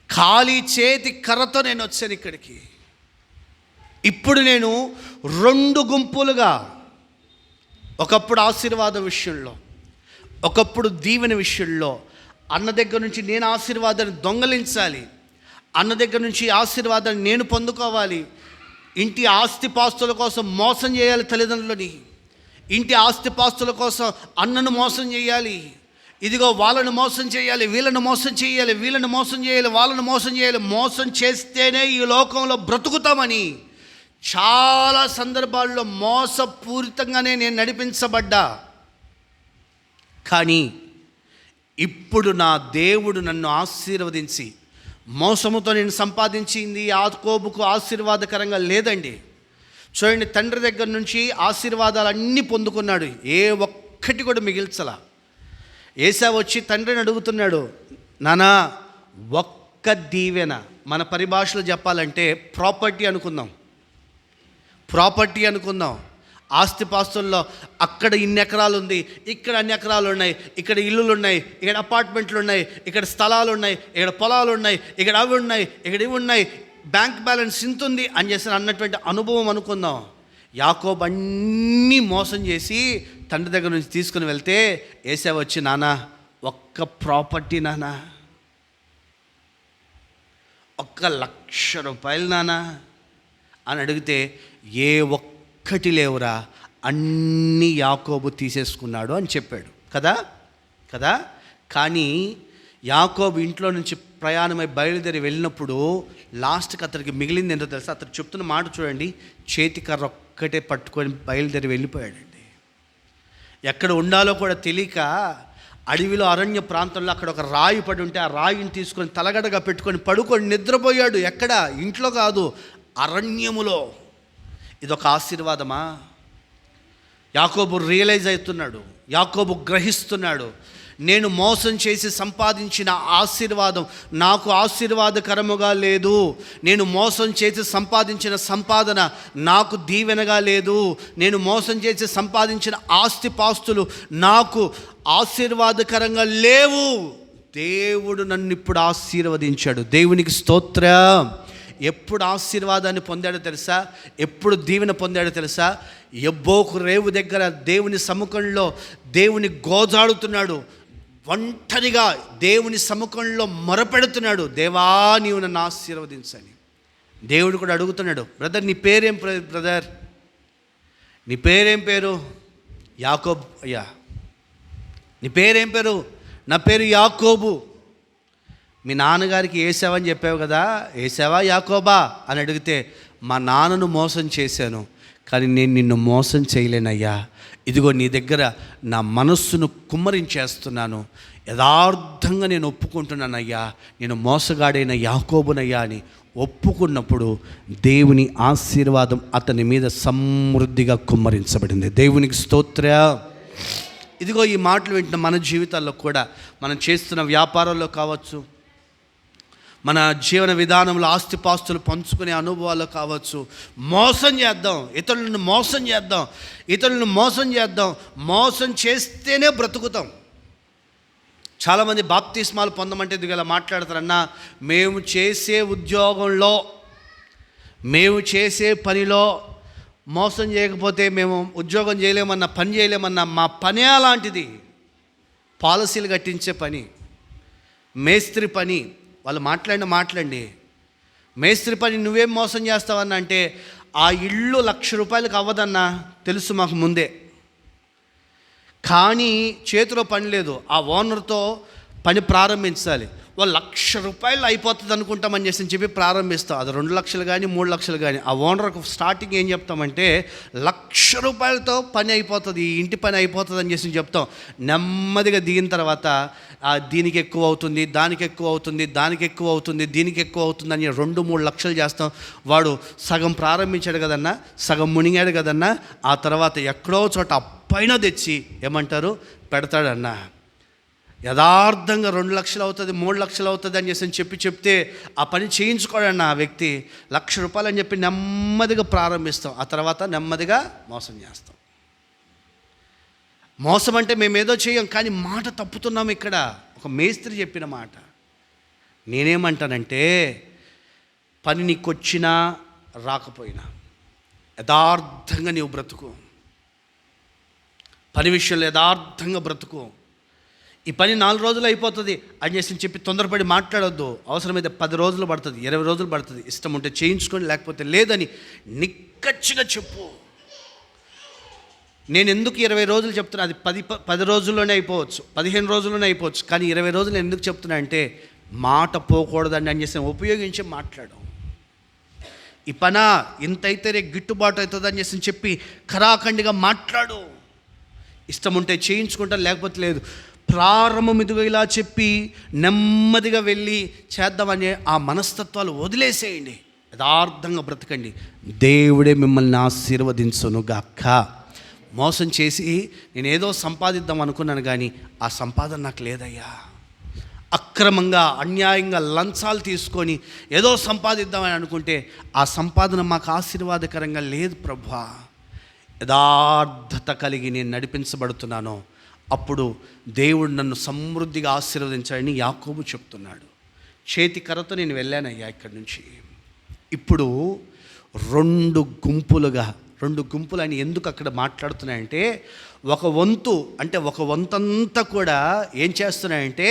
ఖాళీ చేతి కర్రతో నేను వచ్చాను ఇక్కడికి. ఇప్పుడు నేను 2 గుంపులుగా, ఒకప్పుడు ఆశీర్వాదం విషయంలో, ఒకప్పుడు దీవెన విషయంలో, అన్న దగ్గర నుంచి నేను ఆశీర్వాదాన్ని దొంగలించాలి, అన్న దగ్గర నుంచి ఆశీర్వాదాన్ని నేను పొందుకోవాలి, ఇంటి ఆస్తిపాస్తుల కోసం మోసం చేయాలి తల్లిదండ్రులని, ఇంటి ఆస్తిపాస్తుల కోసం అన్నను మోసం చేయాలి, ఇదిగో వాళ్ళను మోసం చేయాలి, వీళ్ళను మోసం చేయాలి, వీళ్ళను మోసం చేయాలి, వాళ్ళను మోసం చేయాలి, మోసం చేస్తేనే ఈ లోకంలో బ్రతుకుతామని చాలా సందర్భాల్లో మోసపూరితంగానే నేను నడిపించబడ్డా. కానీ ఇప్పుడు నా దేవుడు నన్ను ఆశీర్వదించి, మోసముతో నేను సంపాదించింది యాకోబుకు ఆశీర్వాదకరంగా లేదండి. చూడండి, తండ్రి దగ్గర నుంచి ఆశీర్వాదాలు అన్నీ పొందుకున్నాడు, ఏ ఒక్కటి కూడా మిగిల్చలా. ఏశావు వచ్చి తండ్రిని అడుగుతున్నాడు, నానా ఒక్క దీవెన, మన పరిభాషలో చెప్పాలంటే ప్రాపర్టీ అనుకుందాం, ఆస్తిపాస్తుల్లో అక్కడ ఇన్ని ఎకరాలు ఉంది, ఇక్కడ అన్ని ఎకరాలు ఉన్నాయి, ఇక్కడ ఇల్లులు ఉన్నాయి, ఇక్కడ అపార్ట్మెంట్లు ఉన్నాయి, ఇక్కడ స్థలాలు ఉన్నాయి, ఇక్కడ పొలాలు ఉన్నాయి, ఇక్కడ అవి ఉన్నాయి, ఇక్కడ ఇవి ఉన్నాయి, బ్యాంక్ బ్యాలెన్స్ ఇంత ఉంది అని చేసి అన్నటువంటి అనుభవం అనుకుందాం. యాకోబు అన్నీ మోసం చేసి తండ్రి దగ్గర నుంచి తీసుకుని వెళ్తే ఏశావు వచ్చి, నానా ఒక్క ప్రాపర్టీ నానా, 1,00,000 నానా అని అడిగితే ఏ ఒక్కటి లేవురా, అన్నీ యాకోబు తీసేసుకున్నాడు అని చెప్పాడు కదా. కానీ యాకోబు ఇంట్లో నుంచి ప్రయాణమై బయలుదేరి వెళ్ళినప్పుడు లాస్ట్కి అతనికి మిగిలింది ఏంటో తెలుసా? అతను చెప్తున్న మాట చూడండి, చేతికర్ర ఒక్కటే పట్టుకొని బయలుదేరి వెళ్ళిపోయాడండి. ఎక్కడ ఉండాలో కూడా తెలియక అడవిలో అరణ్య ప్రాంతంలో అక్కడ ఒక రాయి పడి ఉంటే ఆ రాయిని తీసుకొని తలగడగా పెట్టుకొని పడుకొని నిద్రపోయాడు. ఎక్కడ? ఇంట్లో కాదు, అరణ్యములో. ఇదొక ఆశీర్వాదమా? యాకోబు రియలైజ్ అవుతున్నాడు, యాకోబు గ్రహిస్తున్నాడు, నేను మోసం చేసి సంపాదించిన ఆశీర్వాదం నాకు ఆశీర్వాదకరముగా లేదు, నేను మోసం చేసి సంపాదించిన సంపాదన నాకు దీవెనగా లేదు, నేను మోసం చేసి సంపాదించిన ఆస్తిపాస్తులు నాకు ఆశీర్వాదకరంగా లేవు. దేవుడు నన్ను ఇప్పుడు ఆశీర్వదించాడు. దేవునికి స్తోత్రం. ఎప్పుడు ఆశీర్వాదాన్ని పొందాడో తెలుసా? ఎప్పుడు దీవెన పొందాడో తెలుసా? యబ్బోకు రేవు దగ్గర దేవుని సముఖంలో దేవుని గోజాడుతున్నాడు, ఒంటరిగా దేవుని సముఖంలో మొరపెడుతున్నాడు, దేవా నీవు నన్ను ఆశీర్వదించని. దేవుడు కూడా అడుగుతున్నాడు, బ్రదర్ నీ పేరేం బ్రదర్, నీ పేరేం పేరు? యాకోబు అయ్యా. నీ పేరేం పేరు? నా పేరు యాకోబు. మీ నాన్నగారికి ఏసావా అని చెప్పావు కదా, ఏసావా యాకోబా అని అడిగితే, మా నాన్నను మోసం చేశాను కానీ నేను నిన్ను మోసం చేయలేనయ్యా. ఇదిగో నీ దగ్గర నా మనస్సును కుమ్మరించేస్తున్నాను, యథార్థంగా నేను ఒప్పుకుంటున్నానయ్యా, నేను మోసగాడైన యాకోబునయ్యా అని ఒప్పుకున్నప్పుడు దేవుని ఆశీర్వాదం అతని మీద సమృద్ధిగా కుమ్మరించబడింది. దేవునికి స్తోత్రం. ఇదిగో ఈ మాటలు వింటున్న మన జీవితాల్లో కూడా, మనం చేస్తున్న వ్యాపారాల్లో కావచ్చు, మన జీవన విధానంలో ఆస్తిపాస్తులు పంచుకునే అనుభవాలు కావచ్చు, మోసం చేద్దాం, ఇతరులను మోసం చేద్దాం, ఇతరులను మోసం చేద్దాం, మోసం చేస్తేనే బ్రతుకుతాం. చాలామంది బాప్తిస్మాలు పొందమంటే ఇదిగో ఇలా మాట్లాడతారన్నా, మేము చేసే ఉద్యోగంలో, మేము చేసే పనిలో మోసం చేయకపోతే మేము ఉద్యోగం చేయలేమన్నా, పని చేయలేమన్నా. మా పని అలాంటిది, పాలసీలు కట్టించే పని, మేస్త్రి పని. వాళ్ళు మాట్లాడండి, మేస్త్రి పని నువ్వేం మోసం చేస్తావన్నా అంటే, ఆ ఇల్లు ₹1,00,000 అవ్వదన్నా తెలుసు మాకు ముందే, కానీ చేతిలో పని లేదు, ఆ ఓనర్తో పని ప్రారంభించాలి. వాళ్ళు ₹1,00,000 అయిపోతుంది అనుకుంటామని చెప్పి ప్రారంభిస్తాం. అది 2 లక్షలు కానీ 3 లక్షలు కానీ. ఆ ఓనర్కు స్టార్టింగ్ ఏం చెప్తామంటే, ₹1,00,000తో పని అయిపోతుంది, ఈ ఇంటి పని అయిపోతుంది అని చెప్తాం. నెమ్మదిగా దిగిన తర్వాత దీనికి ఎక్కువ అవుతుంది, దానికి ఎక్కువ అవుతుంది, దానికి ఎక్కువ అవుతుంది, దీనికి ఎక్కువ అవుతుంది అని 2-3 లక్షలు చేస్తాం. వాడు సగం ప్రారంభించాడు కదన్నా, సగం మునిగాడు కదన్నా, ఆ తర్వాత ఎక్కడో చోట అప్పైనా తెచ్చి ఏమంటారు పెడతాడన్నా. యథార్థంగా 2 లక్షలు అవుతుంది, 3 లక్షలు అవుతుంది అని చెప్తే ఆ పని చేయించుకోడన్న ఆ వ్యక్తి ₹1,00,000 అని చెప్పి నెమ్మదిగా ప్రారంభిస్తాం. ఆ తర్వాత నెమ్మదిగా మోసం చేస్తాం. మోసం అంటే మేమేదో చేయం, కానీ మాట తప్పుతున్నాం. ఇక్కడ ఒక మేస్త్రి చెప్పిన మాట నేనేమంటానంటే, పని నీకొచ్చినా రాకపోయినా యథార్థంగా నీవు బ్రతుకు, పని విషయంలో యథార్థంగా బ్రతుకు. ఈ పని 4 రోజులు అయిపోతుంది అని చెప్పి తొందరపడి మాట్లాడొద్దు. అవసరమైతే 10 రోజులు పడుతుంది, 20 రోజులు పడుతుంది, ఇష్టం ఉంటే చేయించుకొని లేకపోతే లేదని నిక్కచ్చిగా చెప్పు. నేను ఎందుకు 20 రోజులు చెప్తున్నా? అది 10 రోజుల్లోనే అయిపోవచ్చు, 15 రోజుల్లోనే అయిపోవచ్చు, కానీ 20 రోజులు నేను ఎందుకు చెప్తున్నా అంటే, మాట పోకూడదండి అని ఉపయోగించి మాట్లాడు. ఈ పని ఇంతైతే గిట్టుబాటు అవుతుంది అని చెప్పి ఖరాఖండిగా మాట్లాడు. ఇష్టం ఉంటే చేయించుకుంటా, లేకపోతే లేదు. ప్రారంభం ఇదిగో ఇలా చెప్పి నెమ్మదిగా వెళ్ళి చేద్దామని ఆ మనస్తత్వాలు వదిలేసేయండి, యథార్థంగా బ్రతకండి. దేవుడే మిమ్మల్ని ఆశీర్వదించును గాక. మోసం చేసి నేనేదో సంపాదిద్దాం అనుకున్నాను కానీ ఆ సంపాదన నాకు లేదయ్యా, అక్రమంగా అన్యాయంగా లంచాలు తీసుకొని ఏదో సంపాదిద్దామని అనుకుంటే ఆ సంపాదన మాకు ఆశీర్వాదకరంగా లేదు ప్రభువా. యథార్థత కలిగి నేను నడిపించబడుతున్నాను, అప్పుడు దేవుడు నన్ను సమృద్ధిగా ఆశీర్వదించాడని యాకోబు చెప్తున్నాడు. చేతి కర్రతో నేను వెళ్ళానయ్యా ఇక్కడి నుంచి. ఇప్పుడు 2 గుంపులు అని ఎందుకు అక్కడ మాట్లాడుతున్నాయంటే, ఒక వంతు అంతా కూడా ఏం చేస్తున్నాయంటే,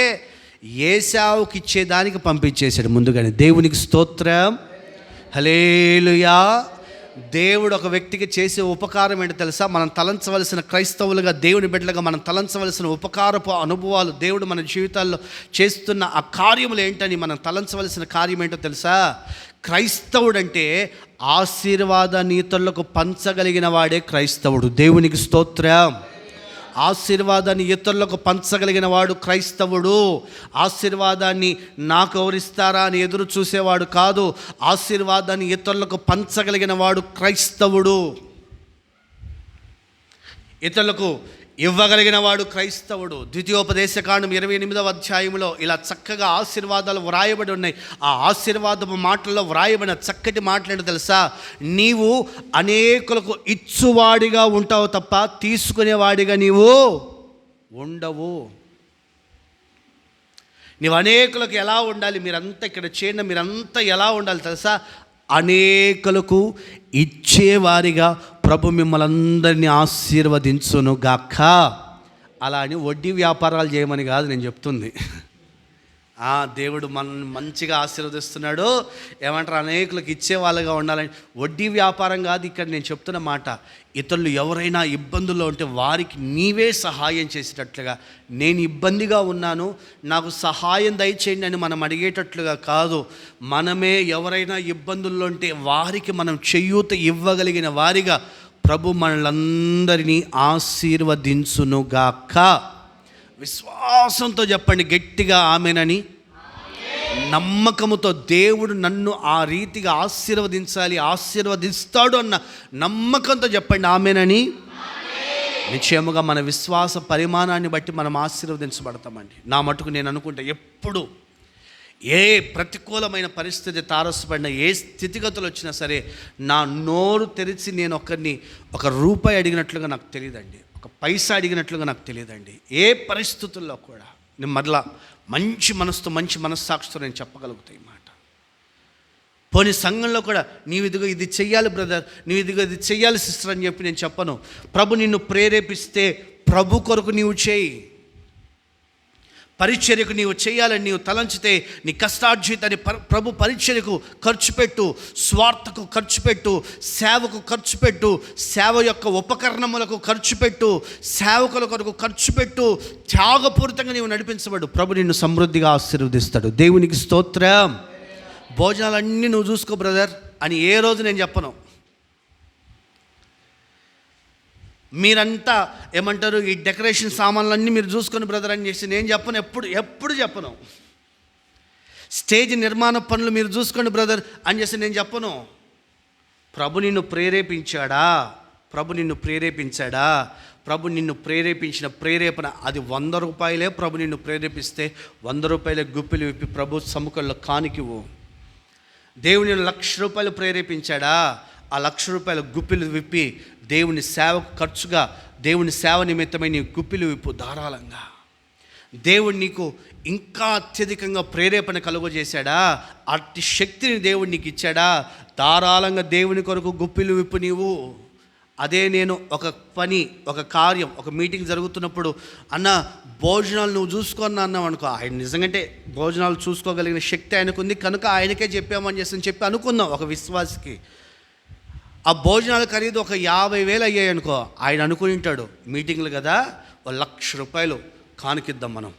ఏశావుకి ఇచ్చేదానికి పంపించేశాడు ముందుగానే. దేవునికి స్తోత్రం, హల్లెలూయా. దేవుడు ఒక వ్యక్తికి చేసే ఉపకారం ఏంటో తెలుసా? మనం తలంచవలసిన, క్రైస్తవులుగా దేవుని బిడ్డలుగా మనం తలంచవలసిన ఉపకారపు అనుభవాలు, దేవుడు మన జీవితాల్లో చేస్తున్న ఆ కార్యములు ఏంటని మనం తలంచవలసిన కార్యం ఏంటో తెలుసా? క్రైస్తవుడంటే ఆశీర్వాదాన్ని ఇతరులకు పంచగలిగిన వాడే క్రైస్తవుడు. దేవునికి స్తోత్రం. ఆశీర్వాదాన్ని ఇతరులకు పంచగలిగిన వాడు క్రైస్తవుడు. ఆశీర్వాదాన్ని నాకు ఎవరిస్తారా అని ఎదురు చూసేవాడు కాదు. ఆశీర్వాదాన్ని ఇతరులకు పంచగలిగిన వాడు క్రైస్తవుడు. ఇతరులకు ఇవ్వగలిగిన వాడు క్రైస్తవుడు. ద్వితీయోపదేశకాండం 28వ అధ్యాయంలో ఇలా చక్కగా ఆశీర్వాదాలు వ్రాయబడి ఉన్నాయి. ఆ ఆశీర్వాదపు మాటల్లో వ్రాయబడిన చక్కటి మాటలు తెలుసా? నీవు అనేకులకు ఇచ్చువాడిగా ఉంటావు తప్ప తీసుకునేవాడిగా నీవు ఉండవు. నీవు అనేకులకు ఎలా ఉండాలి? మీరంతా ఇక్కడ చేరిన మీరంతా ఎలా ఉండాలి తెలుసా? అనేకులకు ఇచ్చేవారిగా ప్రభు మిమ్మల్ని అందరినీ ఆశీర్వదించును గాక. అలా అని వడ్డీ వ్యాపారాలు చేయమని కాదు నేను చెప్తుంది. దేవుడు మనల్ని మంచిగా ఆశీర్వదిస్తున్నాడు, ఏమంటారు, అనేకులకు ఇచ్చేవాళ్ళుగా ఉండాలని. వడ్డీ వ్యాపారం కాదు ఇక్కడ నేను చెప్తున్న మాట. ఇతరులు ఎవరైనా ఇబ్బందుల్లో ఉంటే వారికి నీవే సహాయం చేసేటట్లుగా, నేను ఇబ్బందిగా ఉన్నాను నాకు సహాయం దయచేయండి అని మనం అడిగేటట్లుగా కాదు. మనమే ఎవరైనా ఇబ్బందుల్లో ఉంటే వారికి మనం చేయూత ఇవ్వగలిగిన వారిగా ప్రభు మనలందరినీ ఆశీర్వదించునుగాక. విశ్వాసంతో చెప్పండి గట్టిగా ఆమేనని. నమ్మకముతో దేవుడు నన్ను ఆ రీతిగా ఆశీర్వదించాలి, ఆశీర్వదిస్తాడు అన్న నమ్మకంతో చెప్పండి ఆమేనని. నిశ్చయముగా మన విశ్వాస పరిమాణాన్ని బట్టి మనం ఆశీర్వదించబడతామండి. నా మటుకు నేను అనుకుంటా, ఎప్పుడు ఏ ప్రతికూలమైన పరిస్థితి తారసపడిన, ఏ స్థితిగతులు వచ్చినా సరే, నా నోరు తెరిచి నేను ఒకరిని ₹1 అడిగినట్లుగా నాకు తెలియదండి, ఒక పైసా అడిగినట్లుగా నాకు తెలియదండి. ఏ పరిస్థితుల్లో కూడా నేను మరలా మంచి మనసుతో, మంచి మనస్సాక్షితో నేను చెప్పగలుగుతాయి మాట. పోనీ సంఘంలో కూడా నీవు ఇదిగో ఇది చెయ్యాలి బ్రదర్, నీవు ఇదిగో ఇది చెయ్యాలి సిస్టర్ అని చెప్పి నేను చెప్పను. ప్రభు నిన్ను ప్రేరేపిస్తే ప్రభు కొరకు నీవు చేయి. పరిచర్యకు నీవు చేయాలని నీవు తలంచితే నీ కష్టార్జితాన్ని ప్రభు పరిచర్యకు ఖర్చు పెట్టు, స్వార్థకు ఖర్చు పెట్టు, సేవకు ఖర్చు పెట్టు, సేవ యొక్క ఉపకరణములకు ఖర్చు పెట్టు, సేవకుల కొరకు ఖర్చు పెట్టు. త్యాగపూరితంగా నీవు నడిపించబడు, ప్రభు నిన్ను సమృద్ధిగా ఆశీర్వదిస్తాడు. దేవునికి స్తోత్రం. భోజనాలన్నీ నువ్వు చూసుకో బ్రదర్ అని ఏ రోజు నేను చెప్పను. మీరంతా ఏమంటారు, ఈ డెకరేషన్ సామాన్లన్నీ మీరు చూసుకొని బ్రదర్ అని చేసి నేను చెప్పను, ఎప్పుడు చెప్పను. స్టేజ్ నిర్మాణ పనులు మీరు చూసుకోండి బ్రదర్ అని చేసి నేను చెప్పను. ప్రభు నిన్ను ప్రేరేపించాడా? ప్రభు నిన్ను ప్రేరేపించిన ప్రేరేపణ అది ₹100. ప్రభు నిన్ను ప్రేరేపిస్తే ₹100 గుప్పిలు విప్పి ప్రభు సముఖంలో కానికివు. దేవుని ₹1,00,000 ప్రేరేపించాడా? ఆ ₹1,00,000 గుప్పిలు విప్పి దేవుని సేవకు ఖర్చుగా, దేవుని సేవ నిమిత్తమై నీ గుప్పిలు విప్పు ధారాళంగా. దేవుడు నీకు ఇంకా అత్యధికంగా ప్రేరేపణ కలుగజేశాడా? అట్టి శక్తిని దేవుడు నీకు ఇచ్చాడా? ధారాళంగా దేవుని కొరకు గుప్పిలు విప్పు నీవు. అదే నేను ఒక పని, ఒక కార్యం, ఒక మీటింగ్ జరుగుతున్నప్పుడు అన్న భోజనాలు నువ్వు చూసుకున్నా అన్నావు అనుకో, ఆయన నిజంగానే భోజనాలు చూసుకోగలిగిన శక్తి ఆయనకు ఉంది కనుక ఆయనకే చెప్పామని చెప్పి అనుకుందాం. ఒక విశ్వాసికి ఆ భోజనాల ఖరీదు ఒక 50,000 అయ్యాయి అనుకో, ఆయన అనుకుని ఉంటాడు మీటింగ్లు కదా ₹1,00,000 కానుకిద్దాం, మనం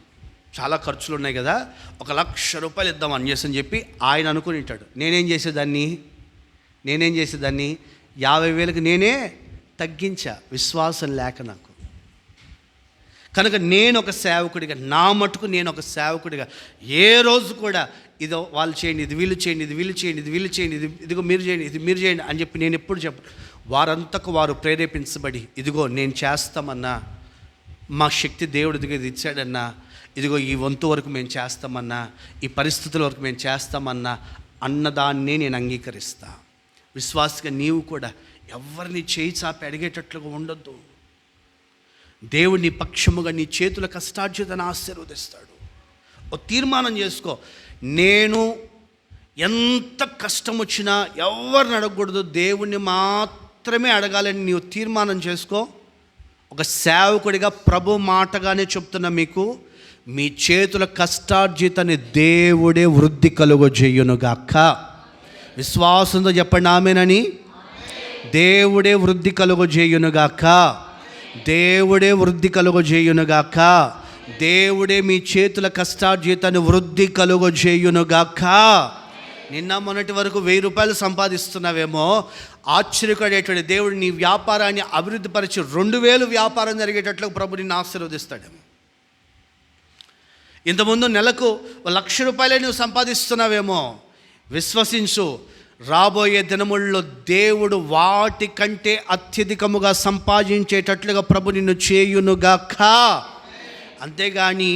చాలా ఖర్చులు ఉన్నాయి కదా, ₹1,00,000 ఇద్దాం అని చెప్పి ఆయన అనుకుని ఉంటాడు. నేనేం చేసేదాన్ని 50,000కి నేనే తగ్గించా, విశ్వాసం లేక నాకు. కనుక నేను ఒక సేవకుడిగా, నా మటుకు నేను ఒక సేవకుడిగా ఏ రోజు కూడా ఇదో వాళ్ళు చేయండి, ఇది వీళ్ళు చేయండి, ఇది వీళ్ళు చేయండి, ఇది వీళ్ళు చేయండి, ఇదిగో మీరు చేయండి, ఇది మీరు చేయండి అని చెప్పి నేను ఎప్పుడు చెప్పను. వారంతకు వారు ప్రేరేపించబడి ఇదిగో నేను చేస్తామన్నా, మా శక్తి దేవుడు ఇదిగో ఇది ఇచ్చాడన్నా, ఇదిగో ఈ వంతు వరకు మేము చేస్తామన్నా, ఈ పరిస్థితుల వరకు మేము చేస్తామన్నా అన్నదాన్నే నేను అంగీకరిస్తా. విశ్వాసగా నీవు కూడా ఎవరిని చేయి చాపి అడిగేటట్లుగా ఉండొద్దు. దేవుడు నీ పక్షముగా నీ చేతుల కష్టార్జితాన్ని ఆశీర్వదిస్తాడు. ఓ తీర్మానం చేసుకో, నేను ఎంత కష్టం వచ్చినా ఎవరిని అడగకూడదు, దేవుణ్ణి మాత్రమే అడగాలని నీవు తీర్మానం చేసుకో. ఒక సేవకుడిగా ప్రభు మాటగానే చెప్తున్నా మీకు, మీ చేతుల కష్టార్జితాన్ని దేవుడే వృద్ధి కలుగజేయునుగాక. విశ్వాసంతో చెప్పండి ఆమేనని. దేవుడే వృద్ధి కలుగజేయునుగాక. దేవుడే వృద్ధి కలుగజేయునుగాక. దేవుడే మీ చేతుల కష్టార్జితాన్ని వృద్ధి కలుగజేయునుగాక. నిన్న మొన్నటి వరకు 1000 రూపాయలు సంపాదిస్తున్నావేమో, ఆశ్చర్యపడేటువంటి దేవుడు నీ వ్యాపారాన్ని అభివృద్ధి పరిచి 2000 వ్యాపారం జరిగేటట్లు ప్రభు నిన్ను ఆశీర్వదిస్తాడేమో. ఇంతకుముందు నెలకు 1,00,000 రూపాయలే నువ్వు సంపాదిస్తున్నావేమో, విశ్వసించు, రాబోయే దినముల్లో దేవుడు వాటి కంటే అత్యధికముగా సంపాదించేటట్లుగా ప్రభు నిన్ను చేయునుగాక. అంతేగాని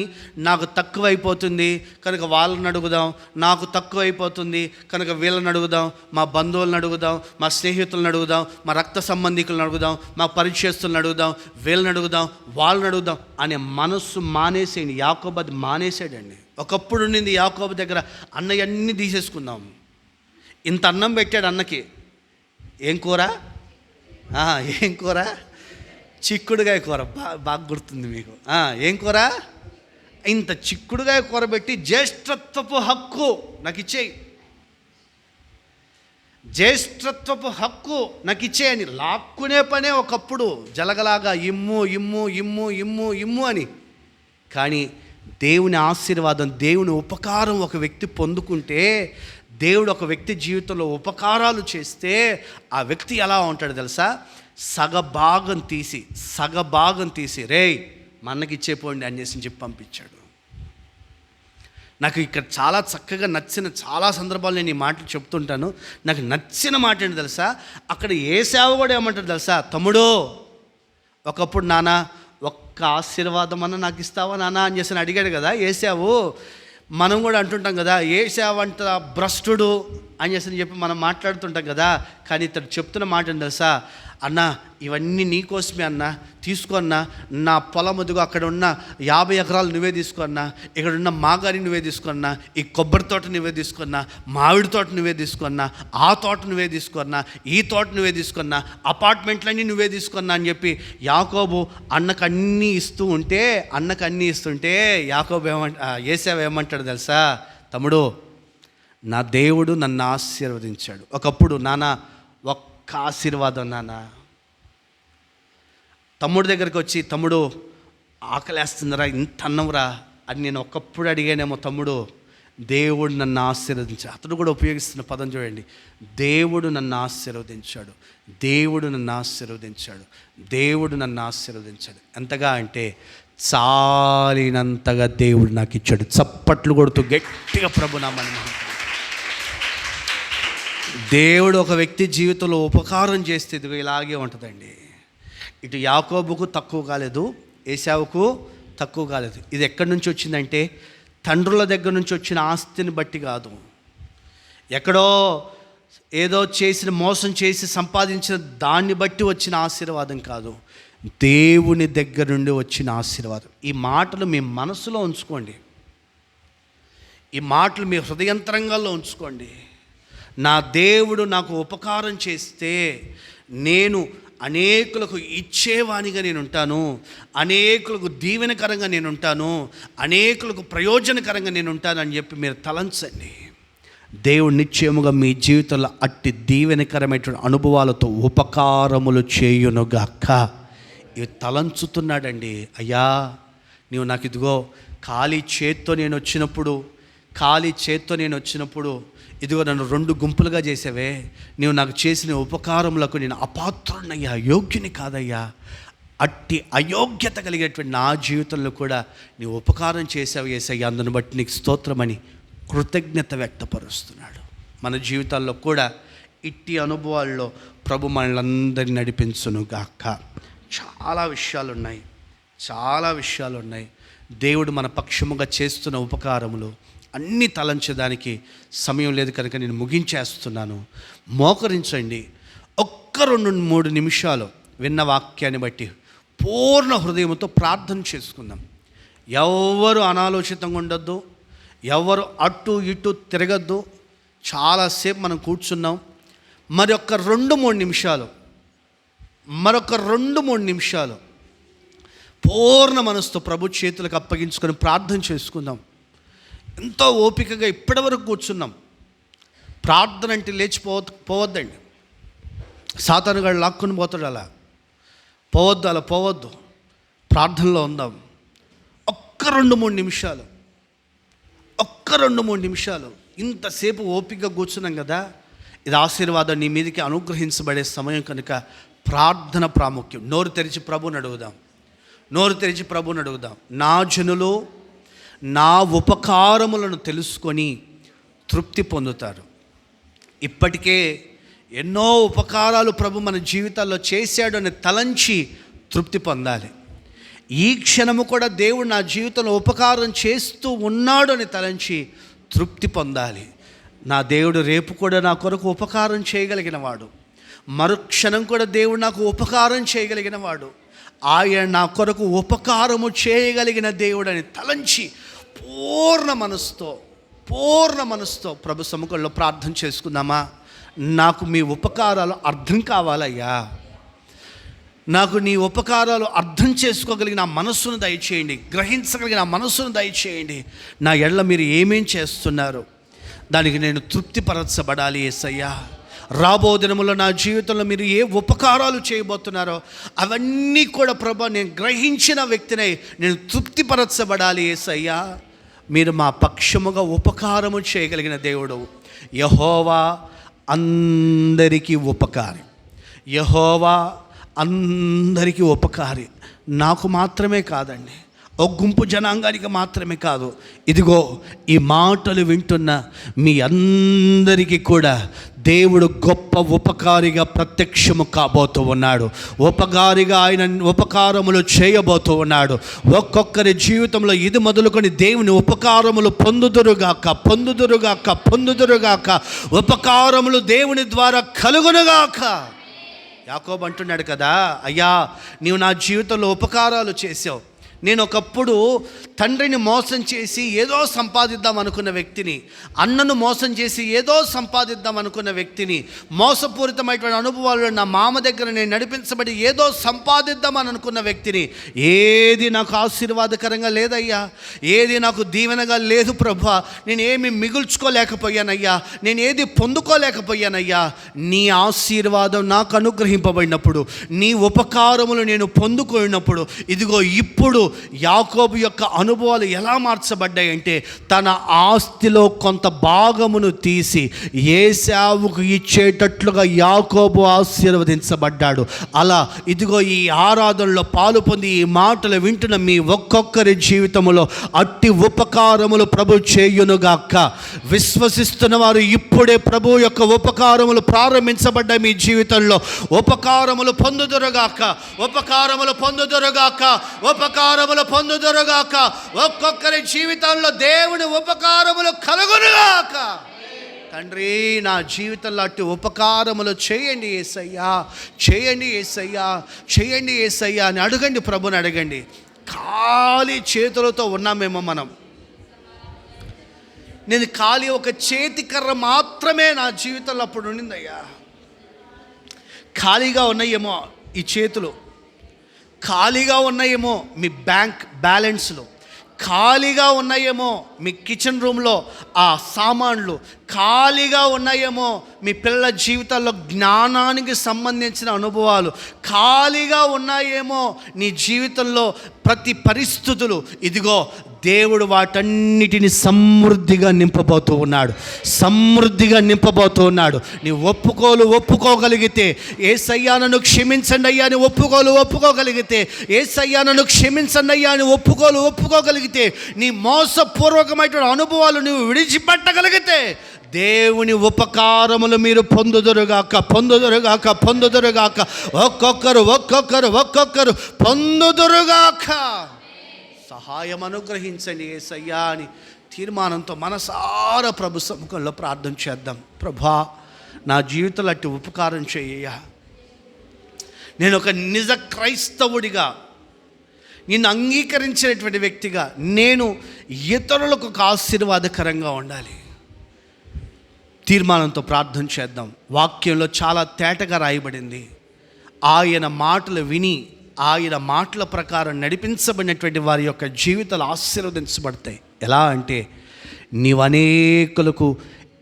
నాకు తక్కువైపోతుంది కనుక వాళ్ళని అడుగుదాం, నాకు తక్కువైపోతుంది కనుక వీళ్ళని అడుగుదాం, మా బంధువులను అడుగుదాం, మా స్నేహితులను అడుగుదాం, మా రక్త సంబంధికులను అడుగుదాం, మా పరిచయస్తులను అడుగుదాం, వీళ్ళని అడుగుదాం, వాళ్ళని అడుగుదాం అనే మనస్సు మానేసేయండి. యాకోబు అది మానేసాడండి. ఒకప్పుడు ఉండింది యాకోబు దగ్గర, అన్నయ్య అన్నీ తీసేసుకుందాం. ఇంత అన్నం పెట్టాడు అన్నకి. ఏం కూర? ఏం కూర? చిక్కుడుగాయ కూర. బాగా గుర్తుంది మీకు. ఏం కూర? ఇంత చిక్కుడుగాయ కూర పెట్టి జ్యేష్ఠత్వపు హక్కు నాకు ఇచ్చేయి, జ్యేష్ఠత్వపు హక్కు నాకు ఇచ్చేయని లాక్కునే పనే ఒకప్పుడు జలగలాగా ఇమ్ము ఇమ్ము ఇమ్ము ఇమ్ము ఇమ్ము అని. కానీ దేవుని ఆశీర్వాదం, దేవుని ఉపకారం ఒక వ్యక్తి పొందుకుంటే, దేవుడు ఒక వ్యక్తి జీవితంలో ఉపకారాలు చేస్తే ఆ వ్యక్తి ఎలా ఉంటాడు తెలుసా? సగభాగం తీసి రేయ్ మనకి ఇచ్చేపోండి అని చెప్పి పంపించాడు. నాకు ఇక్కడ చాలా చక్కగా నచ్చిన చాలా సందర్భాలు నేను ఈ మాటలు చెప్తుంటాను. నాకు నచ్చిన మాట ఏంటి తెలుసా? అక్కడ ఏశావు కూడా ఏమంటాడు తెలుసా? తమ్ముడు, ఒకప్పుడు నాన్న ఒక్క ఆశీర్వాదం అన్న నాకు ఇస్తావా నాన్న అని చేసి అడిగాడు కదా ఏశావు. మనం కూడా అంటుంటాం కదా, ఏశావు అంట భ్రష్టుడు అని చెప్పి మనం మాట్లాడుతుంటాం కదా. కానీ ఇతడు చెప్తున్న మాట ఏంటి తెలుసా? అన్న ఇవన్నీ నీకోసమే అన్న, తీసుకో అన్న. నా పొలం ఎదుగు అక్కడ ఉన్న 50 ఎకరాలు నువ్వే తీసుకున్నా, ఇక్కడ ఉన్న మాగారి నువ్వే తీసుకున్నా, ఈ కొబ్బరి తోట నువ్వే తీసుకున్నా, మామిడి తోట నువ్వే తీసుకున్నా, ఆ తోట నువ్వే తీసుకున్నా, ఈ తోట నువ్వే తీసుకున్నా, అపార్ట్మెంట్లన్నీ నువ్వే తీసుకున్నా అని చెప్పి యాకోబు అన్నకు అన్నీ ఇస్తుంటే యాకోబు ఏశావు ఏమంటాడు తెలుసా? తమ్ముడు, నా దేవుడు నన్ను ఆశీర్వదించాడు. ఒకప్పుడు నాన్న ఒక్క ఆశీర్వాదం నాన్న. తమ్ముడు దగ్గరికి వచ్చి, తమ్ముడు ఆకలేస్తుందిరా, ఇంత అన్నంరా అని నేను ఒకప్పుడు అడిగానేమో. తమ్ముడు, దేవుడు నన్ను ఆశీర్వదించాడు. అతడు కూడా ఉపయోగిస్తున్న పదం చూడండి, దేవుడు నన్ను ఆశీర్వదించాడు, దేవుడు నన్ను ఆశీర్వదించాడు, దేవుడు నన్ను ఆశీర్వదించాడు. ఎంతగా అంటే చాలినంతగా దేవుడు నాకు ఇచ్చాడు. చప్పట్లు కొడుతూ గట్టిగా ప్రభునామాన్ని. దేవుడు ఒక వ్యక్తి జీవితంలో ఉపకారం చేస్తే ఇదిగో ఇలాగే ఉంటుందండి. ఇటు యాకోబుకు తక్కువ కాలేదు, ఏశావుకు తక్కువ కాలేదు. ఇది ఎక్కడి నుంచి వచ్చిందంటే తండ్రుల దగ్గర నుంచి వచ్చిన ఆస్తిని బట్టి కాదు, ఎక్కడో ఏదో మోసం చేసి సంపాదించిన దాన్ని బట్టి వచ్చిన ఆశీర్వాదం కాదు, దేవుని దగ్గర నుండి వచ్చిన ఆశీర్వాదం. ఈ మాటలు మీ మనసులో ఉంచుకోండి, ఈ మాటలు మీ హృదయంతరంగాల్లో ఉంచుకోండి. నా దేవుడు నాకు ఉపకారం చేస్తే నేను అనేకులకు ఇచ్చేవానిగా నేను ఉంటాను, అనేకులకు దీవెనకరంగా నేను ఉంటాను, అనేకులకు ప్రయోజనకరంగా నేను ఉంటాను అని చెప్పి మీరు తలంచండి. దేవుడు నిశ్చయముగా మీ జీవితంలో అట్టి దీవెనకరమైనటువంటి అనుభవాలతో ఉపకారములు చేయునుగాక. ఇవి తలంచుతున్నాడండి. అయ్యా, నీవు నాకు ఇదిగో ఖాళీ చేత్తో నేను వచ్చినప్పుడు ఇదిగో నన్ను 2 గుంపులుగా చేసావే, నీవు నాకు చేసిన ఉపకారములకు నేను అపాత్రునయ్యా, యోగ్యుని కాదయ్యా. అట్టి అయోగ్యత కలిగేటువంటి నా జీవితంలో కూడా నీవు ఉపకారం చేసావు యేసయ్యా, అందును బట్టి నీకు స్తోత్రమని కృతజ్ఞత వ్యక్తపరుస్తున్నాడు. మన జీవితాల్లో కూడా ఇట్టి అనుభవాల్లో ప్రభు మనలందరినీ నడిపించునుగాక. చాలా విషయాలు ఉన్నాయి. దేవుడు మన పక్షముగా చేస్తున్న ఉపకారములు అన్నీ తలంచడానికి సమయం లేదు కనుక నేను ముగించేస్తున్నాను. మోకరించండి, ఒక్క 2-3 నిమిషాలు విన్న వాక్యాన్ని బట్టి పూర్ణ హృదయంతో ప్రార్థన చేసుకుందాం. ఎవరు అనాలోచితంగా ఉండొద్దు, ఎవరు అటు ఇటు తిరగద్దు. చాలాసేపు మనం కూర్చున్నాం. మరొక 2-3 నిమిషాలు పూర్ణ మనసుతో ప్రభు చేతులకు అప్పగించుకొని ప్రార్థన చేసుకుందాం. ఎంతో ఓపికగా ఇప్పటివరకు కూర్చున్నాం. ప్రార్థన అంటే పోవద్దండి. సాతానుగాడు లాక్కుని పోతాడు. అలా పోవద్దు. ప్రార్థనలో ఉందాం. ఒక్క 2-3 నిమిషాలు ఇంతసేపు ఓపికగా కూర్చున్నాం కదా, ఇది ఆశీర్వాదం నీ మీదకి అనుగ్రహించబడే సమయం కనుక ప్రార్థన ప్రాముఖ్యం. నోరు తెరిచి ప్రభువుని అడుగుదాం. నా జనులు నా ఉపకారములను తెలుసుకొని తృప్తి పొందుతారు. ఇప్పటికే ఎన్నో ఉపకారాలు ప్రభు మన జీవితాల్లో చేశాడు అని తలంచి తృప్తి పొందాలి. ఈ క్షణము కూడా దేవుడు నా జీవితంలో ఉపకారం చేస్తూ ఉన్నాడు అని తలంచి తృప్తి పొందాలి. నా దేవుడు రేపు కూడా నా కొరకు ఉపకారం చేయగలిగిన వాడు. మరుక్షణం కూడా దేవుడు నాకు ఉపకారం చేయగలిగిన వాడు. ఆయన నా కొరకు ఉపకారము చేయగలిగిన దేవుడు అని తలంచి పూర్ణ మనసుతో ప్రభు సముఖంలో ప్రార్థన చేసుకుందామా? నాకు మీ ఉపకారాలు అర్థం కావాలయ్యా. నాకు నీ ఉపకారాలు అర్థం చేసుకోగలిగిన మనస్సును దయచేయండి, గ్రహించగలిగిన మనస్సును దయచేయండి. నా ఎడల మీరు ఏమేం చేస్తున్నారు, దానికి నేను తృప్తిపరచబడాలి యేసయ్యా. రాబో దినములో నా జీవితంలో మీరు ఏ ఉపకారాలు చేయబోతున్నారో అవన్నీ కూడా ప్రభా నేను గ్రహించిన వ్యక్తినై నేను తృప్తిపరచబడాలి యేసయ్యా. మీరు మా పక్షముగా ఉపకారము చేయగలిగిన దేవుడు. యెహోవా అందరికీ ఉపకారి. నాకు మాత్రమే కాదండి, ఒక గుంపు జనాంగానికి మాత్రమే కాదు. ఇదిగో ఈ మాటలు వింటున్న మీ అందరికీ కూడా దేవుడు గొప్ప ఉపకారిగా ప్రత్యక్షము కాబోతూ ఉన్నాడు. ఉపకారిగా ఆయన ఉపకారములు చేయబోతూ ఉన్నాడు. ఒక్కొక్కరి జీవితంలో ఇది మొదలుకొని దేవుని ఉపకారములు పొందుదురుగాక. ఉపకారములు దేవుని ద్వారా కలుగునుగాక. యాకోబు అంటున్నాడు కదా, అయ్యా నీవు నా జీవితంలో ఉపకారాలు చేసావు. నేను ఒకప్పుడు తండ్రిని మోసం చేసి ఏదో సంపాదిద్దాం అనుకున్న వ్యక్తిని, అన్నను మోసం చేసి ఏదో సంపాదిద్దాం అనుకున్న వ్యక్తిని, మోసపూరితమైనటువంటి అనుభవాలు నా మామ దగ్గర నేను నడిపించబడి ఏదో సంపాదిద్దామని అనుకున్న వ్యక్తిని, ఏది నాకు ఆశీర్వాదకరంగా లేదయ్యా, ఏది నాకు దీవెనగా లేదు ప్రభువా, నేనేమి మిగుల్చుకోలేకపోయానయ్యా, నేను ఏది పొందుకోలేకపోయానయ్యా. నీ ఆశీర్వాదం నాకు అనుగ్రహింపబడినప్పుడు, నీ ఉపకారములు నేను పొందుకున్నప్పుడు, ఇదిగో ఇప్పుడు యాకోబు యొక్క అనుభవాలు ఎలా మార్చబడ్డాయంటే, తన ఆస్తిలో కొంత భాగమును తీసి ఏశావుకు ఇచ్చేటట్లుగా యాకోబు ఆశీర్వదించబడ్డాడు. అలా ఇదిగో ఈ ఆరాధనలో పాలు పొంది ఈ మాటలు వింటున్న మీ ఒక్కొక్కరి జీవితంలో అట్టి ఉపకారములు ప్రభు చేయునుగాక. విశ్వసిస్తున్న వారు ఇప్పుడే ప్రభు యొక్క ఉపకారములు ప్రారంభించబడ్డ మీ జీవితంలో ఉపకారములు పొందుదురుగాక. ఒక్కొక్కరి జీవితంలో దేవుని ఉపకారములు కలుగునుగాక. తండ్రి, నా జీవితంలో అట్టి ఉపకారములు చేయండి యేసయ్యా అని అడగండి, ప్రభుని అడగండి. ఖాళీ చేతులతో ఉన్నామేమో మనం. నేను ఖాళీ ఒక చేతికర్ర మాత్రమే నా జీవితంలో అప్పుడు ఉండిందయ్యా. ఖాళీగా ఉన్నాయేమో ఈ చేతులు, ఖాళీగా ఉన్నాయేమో మీ బ్యాంక్ బ్యాలెన్స్లు, ఖాళీగా ఉన్నాయేమో మీ కిచెన్ రూమ్లో ఆ సామాన్లు, ఖాళీగా ఉన్నాయేమో మీ పిల్లల జీవితాల్లో జ్ఞానానికి సంబంధించిన అనుభవాలు, ఖాళీగా ఉన్నాయేమో నీ జీవితంలో ప్రతి పరిస్థితులు. ఇదిగో దేవుడు వాటన్నిటిని సమృద్ధిగా నింపబోతూ ఉన్నాడు. నీ ఒప్పుకోగలిగితే, యేసయ్యా నన్ను క్షమించండి అయ్యా అని ఒప్పుకోగలిగితే, యేసయ్యా నన్ను క్షమించండి అయ్యా అని ఒప్పుకోగలిగితే, నీ మోసపూర్వకమైన అనుభవాలు నువ్వు విడిచిపెట్టగలిగితే, దేవుని ఉపకారములు మీరు పొందుదురుగాక. ఒక్కొక్కరు పొందుదురుగాక. సహాయం అనుగ్రహించండి యేసయ్యా అని తీర్మానంతో మనసారా ప్రభు సముఖంలో ప్రార్థన చేద్దాం. ప్రభా, నా జీవితంలో అట్టి ఉపకారం చేయ్యా. నేను ఒక నిజ క్రైస్తవుడిగా, నిన్ను అంగీకరించినటువంటి వ్యక్తిగా నేను ఇతరులకు ఒక ఆశీర్వాదకరంగా ఉండాలి. తీర్మానంతో ప్రార్థన చేద్దాం. వాక్యంలో చాలా తేటగా రాయబడింది. ఆయన మాటలు విని ఆయన మాటల ప్రకారం నడిపించబడినటువంటి వారి యొక్క జీవితాలు ఆశీర్వదించబడతాయి. ఎలా అంటే, నీవు అనేకులకు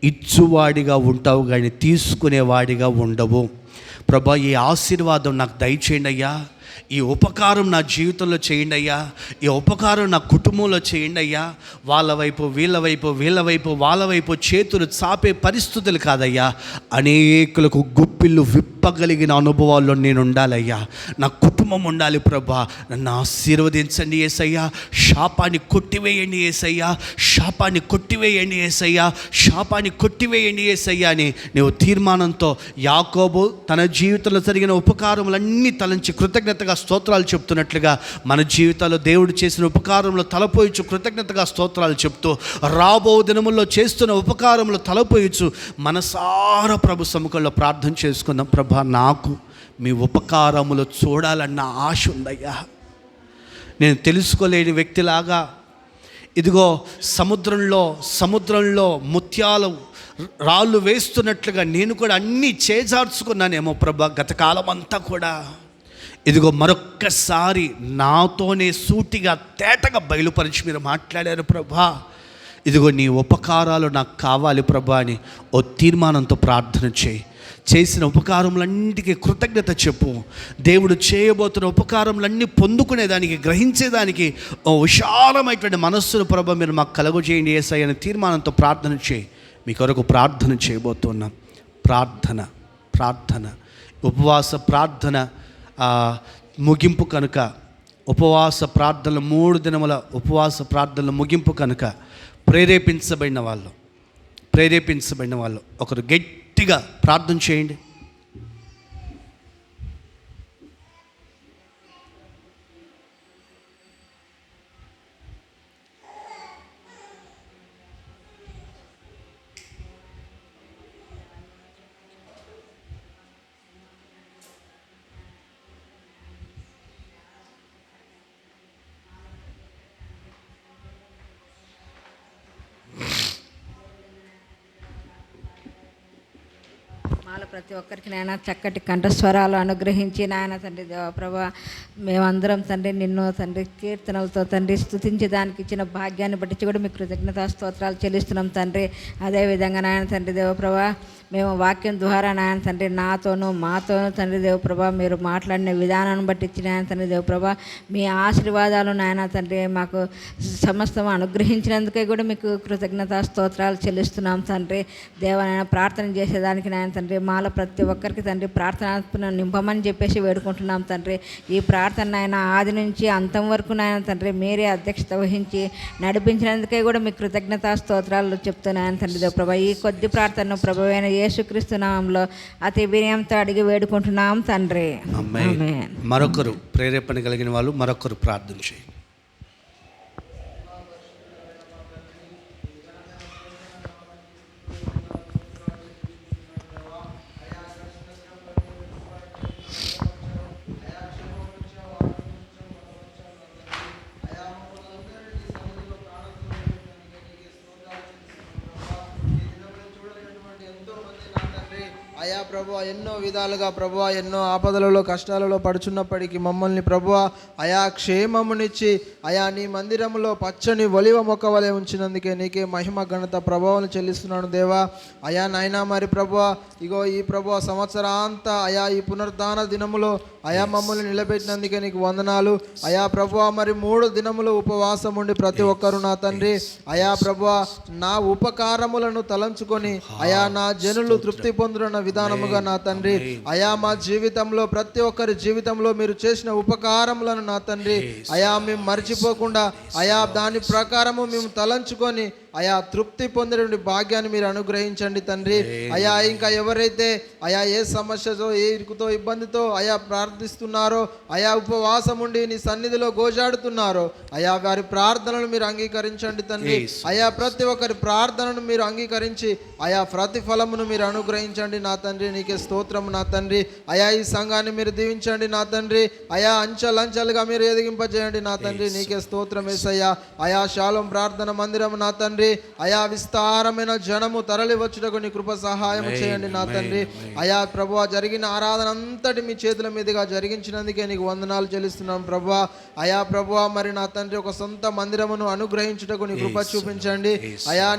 ఇచ్చువాడిగా ఉంటావు కానీ తీసుకునేవాడిగా ఉండవు. ప్రభా, ఈ ఆశీర్వాదం నాకు దయచేయండి అయ్యా, ఈ ఉపకారం నా జీవితంలో చేయండి అయ్యా, ఈ ఉపకారం నా కుటుంబంలో చేయండి అయ్యా. వాళ్ళ వైపు వీళ్ళ వైపు వాళ్ళ వైపు చేతులు చాపే పరిస్థితులు కాదయ్యా, అనేకులకు గుప్పిళ్ళు విప్పగలిగిన అనుభవాల్లో నేను ఉండాలయ్యా. నా కుటుంబం ఉండాలి ప్రభా. నన్ను ఆశీర్వదించండి యేసయ్యా. శాపాన్ని కొట్టివేయండి యేసయ్యా, శాపాన్ని కొట్టివేయండి యేసయ్యా, శాపాన్ని కొట్టివేయండి యేసయ్యా అని నీవు తీర్మానంతో యాకోబు తన జీవితంలో జరిగిన ఉపకారములన్నీ తలంచి కృతజ్ఞతగా స్తోత్రాలు చెప్తున్నట్లుగా మన జీవితాల్లో దేవుడు చేసిన ఉపకారంలో తలపోయచ్చు కృతజ్ఞతగా స్తోత్రాలు చెప్తూ, రాబో దినముల్లో చేస్తున్న ఉపకారంలో తలపోయచ్చు మనసారా ప్రభు సముఖంలో ప్రార్థన చేసుకుందాం. ప్రభా, నాకు మీ ఉపకారములు చూడాలన్న ఆశ ఉందయ్యా. నేను తెలుసుకోలేని వ్యక్తిలాగా ఇదిగో సముద్రంలో ముత్యాలు రాళ్ళు వేస్తున్నట్లుగా నేను కూడా అన్నీ చేజార్చుకున్నానేమో ప్రభా. గతకాలం అంతా కూడా ఇదిగో మరొక్కసారి నాతోనే సూటిగా తేటగా బయలుపరిచి మీరు మాట్లాడారు ప్రభా. ఇదిగో నీ ఉపకారాలు నాకు కావాలి ప్రభా అని ఓ తీర్మానంతో ప్రార్థన చేయి. చేసిన ఉపకారములన్నిటికీ కృతజ్ఞత చెప్పు. దేవుడు చేయబోతున్న ఉపకారములన్నీ పొందుకునేదానికి, గ్రహించేదానికి ఓ విశాలమైనటువంటి మనస్సును ప్రభా మీరు మాకు కలుగజేయండి యేసయ్య అనే తీర్మానంతో ప్రార్థన చేయి. మీ కొరకు ప్రార్థన చేయబోతున్నాం. ప్రార్థన ఉపవాస ప్రార్థన ముగింపు కనుక, ఉపవాస ప్రార్థనలు 3 దినముల ఉపవాస ప్రార్థనల ముగింపు కనుక ప్రేరేపించబడిన వాళ్ళు ఒకరు గట్టిగా ప్రార్థన చేయండి. ప్రతి ఒక్కరికి నాయన చక్కటి కంఠస్వరాలు అనుగ్రహించి నాయన తండ్రి దేవ ప్రభా, మేమందరం తండ్రి నిన్ను తండ్రి కీర్తనలతో తండ్రి స్తుతించడానికి ఇచ్చిన భాగ్యాన్ని బట్టి కూడా మీకు కృతజ్ఞతా స్తోత్రాలు చెల్లిస్తున్నాం తండ్రి. అదేవిధంగా నాయన తండ్రి దేవ ప్రభా, మేము వాక్యం ద్వారా నాయన తండ్రి మాతోనూ తండ్రి దేవప్రభ మీరు మాట్లాడిన విధానాన్ని బట్టి ఇచ్చిన నాయన తండ్రి దేవప్రభ మీ ఆశీర్వాదాలు నాయన తండ్రి మాకు సమస్తం అనుగ్రహించినందుకే కూడా మీకు కృతజ్ఞతా స్తోత్రాలు చెల్లిస్తున్నాం తండ్రి. దేవనైనా ప్రార్థన చేసేదానికి నాయన తండ్రి మాలో ప్రతి ఒక్కరికి తండ్రి ప్రార్థన నింపమని చెప్పేసి వేడుకుంటున్నాం తండ్రి. ఈ ప్రార్థన ఆయన ఆది నుంచి అంతం వరకు నాయన తండ్రి మీరే అధ్యక్షత వహించి నడిపించినందుకే కూడా మీకు కృతజ్ఞతా స్తోత్రాలు చెప్తున్నాను తండ్రి దేవప్రభ. ఈ కొద్ది ప్రార్థన ప్రభువైన యేసుక్రీస్తు నామములో అతి వినయంతో అడిగి వేడుకుంటున్నాం తండ్రి. ఆమేన్. మరొకరు ప్రేరేపణ కలిగిన వాళ్ళు మరొకరు ప్రార్థన చేయండి. అయా ప్రభువా ఎన్నో విధాలుగా ప్రభువా ఎన్నో ఆపదలలో కష్టాలలో పడుచున్నప్పటికీ మమ్మల్ని ప్రభువా అయా క్షేమమునిచ్చి అయా నీ మందిరములో పచ్చని ఒలివ మొక్క వలె ఉంచినందుకే నీకే మహిమ ఘనత ప్రభావం చెల్లిస్తున్నాను దేవా. అయా నాయనా మరి ప్రభువా ఇగో ఈ ప్రభువా సంవత్సరాంతా అయా ఈ పునరుద్ధాన దినములో అయా మమ్మల్ని నిలబెట్టినందుకే నీకు వందనాలు. అయా ప్రభువా మరి 3 దినములు ఉపవాసం ఉండి ప్రతి ఒక్కరు నా తండ్రి అయా ప్రభువా నా ఉపకారములను తలంచుకొని అయా నా జనులు తృప్తి పొందుతున్న విధానముగా నా తండ్రి అయా మా జీవితంలో ప్రతి ఒక్కరి జీవితంలో మీరు చేసిన ఉపకారములను నా తండ్రి అయా మేము మర్చిపోకుండా అయా దాని ప్రకారము మేము తలంచుకొని అయా తృప్తి పొందే భాగ్యాన్ని మీరు అనుగ్రహించండి తండ్రి. అయా ఇంకా ఎవరైతే అయా ఏ సమస్యతో ఏ ఇరుకుతో ఇబ్బందితో అయా ప్రార్థిస్తున్నారో అయా ఉపవాసం ఉండి నీ సన్నిధిలో గోజాడుతున్నారో అయా వారి ప్రార్థనలు మీరు అంగీకరించండి తండ్రి. అయా ప్రతి ఒక్కరి ప్రార్థనను మీరు అంగీకరించి అయా ప్రతిఫలమును మీరు అనుగ్రహించండి నా తండ్రి. నీకే స్తోత్రము నా తండ్రి. అయా ఈ సంఘాన్ని మీరు దీవించండి నా తండ్రి. అయా అంచెలంచెలుగా మీరు ఎదిగింపజేయండి నా తండ్రి. నీకే స్తోత్రం యేసయ్యా. అయా షాలోం ప్రార్థన మందిరం నా తండ్రి తండ్రి అయా విస్తారమైన జనము తరలి వచ్చుటకు నీ కృప సహాయం చేయండి నా తండ్రి. అయా ప్రభువా జరిగిన ఆరాధన అంతటి మీ చేతుల మీదుగా జరిగించినందుకే నీకు వందనాలు చెల్లిస్తున్నాం ప్రభువా. అయా ప్రభువా మరి నా తండ్రి ఒక సొంత మందిరమును అనుగ్రహించుటకు నీ కృప చూపించండి అయా.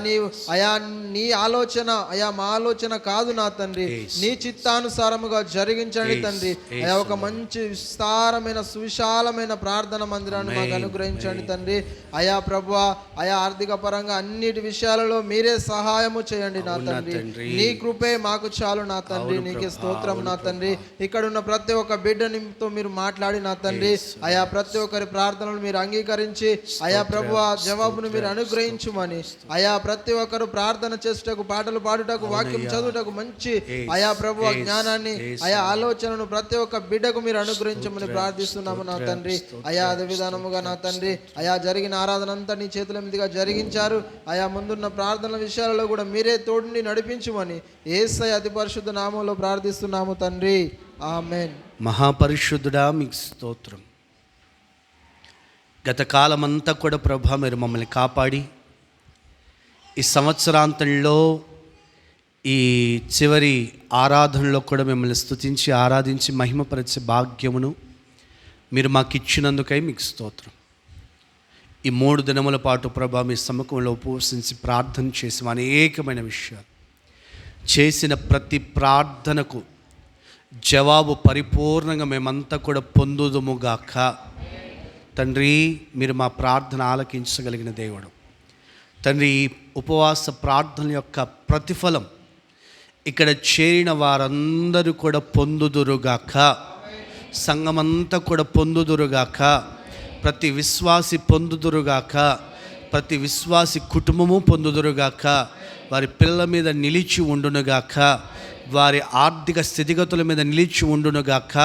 నీ ఆలోచన అయా మా ఆలోచన కాదు నా తండ్రి, నీ చిత్తానుసారముగా జరిగించండి తండ్రి. అయా ఒక మంచి విస్తారమైన సువిశాలమైన ప్రార్థన మందిరాన్ని మాకు అనుగ్రహించండి తండ్రి. అయా ప్రభువా అయా ఆర్థిక పరంగా అన్నిటి విషయాలలో మీరే సహాయము చేయండి నా తండ్రి. నీ కృపే మాకు చాలు నా తండ్రి. నీకే స్తోత్రం నా తండ్రి. ఇక్కడ ఉన్న ప్రతి ఒక్క బిడ్డనితో మీరు మాట్లాడి నా తండ్రి అయా ప్రతి ఒక్కరి ప్రార్థనలు మీరు అంగీకరించి అయా ప్రభువా జవాబును మీరు అనుగ్రహించుమని అయా ప్రతి ఒక్కరు ప్రార్థన చేస్తుటకు, పాటలు పాడుటకు, వాక్యం చదువుటకు మంచి అయా ప్రభువా జ్ఞానాన్ని అయా ఆలోచనను ప్రతి ఒక్క బిడ్డకు మీరు అనుగ్రహించమని ప్రార్థిస్తున్నాము నా తండ్రి. అయా అదే విధానముగా నా తండ్రి అయా జరిగిన ఆరాధన అంతా నీ చేతుల మీదుగా జరిగించారు. అయా ముందున్న ప్రార్థనల విషయాలలో కూడా మీరే తోడుని నడిపించుమని యేసయ్య అతి పరిశుద్ధ నామంలో ప్రార్థిస్తున్నాము తండ్రి. ఆమేన్. మహాపరిశుద్ధుడా మీకు స్తోత్రం. గత కాలమంతా కూడా ప్రభా మీరు మమ్మల్ని కాపాడి ఈ సంవత్సరాంతంలో ఈ చివరి ఆరాధనలో కూడా మిమ్మల్ని స్తుతించి ఆరాధించి మహిమపరిచే భాగ్యమును మీరు మాకు ఇచ్చినందుకై మీకు స్తోత్రం. ఈ 3 దినముల పాటు ప్రభా మీ సముఖంలో ఉపవసించి ప్రార్థన చేసి అనేకమైన విషయాలు చేసిన ప్రతి ప్రార్థనకు జవాబు పరిపూర్ణంగా మేమంతా కూడా పొందుదుముగాక. తండ్రి మీరు మా ప్రార్థన ఆలకించగలిగిన దేవుడు తండ్రి. ఈ ఉపవాస ప్రార్థన యొక్క ప్రతిఫలం ఇక్కడ చేరిన వారందరూ కూడా పొందుదురుగాక. సంఘమంతా కూడా పొందుదురుగాక. ప్రతి విశ్వాసి పొందుదురుగాక. ప్రతి విశ్వాసి కుటుంబము పొందుదురుగాక. వారి పిల్లల మీద నిలిచి ఉండునుగాక. వారి ఆర్థిక స్థితిగతుల మీద నిలిచి ఉండునుగాక.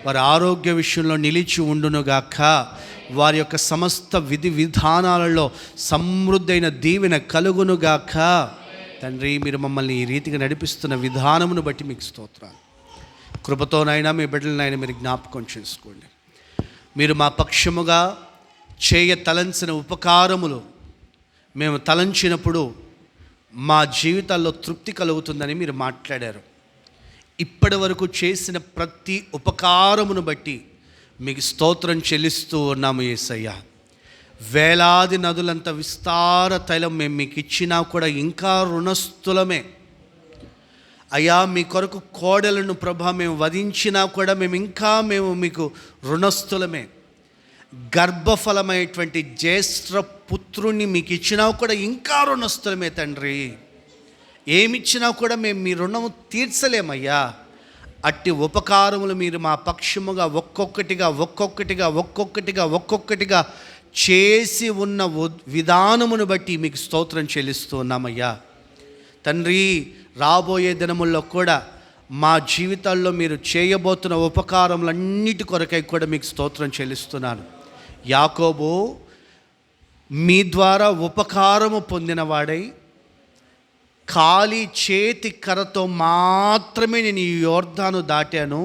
వారి ఆరోగ్య విషయంలో నిలిచి ఉండునుగాక. వారి యొక్క సమస్త విధి విధానాలలో సమృద్ధైన దీవెన కలుగునుగాక. తండ్రి మీరు మమ్మల్ని ఈ రీతిగా నడిపిస్తున్న విధానమును బట్టి మీకు స్తోత్రాలు. కృపతోనైనా మీ బిడ్డలనైనా మీరు జ్ఞాపకం చేసుకోండి. మీరు మా పక్షముగా చేయ తలంచిన ఉపకారములు మేము తలంచినప్పుడు మా జీవితాల్లో తృప్తి కలుగుతుందని మీరు మాట్లాడారు. ఇప్పటి వరకు చేసిన ప్రతి ఉపకారమును బట్టి మీకు స్తోత్రం చెల్లిస్తూ ఉన్నాము యేసయ్య. వేలాది నదులంత విస్తార తైలం మేము మీకు ఇచ్చినా కూడా ఇంకా రుణస్థులమే అయ్యా. మీ కొరకు కోడలను ప్రభా మేము వధించినా కూడా మేము మీకు రుణస్థులమే. గర్భఫలమైనటువంటి జ్యేష్ఠ పుత్రుణ్ణి మీకు ఇచ్చినా కూడా ఇంకా రుణస్థులమే తండ్రి. ఏమిచ్చినా కూడా మేము మీ రుణము తీర్చలేమయ్యా. అట్టి ఉపకారములు మీరు మా పక్షముగా ఒక్కొక్కటిగా చేసి ఉన్న విధానమును బట్టి మీకు స్తోత్రం చెల్లిస్తూ ఉన్నామయ్యా. తండ్రి రాబోయే దినముల్లో కూడా మా జీవితాల్లో మీరు చేయబోతున్న ఉపకారములన్నిటి కొరకై కూడా మీకు స్తోత్రం చెల్లిస్తున్నాను. యాకోబు మీ ద్వారా ఉపకారము పొందినవాడై ఖాళీ చేతి కర్రతో మాత్రమే నేను ఈ యోర్దాను దాటాను.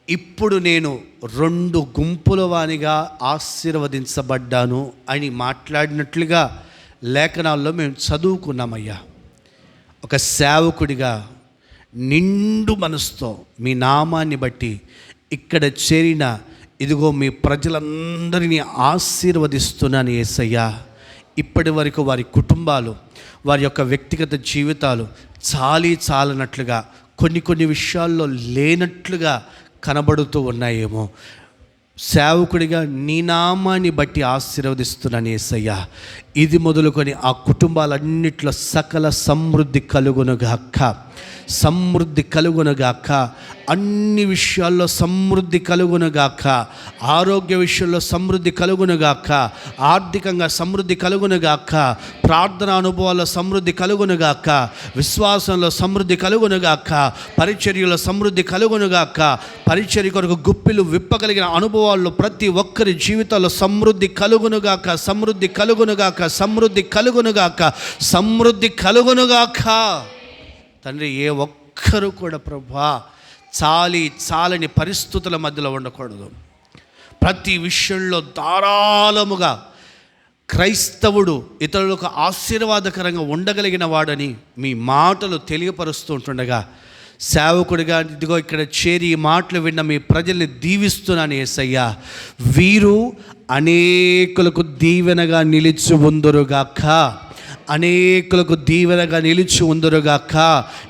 ఇప్పుడు నేను 2 గుంపుల వానిగా ఆశీర్వదించబడ్డాను అని మాట్లాడినట్లుగా లేఖనాల్లో మేము చదువుకున్నామయ్యా. ఒక సేవకుడిగా నిండు మనసుతో మీ నామాన్ని బట్టి ఇక్కడ చేరిన ఇదిగో మీ ప్రజలందరినీ ఆశీర్వదిస్తున్నాను యేసయ్యా. ఇప్పటి వరకు వారి కుటుంబాలు, వారి యొక్క వ్యక్తిగత జీవితాలు చాలనట్లుగా కొన్ని విషయాల్లో లేనట్లుగా కనబడుతూ ఉన్నాయేమో. సేవకుడిగా నీ నామాన్ని బట్టి ఆశీర్వదిస్తున్నాను యేసయ్యా. ఇది మొదలుకొని ఆ కుటుంబాలన్నిట్లో సకల సమృద్ధి కలుగునుగాక. అన్ని విషయాల్లో సమృద్ధి కలుగునుగాక. ఆరోగ్య విషయంలో సమృద్ధి కలుగునుగాక. ఆర్థికంగా సమృద్ధి కలుగునుగాక. ప్రార్థన అనుభవాల్లో సమృద్ధి కలుగునుగాక. విశ్వాసంలో సమృద్ధి కలుగునుగాక. పరిచర్యలో సమృద్ధి కలుగునుగాక. పరిచర్య కొరకు గుప్పిలు విప్పగలిగిన అనుభవాల్లో ప్రతి ఒక్కరి జీవితాల్లో సమృద్ధి కలుగునుగాక. తండ్రి ఏ ఒక్కరు కూడా ప్రభా చాలని పరిస్థితుల మధ్యలో ఉండకూడదు. ప్రతి విషయంలో ధారాళముగా క్రైస్తవుడు ఇతరులకు ఆశీర్వాదకరంగా ఉండగలిగిన వాడని మీ మాటలు తెలియపరుస్తూ ఉంటుండగా, సేవకుడిగా ఇదిగో ఇక్కడ చేరి ఈ మాటలు విన్న మీ ప్రజల్ని దీవిస్తున్నాను యేసయ్యా. వీరు అనేకులకు దీవెనగా నిలిచి ఉందురుగాక, అనేకులకు దీవెనగా నిలిచి ఉందురుగాక.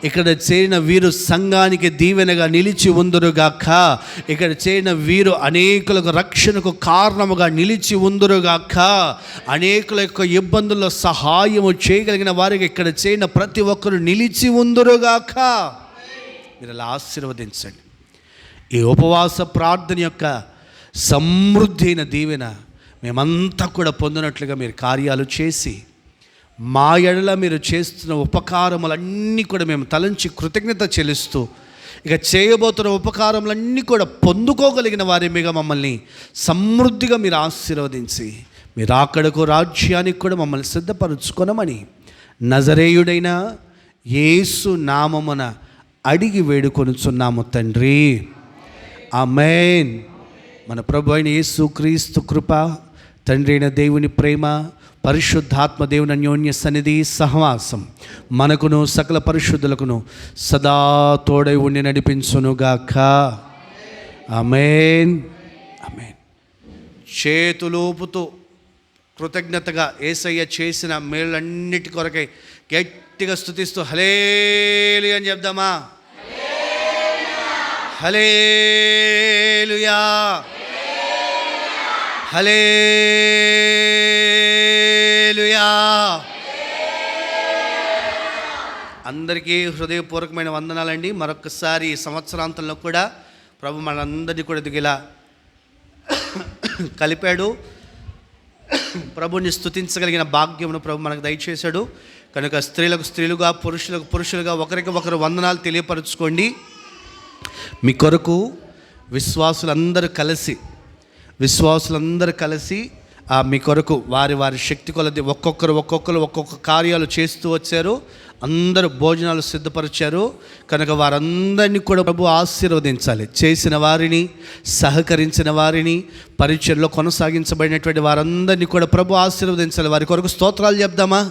ఇక్కడ చేరిన వీరు సంఘానికి దీవెనగా నిలిచి ఉందురుగాక. ఇక్కడ చేరిన వీరు అనేకులకు రక్షణకు కారణముగా నిలిచి ఉందురుగాక. అనేకుల యొక్క ఇబ్బందుల్లో సహాయము చేయగలిగిన వారికి ఇక్కడ చేరిన ప్రతి ఒక్కరు నిలిచి ఉందురుగాక. మీరు అలా ఆశీర్వదించండి. ఈ ఉపవాస ప్రార్థన యొక్క సమృద్ధి అయిన దీవెన మేమంతా కూడా పొందినట్లుగా మీరు కార్యాలు చేసి, మా ఎడల మీరు చేస్తున్న ఉపకారములన్నీ కూడా మేము తలంచి కృతజ్ఞత చెల్లిస్తూ, ఇక చేయబోతున్న ఉపకారములన్నీ కూడా పొందుకోగలిగిన వారిమిగా మమ్మల్ని సమృద్ధిగా మీరు ఆశీర్వదించి, మీరు అక్కడకు రాజ్యానికి కూడా మమ్మల్ని సిద్ధపరచుకొనమని నజరేయుడైన యేసు నామమున అడిగి వేడుకొనుచున్నాము తండ్రి. ఆమేన్. మన ప్రభు అయిన యేసు క్రీస్తు కృప, తండ్రి అయిన దేవుని ప్రేమ, పరిశుద్ధాత్మ దేవుని అన్యోన్య సన్నిధి సహవాసం మనకును సకల పరిశుద్ధులకును సదా తోడై ఉండి నడిపించునుగాక. ఆమేన్. ఆమేన్. చేతులూపుతూ కృతజ్ఞతగా యేసయ్య చేసిన మేళ్ళన్నిటి కొరకై గట్టిగా స్తుతిస్తూ హల్లెలూయా అని చెప్దామా? హల్లెలూయా, హల్లెలూయా. అందరికీ హృదయపూర్వకమైన వందనాలండి. మరొకసారి ఈ సంవత్సరాంతంలో కూడా ప్రభు మనందరినీ కూడా దిగిలా కలిపాడు. ప్రభుని స్తుతించగలిగిన భాగ్యమును ప్రభు మనకు దయచేశాడు. కనుక స్త్రీలకు స్త్రీలుగా, పురుషులకు పురుషులుగా ఒకరికి ఒకరు వందనాలు తెలియపరచుకోండి. మీ కొరకు విశ్వాసులందరూ కలిసి మీ కొరకు వారి వారి శక్తి కొలది ఒక్కొక్కరు ఒక్కొక్క కార్యాలు చేస్తూ వచ్చారు. అందరూ భోజనాలు సిద్ధపరిచారు. కనుక వారందరినీ కూడా ప్రభు ఆశీర్వదించాలి. చేసిన వారిని, సహకరించిన వారిని, పరిచర్లో కొనసాగించబడినటువంటి వారందరినీ కూడా ప్రభు ఆశీర్వదించాలి. వారి కొరకు స్తోత్రాలు చెప్దామా?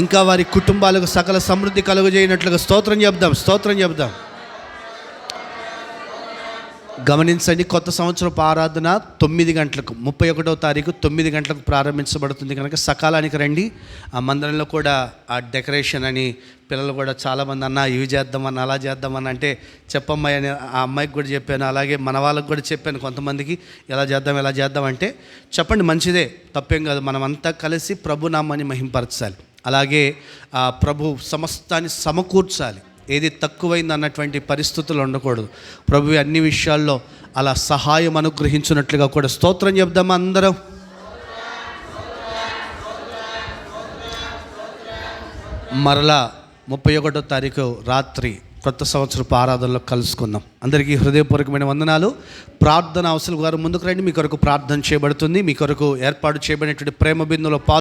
ఇంకా వారి కుటుంబాలకు సకల సమృద్ధి కలుగజేయనట్లుగా స్తోత్రం చెప్దాం. గమనించండి, కొత్త సంవత్సరపు ఆరాధన 9 గంటలకు 31వ తారీఖు 9 గంటలకు ప్రారంభించబడుతుంది. కనుక సకాలానికి రండి. ఆ మందిరంలో కూడా ఆ డెకరేషన్ అని పిల్లలు కూడా చాలామంది అన్న ఇవి చేద్దామని అలా చేద్దామని అంటే చెప్పమ్మాయి అని ఆ అమ్మాయికి కూడా చెప్పాను. అలాగే మన వాళ్ళకి కూడా చెప్పాను కొంతమందికి ఎలా చేద్దాం అంటే చెప్పండి, మంచిదే, తప్పేం కాదు. మనమంతా కలిసి ప్రభు నామాన్ని మహింపరచాలి. అలాగే ప్రభు సమస్తాన్ని సమకూర్చాలి. ఏది తక్కువైంది అన్నటువంటి పరిస్థితులు ఉండకూడదు. ప్రభు అన్ని విషయాల్లో అలా సహాయం అనుగ్రహించినట్లుగా కూడా స్తోత్రం చెప్దామా అందరం? మరలా 31వ తారీఖు రాత్రి కొత్త సంవత్సరపు ఆరాధనలో కలుసుకుందాం. అందరికీ హృదయపూర్వకమైన వందనాలు. ప్రార్థన అవసరం గారు ముందుకు రండి. మీ కొరకు ప్రార్థన చేయబడుతుంది. మీ కొరకు ఏర్పాటు చేయబడినటువంటి ప్రేమ బిందులో